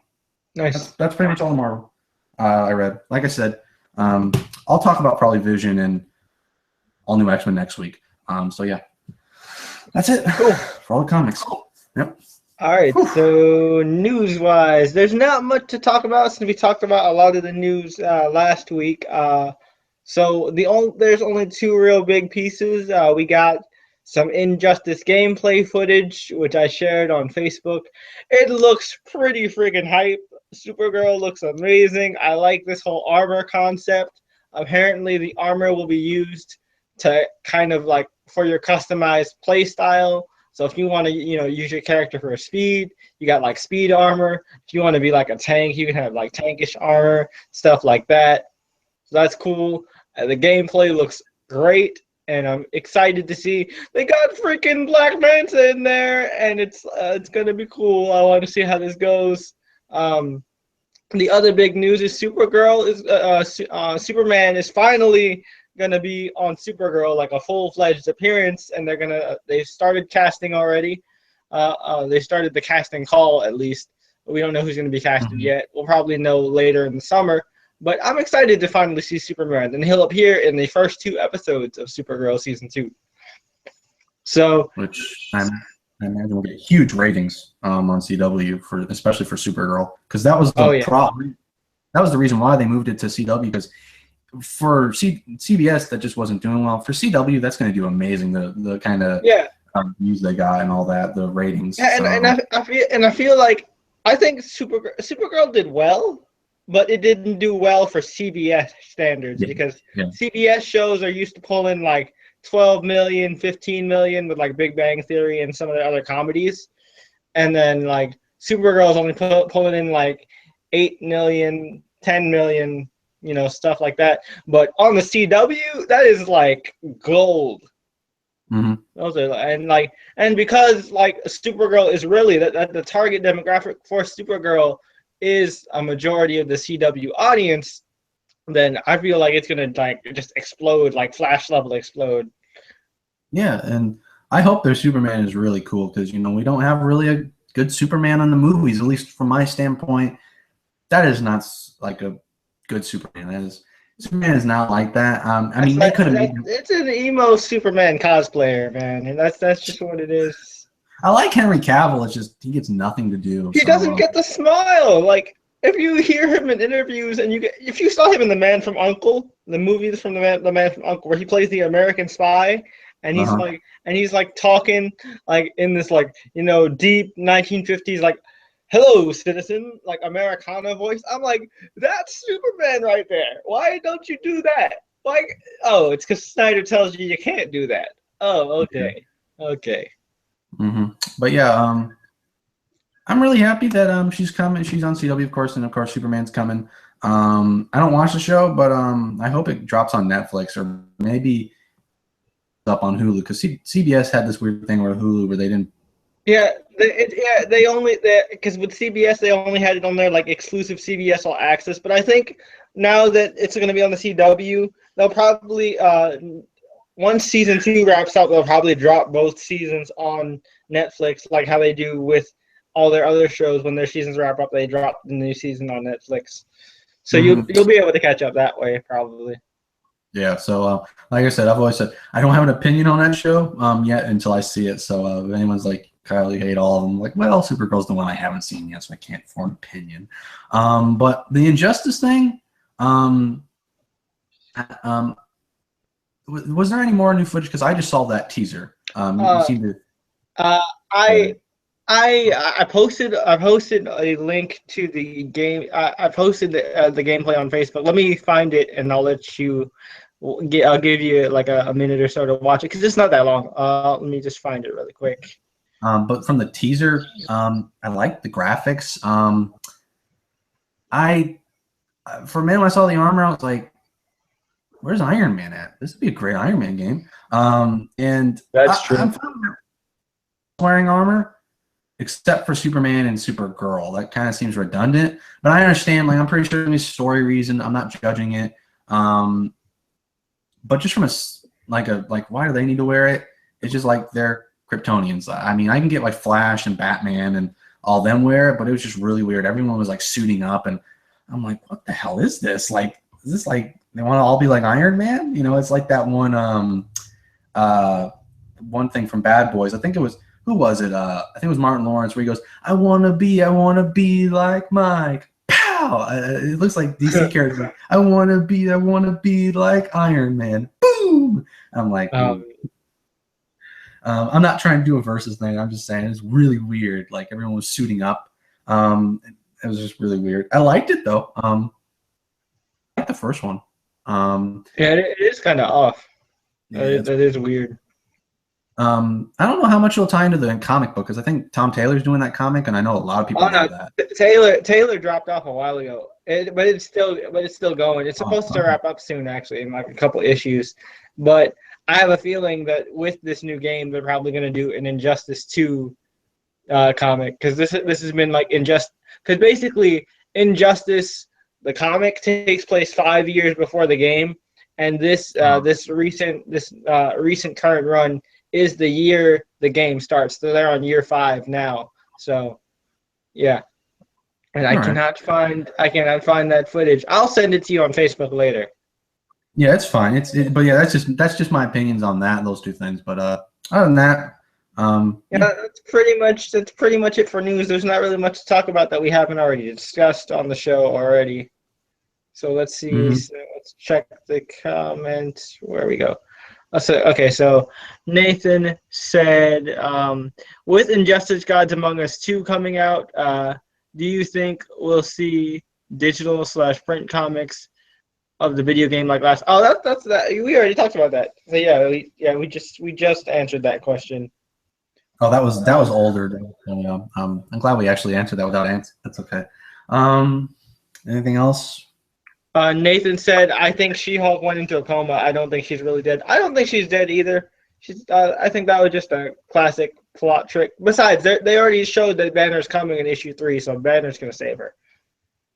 Speaker 1: nice.
Speaker 2: That's pretty much all the Marvel I read. Like I said, I'll talk about probably Vision and All New X-Men next week. That's it. Cool. For all the comics. Yep.
Speaker 1: All right. So news-wise, there's not much to talk about since we talked about a lot of the news last week. So there's only 2 real big pieces. We got some Injustice gameplay footage, which I shared on Facebook. It looks pretty freaking hype. Supergirl looks amazing. I like this whole armor concept. Apparently, the armor will be used to kind of for your customized play style. So if you want to, use your character for speed, you got like speed armor. If you want to be like a tank, you can have like tankish armor, stuff like that. So that's cool. The gameplay looks great, and I'm excited to see they got freaking Black Manta in there, and it's gonna be cool. I want to see how this goes. The other big news is Supergirl is Superman is finally gonna be on Supergirl, like a full-fledged appearance, and they started casting already. They started the casting call at least. We don't know who's gonna be casted yet. We'll probably know later in the summer. But I'm excited to finally see Superman, and he'll appear in the first 2 episodes of Supergirl season 2. So,
Speaker 4: which I imagine will get huge ratings on CW especially for Supergirl, because that was the problem. That was the reason why they moved it to CW, because for CBS that just wasn't doing well. For CW, that's going to do amazing. The kind of views they got and all that, the ratings.
Speaker 1: Yeah, and I feel like I think Supergirl did well. But it didn't do well for CBS standards because CBS shows are used to pulling like 12 million, 15 million with like Big Bang Theory and some of the other comedies. And then like Supergirl's only pulling in like 8 million, 10 million, stuff like that. But on the CW, that is like gold. Those are and because like Supergirl is really the target demographic for Supergirl is a majority of the CW audience, then I feel like it's gonna like just explode, like Flash level explode.
Speaker 4: Yeah, and I hope their Superman is really cool, because we don't have really a good Superman in the movies, at least from my standpoint. That is not like a good Superman. Superman is not like that. I mean, they could have made.
Speaker 1: It's an emo Superman cosplayer, man, and that's just what it is.
Speaker 4: I like Henry Cavill. It's just he gets nothing to do.
Speaker 1: He doesn't get the smile. Like if you hear him in interviews, and if you saw him in The Man from U.N.C.L.E., the movies from the Man from U.N.C.L.E., where he plays the American spy, and he's like talking like in this like deep 1950s like hello citizen like Americana voice. I'm like, that's Superman right there. Why don't you do that? Like, oh, it's because Snyder tells you can't do that. Oh, okay.
Speaker 4: But yeah, I'm really happy that she's coming. She's on CW, of course, and of course Superman's coming. I don't watch the show, but I hope it drops on Netflix or maybe up on Hulu, because CBS had this weird thing where they didn't.
Speaker 1: They only because with CBS they only had it on their like exclusive CBS All Access. But I think now that it's going to be on the CW, they'll probably once season 2 wraps up, they'll probably drop both seasons on Netflix, like how they do with all their other shows. When their seasons wrap up, they drop the new season on Netflix. So you'll be able to catch up that way, probably.
Speaker 4: Yeah. So like I said, I've always said I don't have an opinion on that show yet until I see it. So if anyone's like, Kyle, you hate all of them, I'm like, well, Supergirl's the one I haven't seen yet, so I can't form an opinion. But the Injustice thing, was there any more new footage? Because I just saw that teaser. You seem to.
Speaker 1: I posted a link to the game. I posted the gameplay on Facebook. Let me find it, and I'll let you. I'll give you like a minute or so to watch it, because it's not that long. Let me just find it really quick.
Speaker 4: But from the teaser, I like the graphics. For a minute when I saw the armor, I was like, where's Iron Man at? This would be a great Iron Man game. And
Speaker 1: that's true.
Speaker 4: I'm fine wearing armor, except for Superman and Supergirl. That kind of seems redundant. But I understand. Like, I'm pretty sure there's a story reason. I'm not judging it. But just from why do they need to wear it? It's just like they're Kryptonians. I mean, I can get like Flash and Batman and all them wear it, but it was just really weird. Everyone was like suiting up, and I'm like, what the hell is this? Like, is this like they want to all be like Iron Man? It's like that one thing from Bad Boys. I think it was, who was it? I think it was Martin Lawrence, where he goes, I wanna be like Mike. Pow! It looks like DC characters. Like, I wanna be like Iron Man. Boom! I'm like, I'm not trying to do a versus thing. I'm just saying it's really weird. Like, everyone was suiting up. It was just really weird. I liked it though. I liked the first one.
Speaker 1: Yeah, it is kind of off. That is weird.
Speaker 4: I don't know how much it'll tie into the comic book because I think Tom Taylor's doing that comic, and I know a lot of people
Speaker 1: Oh
Speaker 4: know
Speaker 1: no,
Speaker 4: that.
Speaker 1: Taylor dropped off a while ago, but it's still going. It's supposed to wrap up soon, actually, in like a couple issues. But I have a feeling that with this new game, they're probably going to do an Injustice 2 comic because this has been like Injustice because basically Injustice the comic takes place 5 years before the game, and this recent current run is the year the game starts. So they're on year 5 now. So yeah. And I cannot find that footage. I'll send it to you on Facebook later.
Speaker 4: Yeah, it's fine. But yeah, that's just my opinions on those two things. But other than that,
Speaker 1: that's pretty much it for news. There's not really much to talk about that we haven't already discussed on the show already. So let's see.
Speaker 4: Mhm.
Speaker 1: So let's check the comments. Where we go. So Nathan said, with Injustice Gods Among Us 2 coming out, do you think we'll see digital/print comics of the video game like last? Oh, that's that. We already talked about that. So we just answered that question.
Speaker 4: Oh, that was older. I'm glad we actually answered that without answer. That's okay. Anything else?
Speaker 1: Nathan said, I think She-Hulk went into a coma. I don't think she's really dead. I don't think she's dead either. I think that was just a classic plot trick. Besides, they already showed that Banner's coming in issue 3, so Banner's going to save her.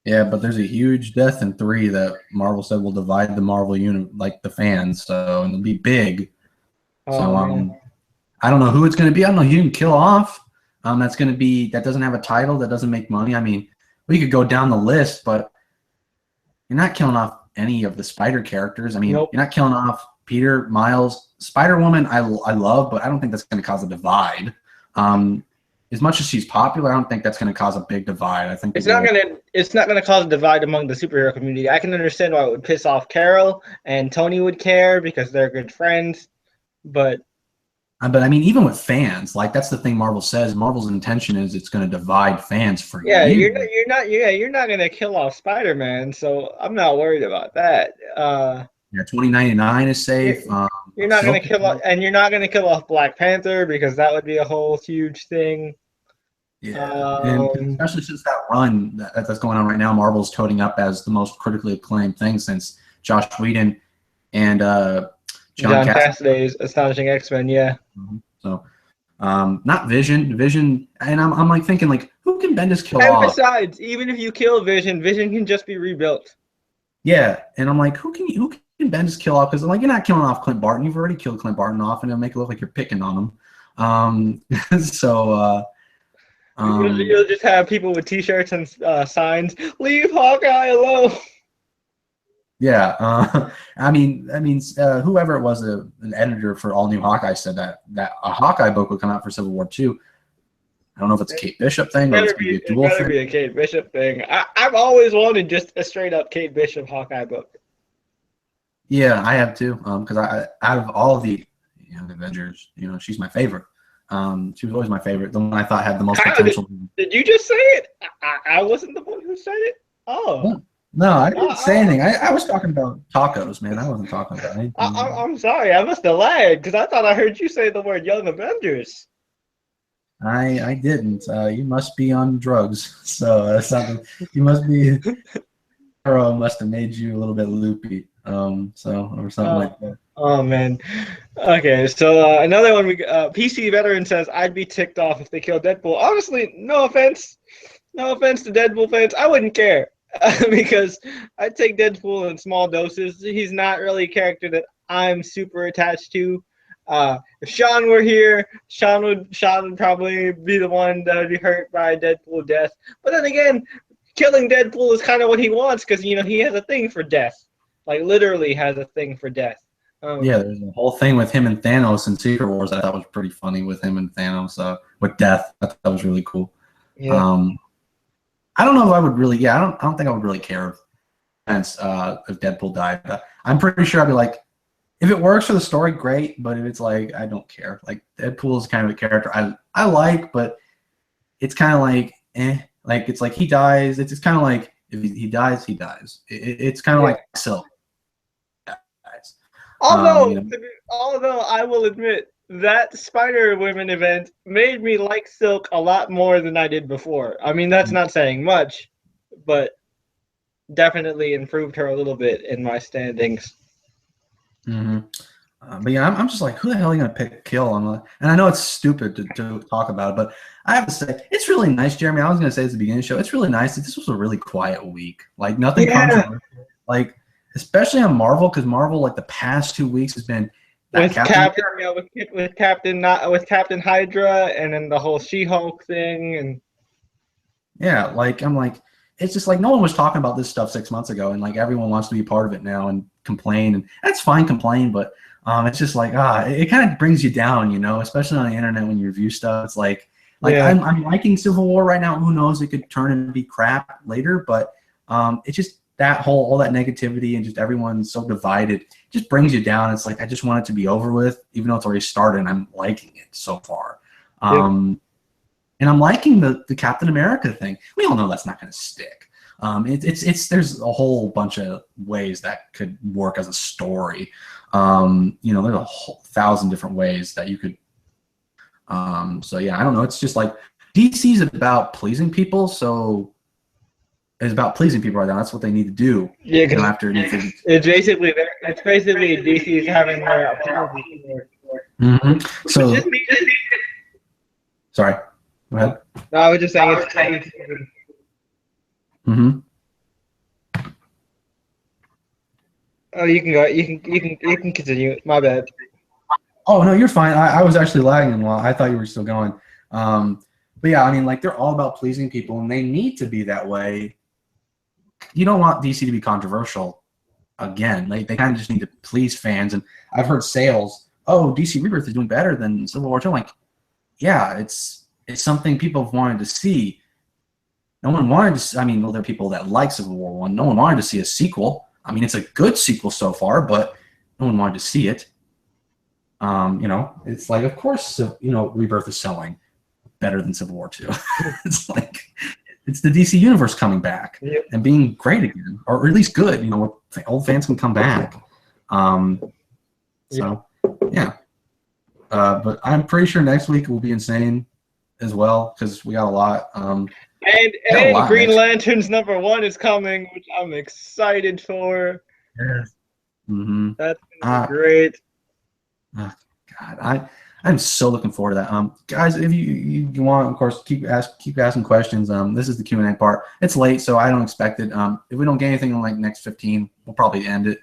Speaker 4: Yeah, but there's a huge death in 3 that Marvel said will divide the Marvel universe, like the fans, so it'll be big. So I don't know who it's going to be. I don't know who you can kill off. That doesn't have a title, that doesn't make money. I mean, we could go down the list, but you're not killing off any of the Spider characters. I mean, You're not killing off Peter, Miles, Spider-Woman. I love, but I don't think that's going to cause a divide. As much as she's popular, I don't think that's going to cause a big divide. I think it's not
Speaker 1: going to cause a divide among the superhero community. I can understand why it would piss off Carol and Tony would care because they're good friends, but
Speaker 4: I mean, even with fans, like that's the thing Marvel says. Marvel's intention is it's going to divide fans for years.
Speaker 1: You're not going to kill off Spider-Man, so I'm not worried about that.
Speaker 4: 2099 is safe.
Speaker 1: You're not going to kill off, and you're not going to kill off Black Panther because that would be a whole huge thing.
Speaker 4: Yeah, and especially since that run that's going on right now, Marvel's toting up as the most critically acclaimed thing since Josh Whedon and John
Speaker 1: Cassaday's Astonishing X-Men, yeah.
Speaker 4: Mm-hmm. So, not Vision, and I'm like thinking like, who can Bendis kill off?
Speaker 1: And besides, even if you kill Vision can just be rebuilt.
Speaker 4: Yeah, and I'm like, who can Bendis kill off? Because like you're not killing off Clint Barton. You've already killed Clint Barton off, and it'll make it look like you're picking on him.
Speaker 1: You'll just have people with T-shirts and signs. Leave Hawkeye alone.
Speaker 4: Yeah, I mean, whoever it was, an editor for All New Hawkeye said that a Hawkeye book would come out for Civil War 2. I don't know if it's a Kate Bishop thing or it's going to be a dual thing. It better
Speaker 1: be a Kate Bishop thing. I've always wanted just a straight up Kate Bishop Hawkeye book.
Speaker 4: Yeah, I have too. Because out of all of the Young Avengers, she's my favorite. She was always my favorite. The one I thought had the most potential.
Speaker 1: Did you just say it? I wasn't the one who said it. Oh.
Speaker 4: No, I didn't say anything. I was talking about tacos, man. I wasn't talking about anything.
Speaker 1: I'm sorry. I must have lied because I thought I heard you say the word Young Avengers.
Speaker 4: I didn't. You must be on drugs. So something. You must be. Arrow must have made you a little bit loopy. Or something like that.
Speaker 1: Oh man. Okay, so another one. PC Veteran says I'd be ticked off if they killed Deadpool. Honestly, no offense to Deadpool fans. I wouldn't care. Because I take Deadpool in small doses. He's not really a character that I'm super attached to. If Sean were here, Sean would probably be the one that would be hurt by Deadpool death. But then again, killing Deadpool is kind of what he wants because he has a thing for death, like literally has a thing for death.
Speaker 4: Yeah, there's a whole thing with him and Thanos in Secret Wars that I thought was pretty funny with him and Thanos with death. I thought that was really cool.
Speaker 1: Yeah.
Speaker 4: I don't know if I would really. Yeah, I don't think I would really care if Deadpool died. I'm pretty sure I'd be like, if it works for the story, great. But if it's like, I don't care. Like Deadpool is kind of a character I like, but it's kind of like, Like it's like he dies. It's kind of like if he dies, he dies. It's kind of like Silk.
Speaker 1: Although I will admit, that Spider Women event made me like Silk a lot more than I did before. I mean, that's not saying much, but definitely improved her a little bit in my standings.
Speaker 4: Mm-hmm. But yeah, I'm just like, who the hell are you gonna pick Kill? And I know it's stupid to talk about it, but I have to say, it's really nice, Jeremy. I was gonna say at the beginning of the show, it's really nice that this was a really quiet week. Like nothing controversial. Like especially on Marvel, because Marvel, like the past 2 weeks, has been
Speaker 1: with Captain Hydra, and then the whole She-Hulk thing, and
Speaker 4: yeah, like I'm like, it's just like no one was talking about this stuff 6 months ago, and like everyone wants to be part of it now and complain, and that's fine, complain, but it's just like it kind of brings you down, you know, especially on the internet when you review stuff. It's like yeah. I'm liking Civil War right now. Who knows? It could turn and be crap later, but it's just all that negativity and just everyone's so divided just brings you down. It's like I just want it to be over with, even though it's already started. And I'm liking it so far. And I'm liking the Captain America thing. We all know that's not going to stick. There's a whole bunch of ways that could work as a story. You know, there's a whole 1,000 different ways that you could. So yeah, I don't know. It's just like DC's about pleasing people, so it's about pleasing people right now. That's what they need to do.
Speaker 1: Yeah,
Speaker 4: you know, after
Speaker 1: it's basically DC's having their apology.
Speaker 4: Mm-hmm. So sorry. Go ahead.
Speaker 1: No, I was just saying it's.
Speaker 4: Mm-hmm.
Speaker 1: Oh, you can go. You can continue. My bad.
Speaker 4: Oh no, you're fine. I was actually lagging while I thought you were still going. But yeah, I mean, like they're all about pleasing people, and they need to be that way. You don't want DC to be controversial. Again, they kind of just need to please fans. And I've heard sales. Oh, DC Rebirth is doing better than Civil War 2. I'm like, yeah, it's something people have wanted to see. No one wanted to. I mean, well, there are people that like Civil War 1. No one wanted to see a sequel. I mean, it's a good sequel so far, but no one wanted to see it. You know, it's like, of course, you know, Rebirth is selling better than Civil War 2. It's like, it's the DC universe coming back and being great again, or at least good. You know, old fans can come back. So, yeah. But I'm pretty sure next week will be insane as well because we got a lot.
Speaker 1: And Green Lanterns #1 is coming, which I'm excited for.
Speaker 4: Yes. Mm-hmm.
Speaker 1: That's gonna be great.
Speaker 4: God, I'm so looking forward to that. Guys, if you want, of course, keep asking questions. This is the Q&A part. It's late, so I don't expect it. If we don't get anything in like next 15, we'll probably end it.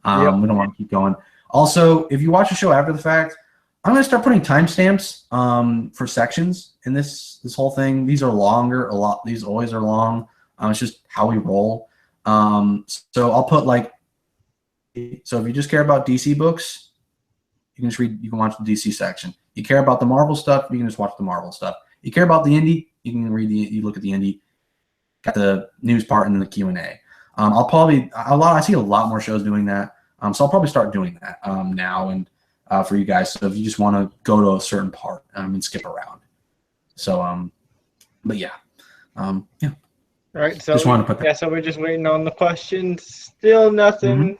Speaker 4: We don't want to keep going. Also, if you watch the show after the fact, I'm going to start putting timestamps for sections in this whole thing. These are longer a lot. These always are long. It's just how we roll. So I'll put like. So if you just care about DC books, you can just read. You can watch the DC section. You care about the Marvel stuff, you can just watch the Marvel stuff. You care about the indie, you can read you look at the indie. Got the news part and then the Q&A. I see a lot more shows doing that. So I'll probably start doing that now and for you guys. So if you just want to go to a certain part and skip around. So but yeah. Yeah.
Speaker 1: All right. So
Speaker 4: just wanted to put that.
Speaker 1: Yeah. So we're just waiting on the questions. Still nothing. Mm-hmm.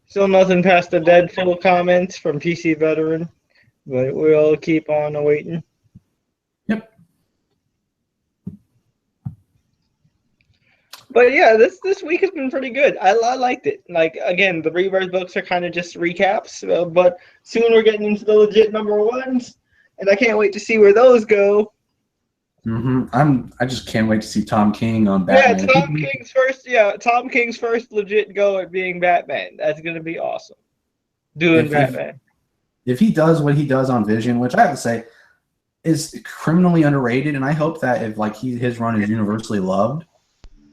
Speaker 1: Still nothing past the Deadpool comments from PC Veteran, but we'll keep on waiting.
Speaker 4: Yep.
Speaker 1: But yeah, this week has been pretty good. I liked it. Like, again, the Rebirth books are kind of just recaps, but soon we're getting into the legit #1s, and I can't wait to see where those go.
Speaker 4: Mm-hmm. I just can't wait to see Tom King on Batman.
Speaker 1: Tom King's first legit go at being Batman. That's gonna be awesome. Batman.
Speaker 4: If he does what he does on Vision, which I have to say is criminally underrated, and I hope that if like his run is universally loved,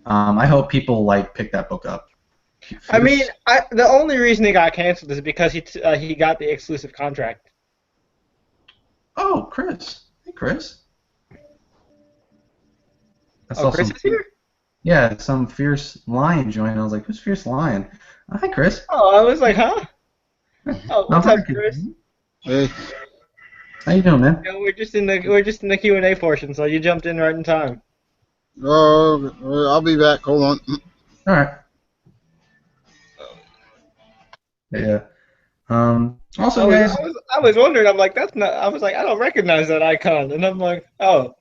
Speaker 4: I hope people like pick that book up.
Speaker 1: I mean, the only reason it got canceled is because he got the exclusive contract.
Speaker 4: Oh, Chris. Hey, Chris.
Speaker 1: Chris is here?
Speaker 4: Yeah, some Fierce Lion joined. I was like, who's Fierce Lion? Hi, Chris.
Speaker 1: Oh, I was like, huh? Oh, what's up, Chris?
Speaker 5: Hey.
Speaker 4: How you doing, man?
Speaker 1: Yeah, we're just in the Q&A portion, so you jumped in right in time.
Speaker 5: Oh, I'll be back. Hold on.
Speaker 4: All right. Yeah. Also, guys,
Speaker 1: I was wondering. I'm like, that's not. I was like, I don't recognize that icon, and I'm like, oh,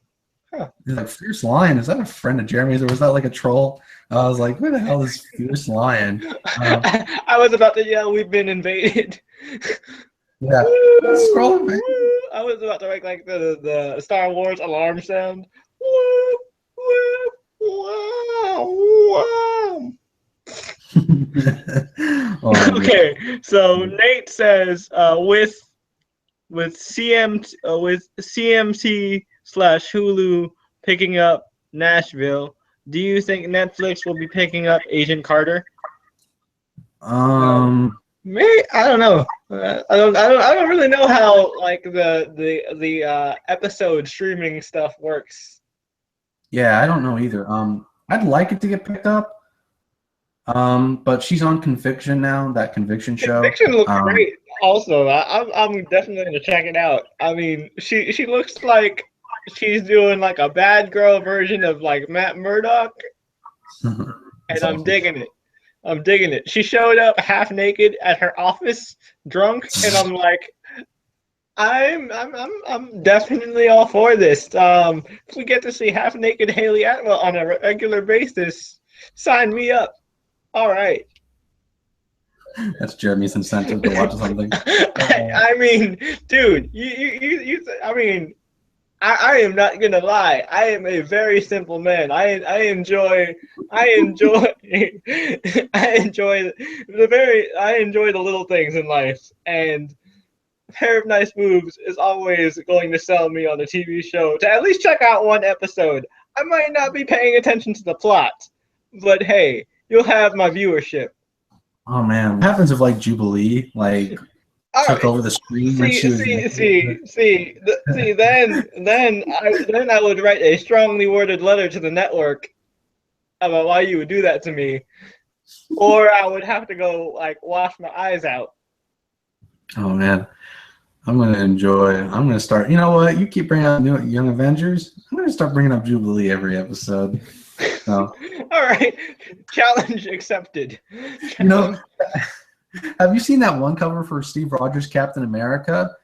Speaker 4: he's like, Fierce Lion, is that a friend of Jeremy's, or was that like a troll? I was like, who the hell is Fierce Lion?
Speaker 1: I was about to yell, we've been invaded.
Speaker 4: Yeah. Scroll back.
Speaker 1: I was about to make like the Star Wars alarm sound. Woo, woo, wow, wow.
Speaker 4: Oh,
Speaker 1: Okay, so Nate says with CMT slash Hulu picking up Nashville, do you think Netflix will be picking up Agent Carter? Maybe, I don't know. I don't really know how like the episode streaming stuff works.
Speaker 4: yeah, I don't know either. I'd like it to get picked up. But she's on Conviction now, that Conviction show.
Speaker 1: Conviction looks great. Also, I'm definitely gonna check it out. I mean, she looks like she's doing like a bad girl version of like Matt Murdock, and I'm digging it. I'm digging it. She showed up half naked at her office, drunk, and I'm like, I'm definitely all for this. If we get to see half naked Haley Atwell on a regular basis, sign me up. All right.
Speaker 4: That's Jeremy's incentive to watch something.
Speaker 1: I mean, dude, I mean, I am not gonna lie. I am a very simple man. I enjoy I enjoy the little things in life, and a pair of nice boobs is always going to sell me on a TV show to at least check out one episode. I might not be paying attention to the plot, but hey, you'll have my viewership.
Speaker 4: Oh man, what happens if like Jubilee took over the screen?
Speaker 1: Then I would write a strongly worded letter to the network about why you would do that to me, or I would have to go like wash my eyes out.
Speaker 4: Oh man, I'm gonna start. You know what? You keep bringing up new Young Avengers. I'm gonna start bringing up Jubilee every episode. So.
Speaker 1: All right, challenge accepted.
Speaker 4: You know, have you seen that one cover for Steve Rogers' Captain America,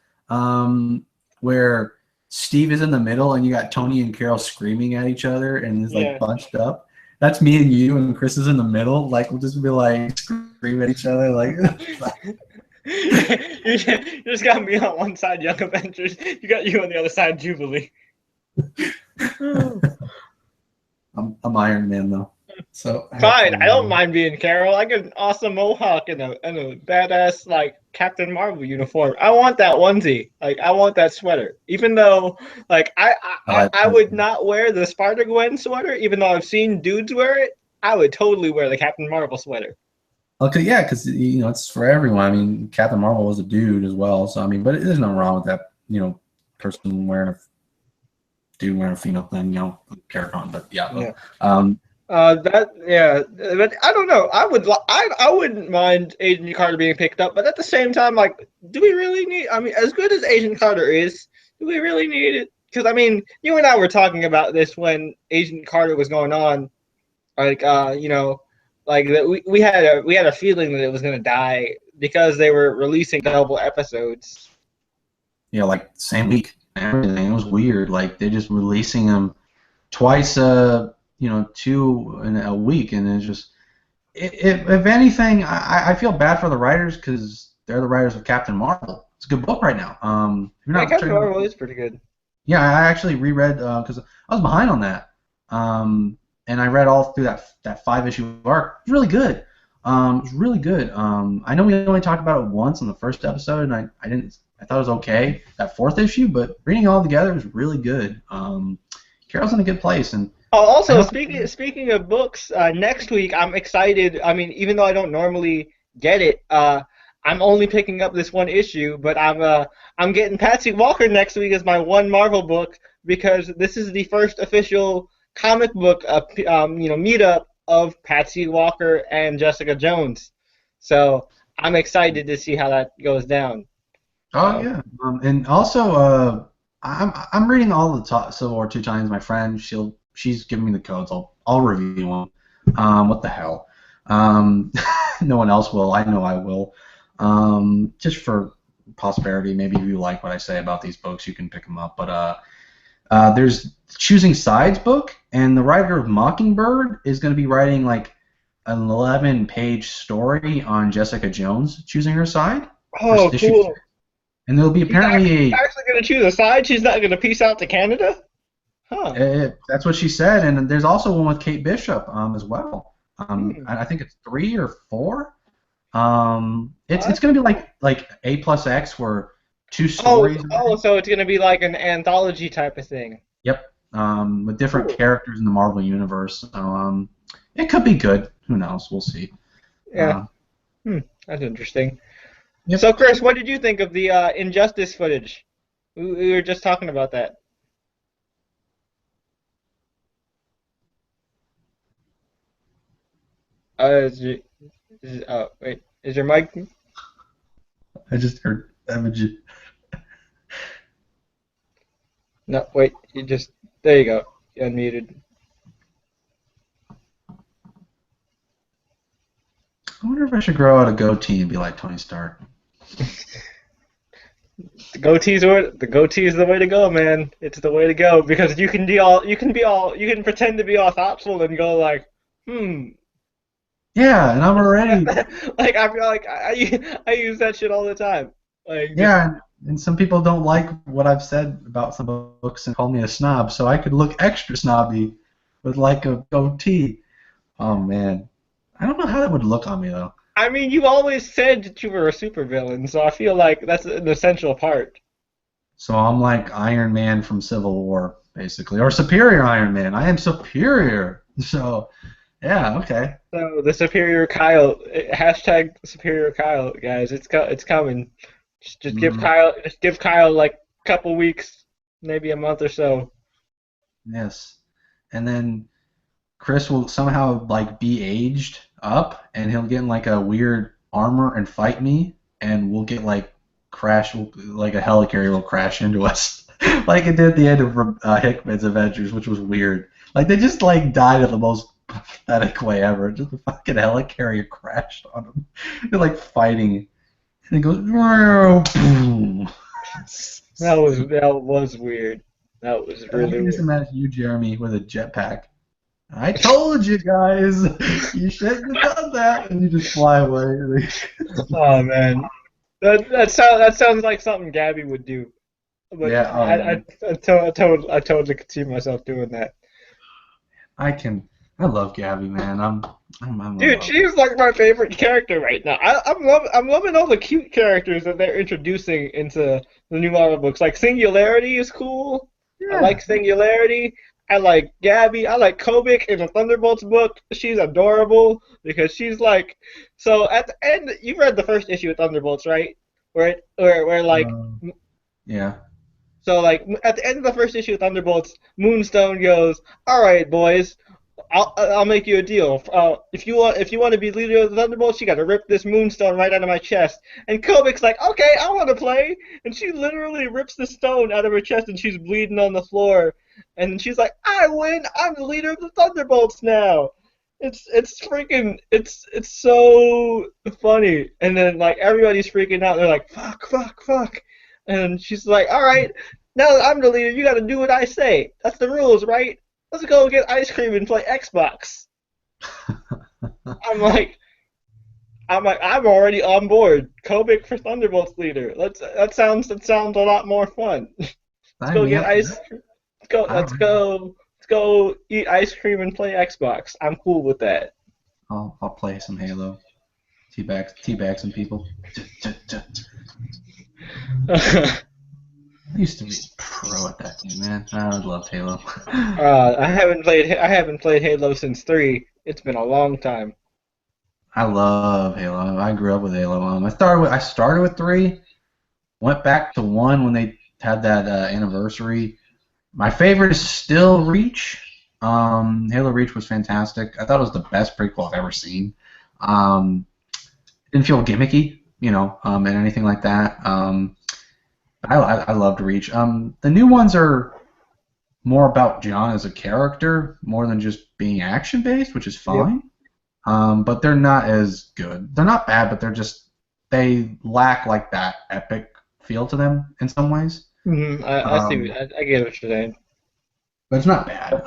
Speaker 4: where Steve is in the middle and you got Tony and Carol screaming at each other and is like bunched up? That's me and you, and Chris is in the middle. Like we'll just be like screaming at each other, like.
Speaker 1: You just got me on one side, Young Avengers. You got you on the other side, Jubilee.
Speaker 4: I'm Iron Man though, so
Speaker 1: fine. I don't mind being Carol. I get an awesome mohawk and a badass like Captain Marvel uniform. I want that onesie. Like I want that sweater. Even though like I would not wear the Spider-Gwen sweater, even though I've seen dudes wear it. I would totally wear the Captain Marvel sweater.
Speaker 4: Okay, yeah, because you know it's for everyone. I mean, Captain Marvel was a dude as well, so I mean, but there's nothing wrong with that. You know, person wearing a dude wearing a female thing, you know, character on. But yeah. But
Speaker 1: I don't know. I wouldn't mind Agent Carter being picked up, but at the same time, like, do we really need? I mean, as good as Agent Carter is, do we really need it? Because I mean, you and I were talking about this when Agent Carter was going on, like, you know, like that we had a feeling that it was gonna die because they were releasing double episodes.
Speaker 4: Yeah, like same week. Everything. It was weird. Like they're just releasing them twice, you know, 2 in a week, and it's just. If anything, I feel bad for the writers because they're the writers of Captain Marvel. It's a good book right now.
Speaker 1: Captain Marvel is pretty good.
Speaker 4: Yeah, I actually reread because I was behind on that, and I read all through that 5-issue arc. It was really good. It was really good. I know we only talked about it once in the first episode, and I didn't. I thought it was okay, that 4th issue, but reading it all together was really good. Carol's in a good place. And
Speaker 1: also, speaking of books, next week I'm excited. I mean, even though I don't normally get it, I'm only picking up this one issue, but I'm getting Patsy Walker next week as my one Marvel book because this is the first official comic book meetup of Patsy Walker and Jessica Jones. So I'm excited to see how that goes down.
Speaker 4: Oh yeah, and also I'm reading all the Civil War 2 times. My friend, she's giving me the codes. I'll review them. What the hell? No one else will. I know I will. Just for prosperity. Maybe if you like what I say about these books, you can pick them up. But there's Choosing Sides book, and the writer of Mockingbird is going to be writing like an 11-page story on Jessica Jones choosing her side.
Speaker 1: Oh, cool.
Speaker 4: 6. And there'll be apparently
Speaker 1: She's actually going to choose a side? She's not going to peace out to Canada? Huh.
Speaker 4: That's what she said, and there's also one with Kate Bishop as well. I think it's 3 or 4. It's going to be like A plus X, where 2 stories.
Speaker 1: So it's going to be like an anthology type of thing.
Speaker 4: Yep. With different characters in the Marvel universe. So it could be good. Who knows? We'll see.
Speaker 1: Yeah. That's interesting.
Speaker 4: Yep.
Speaker 1: So, Chris, what did you think of the Injustice footage? We were just talking about that. Is your mic?
Speaker 4: I just heard Emma.
Speaker 1: No, wait. There you go. You unmuted.
Speaker 4: I wonder if I should grow out a goatee and be like Tony Stark.
Speaker 1: The goatee is the way to go, man. It's the way to go because you can pretend to be all thoughtful and go like,
Speaker 4: Yeah, and I'm already.
Speaker 1: Like I feel like I use that shit all the time. Like
Speaker 4: yeah, and some people don't like what I've said about some books and call me a snob, so I could look extra snobby with like a goatee. Oh man, I don't know how that would look on me though.
Speaker 1: I mean, you always said that you were a supervillain, so I feel like that's an essential part.
Speaker 4: So I'm like Iron Man from Civil War, basically, or Superior Iron Man. I am superior. So, yeah, okay.
Speaker 1: So the Superior Kyle, hashtag Superior Kyle, guys, it's coming. Just give Kyle like a couple weeks, maybe a month or so.
Speaker 4: Yes, and then Chris will somehow like be aged up, and he'll get in like a weird armor and fight me, and we'll get like like a helicarrier will crash into us, like it did at the end of Hickman's Avengers, which was weird. Like they just like died in the most pathetic way ever. Just a fucking helicarrier crashed on them. They're like fighting, and it goes.
Speaker 1: That was weird. That was really weird.
Speaker 4: Just imagine you, Jeremy, with a jetpack. I told you guys, you shouldn't have done that, and you just fly away.
Speaker 1: Oh man, that sounds like something Gabby would do. But
Speaker 4: yeah,
Speaker 1: I totally could see myself doing that.
Speaker 4: I love Gabby, man. I'm
Speaker 1: Dude, she's like my favorite character right now. I'm loving all the cute characters that they're introducing into the new Marvel books. Like Singularity is cool. Yeah. I like Singularity. I like Gabby. I like Kobik in the Thunderbolts book. She's adorable because she's like. So at the end, you read the first issue of Thunderbolts, right? Where like.
Speaker 4: Yeah.
Speaker 1: So like at the end of the first issue of Thunderbolts, Moonstone goes, "All right, boys, I'll make you a deal. If you want to be leader of the Thunderbolts, you got to rip this Moonstone right out of my chest." And Kobik's like, "Okay, I want to play." And she literally rips the stone out of her chest, and she's bleeding on the floor. And she's like, "I win! I'm the leader of the Thunderbolts now." It's so funny. And then like everybody's freaking out. They're like, "Fuck." And she's like, "All right, now that I'm the leader, you got to do what I say. That's the rules, right? Let's go get ice cream and play Xbox." I'm already on board. Kobik for Thunderbolts leader. That sounds a lot more fun. Let's go get ice cream. Let's go eat ice cream and play Xbox. I'm cool with that.
Speaker 4: I'll play some Halo. Teabag some people. I used to be pro at that game, man. I loved Halo.
Speaker 1: I haven't played Halo since 3. It's been a long time.
Speaker 4: I love Halo. I grew up with Halo. I started with 3, went back to 1 when they had that anniversary. My favorite is still Reach. Halo Reach was fantastic. I thought it was the best prequel I've ever seen. Didn't feel gimmicky, and anything like that. I loved Reach. The new ones are more about John as a character, more than just being action-based, which is fine. Yep. But they're not as good. They're not bad, but they lack like that epic feel to them in some ways.
Speaker 1: I see. I get what you're saying.
Speaker 4: But it's not bad.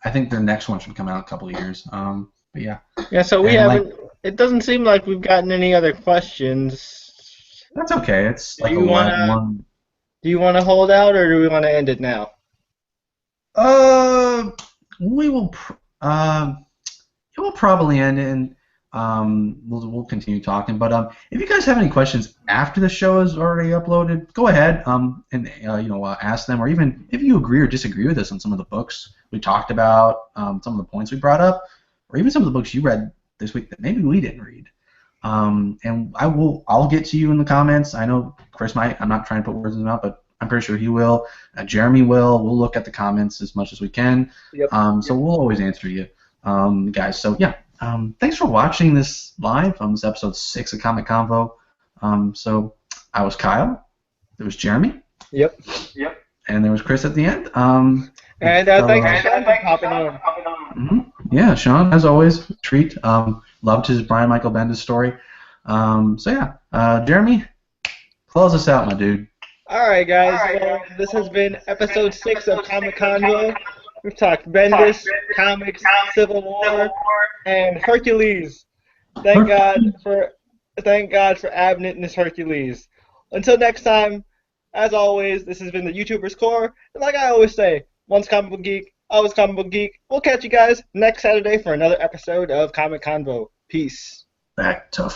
Speaker 4: I think their next one should come out in a couple of years. But yeah.
Speaker 1: Yeah. So we
Speaker 4: And,
Speaker 1: haven't. It doesn't seem like we've gotten any other questions.
Speaker 4: That's okay. It's like
Speaker 1: Do you wanna-
Speaker 4: one.
Speaker 1: Do you want to hold out, or do we want to end it now?
Speaker 4: We will. It will probably end, and we'll continue talking. But if you guys have any questions after the show is already uploaded, go ahead and ask them, or even if you agree or disagree with us on some of the books we talked about, some of the points we brought up, or even some of the books you read this week that maybe we didn't read. And I'll get to you in the comments. I know Chris might. I'm not trying to put words in his mouth, but I'm pretty sure he will. Jeremy will. We'll look at the comments as much as we can.
Speaker 1: Yep.
Speaker 4: So we'll always answer you, guys. So yeah. Thanks for watching this live. This is episode 6 of Comic Convo. So I was Kyle. There was Jeremy.
Speaker 1: Yep.
Speaker 4: And there was Chris at the end.
Speaker 1: And thanks for Sean for popping on.
Speaker 4: Yeah, Sean, as always, treat. Loved his Brian Michael Bendis story. So yeah, Jeremy, close us out, my dude.
Speaker 1: All right, guys. Well, this has been episode 6 of Comic Convo. We've talked Bendis, comics, Civil War, and Hercules. Thank God for Abnett and his Hercules. Until next time, as always, this has been the YouTuber's Core. And like I always say, once comic book geek, always comic book geek. We'll catch you guys next Saturday for another episode of Comic Convo. Peace.
Speaker 4: Back to